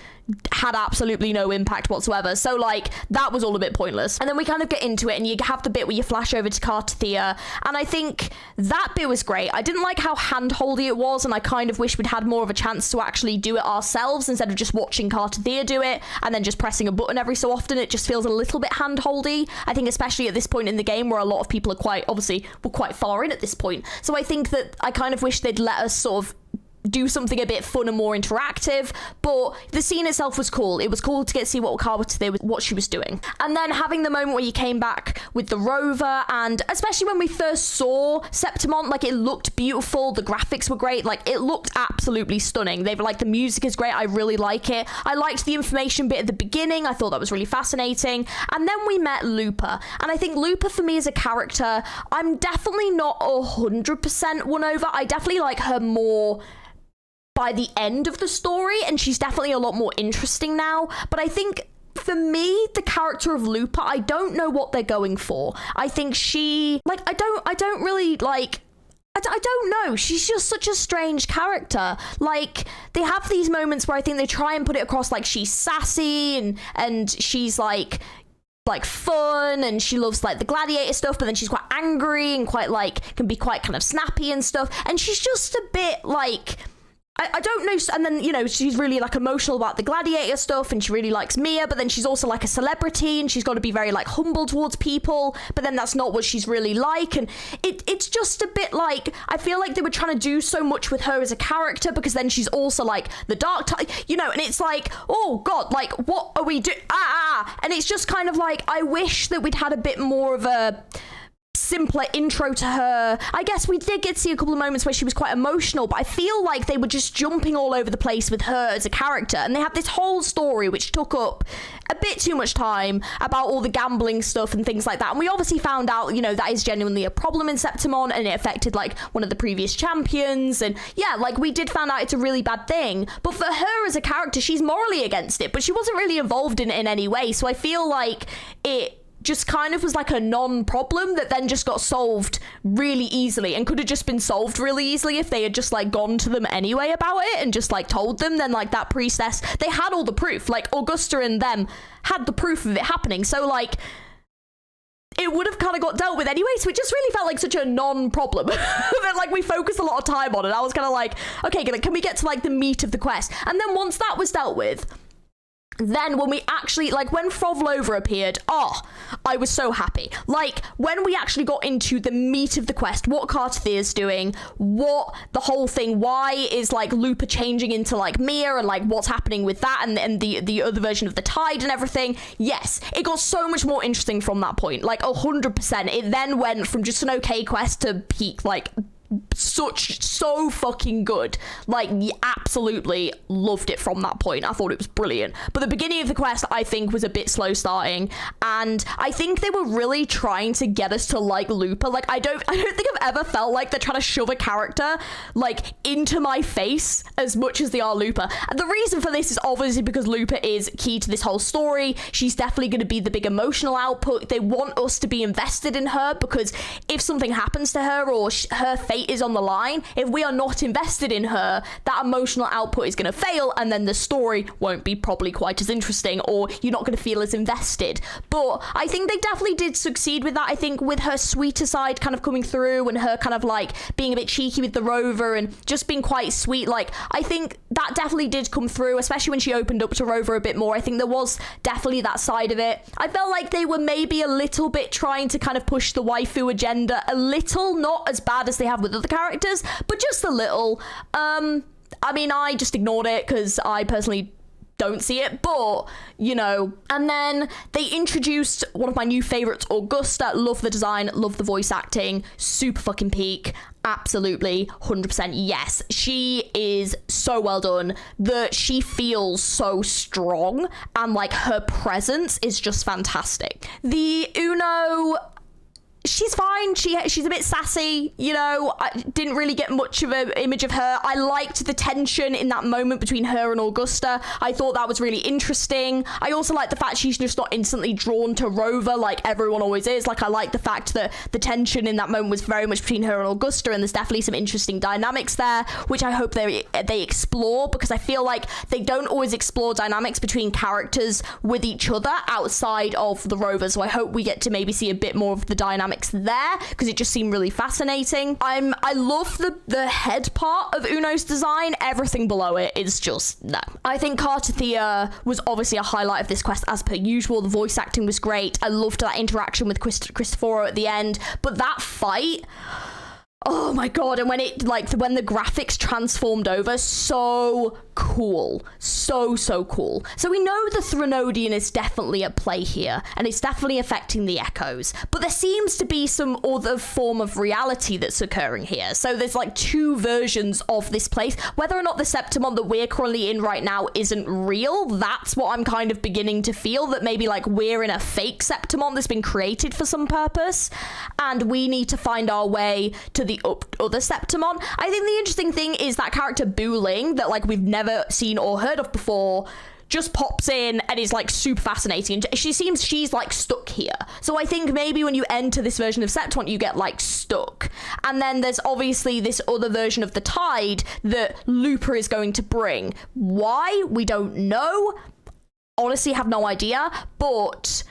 had absolutely no impact whatsoever. So like that was all a bit pointless. And then we kind of get into it, and you have the bit where you flash over to cartethyia, and I think that bit was great. I didn't like how hand-holdy it was, and I kind of wish we'd had more of a chance to actually do it ourselves instead of just watching cartethyia do it and then just pressing a button every so often. It just feels a little bit hand-holdy. I think especially at this point in the game where a lot of people are quite far in at this point. So I think that I kind of wish they'd let us sort of do something a bit fun and more interactive, but the scene itself was cool. It was cool to get to see what she was doing. And then having the moment where you came back with the rover, and especially when we first saw Septimont, like, it looked beautiful, the graphics were great, like, it looked absolutely stunning. They were like, the music is great, I really like it. I liked the information bit at the beginning, I thought that was really fascinating. And then we met Lupa, and I think Lupa for me as a character, I'm definitely not 100% won over. I definitely like her more by the end of the story, and she's definitely a lot more interesting now. But I think for me, the character of Lupa, I don't know what they're going for. I think she, like, I don't really like, I don't know. She's just such a strange character. Like, they have these moments where I think they try and put it across like she's sassy and she's like fun, and she loves like the gladiator stuff, but then she's quite angry and quite like can be quite kind of snappy and stuff, and she's just a bit like, I don't know. And then, you know, she's really like emotional about the gladiator stuff, and she really likes Mia, but then she's also like a celebrity, and she's got to be very like humble towards people, but then that's not what she's really like. And it's just a bit like, I feel like they were trying to do so much with her as a character, because then she's also like the dark type, you know, and it's like, oh god, like, what are we doing? And it's just kind of like, I wish that we'd had a bit more of a simpler intro to her. I guess we did get to see a couple of moments where she was quite emotional, but I feel like they were just jumping all over the place with her as a character, and they had this whole story which took up a bit too much time about all the gambling stuff and things like that. And we obviously found out, you know, that is genuinely a problem in Septimont, and it affected like one of the previous champions, and yeah, like, we did find out it's a really bad thing. But for her as a character, she's morally against it, but she wasn't really involved in it in any way. So I feel like it just kind of was like a non-problem that then just got solved really easily, and could have just been solved really easily if they had just like gone to them anyway about it and just like told them. Then like that priestess, they had all the proof, like Augusta and them had the proof of it happening, so like it would have kind of got dealt with anyway. So it just really felt like such a non-problem that like we focused a lot of time on, and I was kind of like, okay, can we get to like the meat of the quest? And then once that was dealt with, then when we actually, like, when phrolova appeared, I was so happy. Like, when we actually got into the meat of the quest, what cartethyia doing, what the whole thing, why is, like, Lupa changing into, like, Mia, and, like, what's happening with that, and the other version of the tide and everything, yes, it got so much more interesting from that point. Like, 100%. It then went from just an okay quest to peak, like, so fucking good. Like, absolutely loved it from that point. I thought it was brilliant. But the beginning of the quest, I think, was a bit slow starting, and I think they were really trying to get us to like Lupa. Like, I don't think I've ever felt like they're trying to shove a character like into my face as much as they are Lupa. And the reason for this is obviously because Lupa is key to this whole story. She's definitely going to be the big emotional output. They want us to be invested in her, because if something happens to her, or her fate is on the line. If we are not invested in her, that emotional output is going to fail, and then the story won't be probably quite as interesting, or you're not going to feel as invested. But I think they definitely did succeed with that. I think with her sweeter side kind of coming through, and her kind of like being a bit cheeky with the Rover and just being quite sweet, like I think that definitely did come through, especially when she opened up to Rover a bit more. I think there was definitely that side of it. I felt like they were maybe a little bit trying to kind of push the waifu agenda a little, not as bad as they have with other characters, but just a little. I mean, I just ignored it because I personally don't see it, but you know. And then they introduced one of my new favorites, Augusta. Love the design, love the voice acting, super fucking peak. Absolutely 100% yes. She is so well done. She feels so strong, and like her presence is just fantastic. The Uno, she's fine. She's a bit sassy, you know. I didn't really get much of an image of her. I liked the tension in that moment between her and Augusta. I thought that was really interesting. I also like the fact she's just not instantly drawn to Rover like everyone always is. Like, I like the fact that the tension in that moment was very much between her and Augusta, and there's definitely some interesting dynamics there, which I hope they explore, because I feel like they don't always explore dynamics between characters with each other outside of the Rover. So I hope we get to maybe see a bit more of the dynamics there, because it just seemed really fascinating. I love the head part of Uno's design. Everything below it is just no. I think Cartethyia was obviously a highlight of this quest as per usual. The voice acting was great. I loved that interaction with Cristoforo at the end, but that fight, oh my god. And when the graphics transformed over, so cool. So cool. So we know the Threnodian is definitely at play here, and it's definitely affecting the echoes, but there seems to be some other form of reality that's occurring here. So there's like two versions of this place. Whether or not the Septimont that we're currently in right now isn't real, that's what I'm kind of beginning to feel, that maybe like we're in a fake Septimont that's been created for some purpose, and we need to find our way to the other Septimont. I think the interesting thing is that character Booling, that like we've never seen or heard of before, just pops in and is like super fascinating. She's like stuck here. So I think maybe when you enter this version of Septimont, you get like stuck. And then there's obviously this other version of the Tide that Lupa is going to bring. Why? We don't know. Honestly, have no idea, but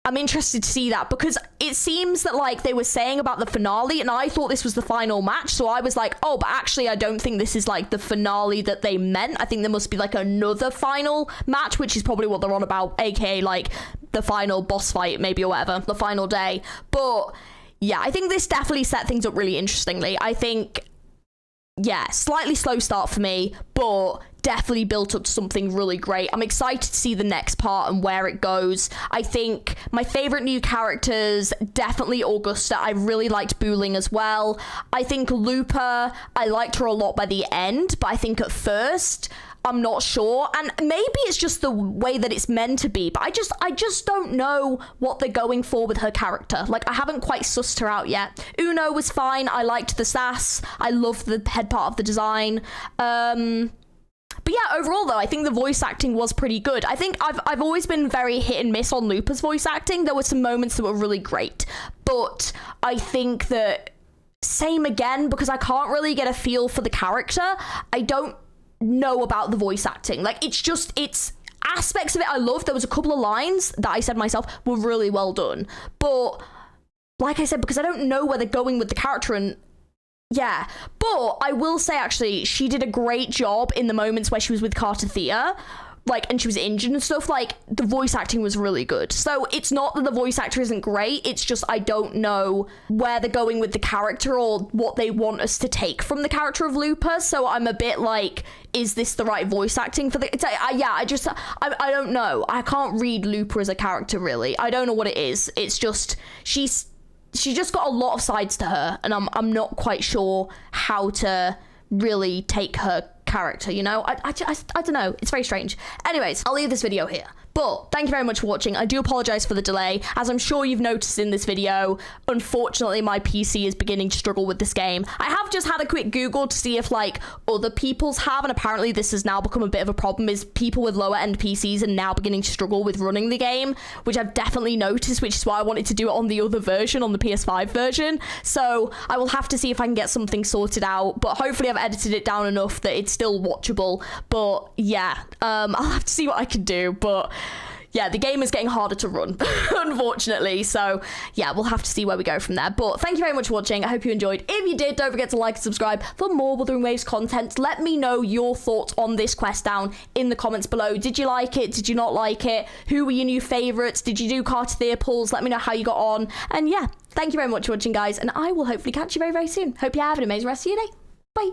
I'm interested to see that, because it seems that like they were saying about the finale, and I thought this was the final match, so I was like, oh, but actually I don't think this is like the finale that they meant. I think there must be like another final match, which is probably what they're on about, aka like the final boss fight maybe, or whatever, the final day. But yeah, I think this definitely set things up really interestingly. I think, yeah, slightly slow start for me, but definitely built up to something really great. I'm excited to see the next part and where it goes. I think my favorite new characters, definitely Augusta. I really liked Booling as well. I think Lupa, I liked her a lot by the end, but I think at first, I'm not sure, and maybe it's just the way that it's meant to be, but I just don't know what they're going for with her character. Like, I haven't quite sussed her out yet. Uno was fine. I liked the sass. I loved the head part of the design. But yeah, overall though, I think the voice acting was pretty good. I think I've always been very hit and miss on Lupa's voice acting. There were some moments that were really great, but I think that same again, because I can't really get a feel for the character. I don't know about the voice acting. Like, it's aspects of it I love. There was a couple of lines that I said myself were really well done, but like I said, because I don't know where they're going with the character, and yeah. But I will say, actually, she did a great job in the moments where she was with Cartethyia, like, and she was injured and stuff. Like, the voice acting was really good. So it's not that the voice actor isn't great, it's just I don't know where they're going with the character or what they want us to take from the character of Lupa. So I'm a bit like, is this the right voice acting for the... I don't know. I can't read Lupa as a character, really. I don't know what it is. It's just, she's just got a lot of sides to her, and I'm not quite sure how to really take her character, you know? I don't know. It's very strange. Anyways, I'll leave this video here. But thank you very much for watching. I do apologize for the delay. As I'm sure you've noticed in this video, unfortunately my PC is beginning to struggle with this game. I have just had a quick Google to see if like other people's have, and apparently this has now become a bit of a problem, is people with lower end PCs are now beginning to struggle with running the game, which I've definitely noticed, which is why I wanted to do it on the other version, on the PS5 version. So I will have to see if I can get something sorted out, but hopefully I've edited it down enough that it's still watchable. But yeah, I'll have to see what I can do. But yeah, the game is getting harder to run, unfortunately. So yeah, we'll have to see where we go from there. But thank you very much for watching. I hope you enjoyed. If you did, don't forget to like and subscribe for more Wuthering Waves content. Let me know your thoughts on this quest down in the comments below. Did you like it? Did you not like it? Who were your new favorites? Did you do cartethyia pulls? Let me know how you got on. And yeah, thank you very much for watching, guys. And I will hopefully catch you very, very soon. Hope you have an amazing rest of your day. Bye.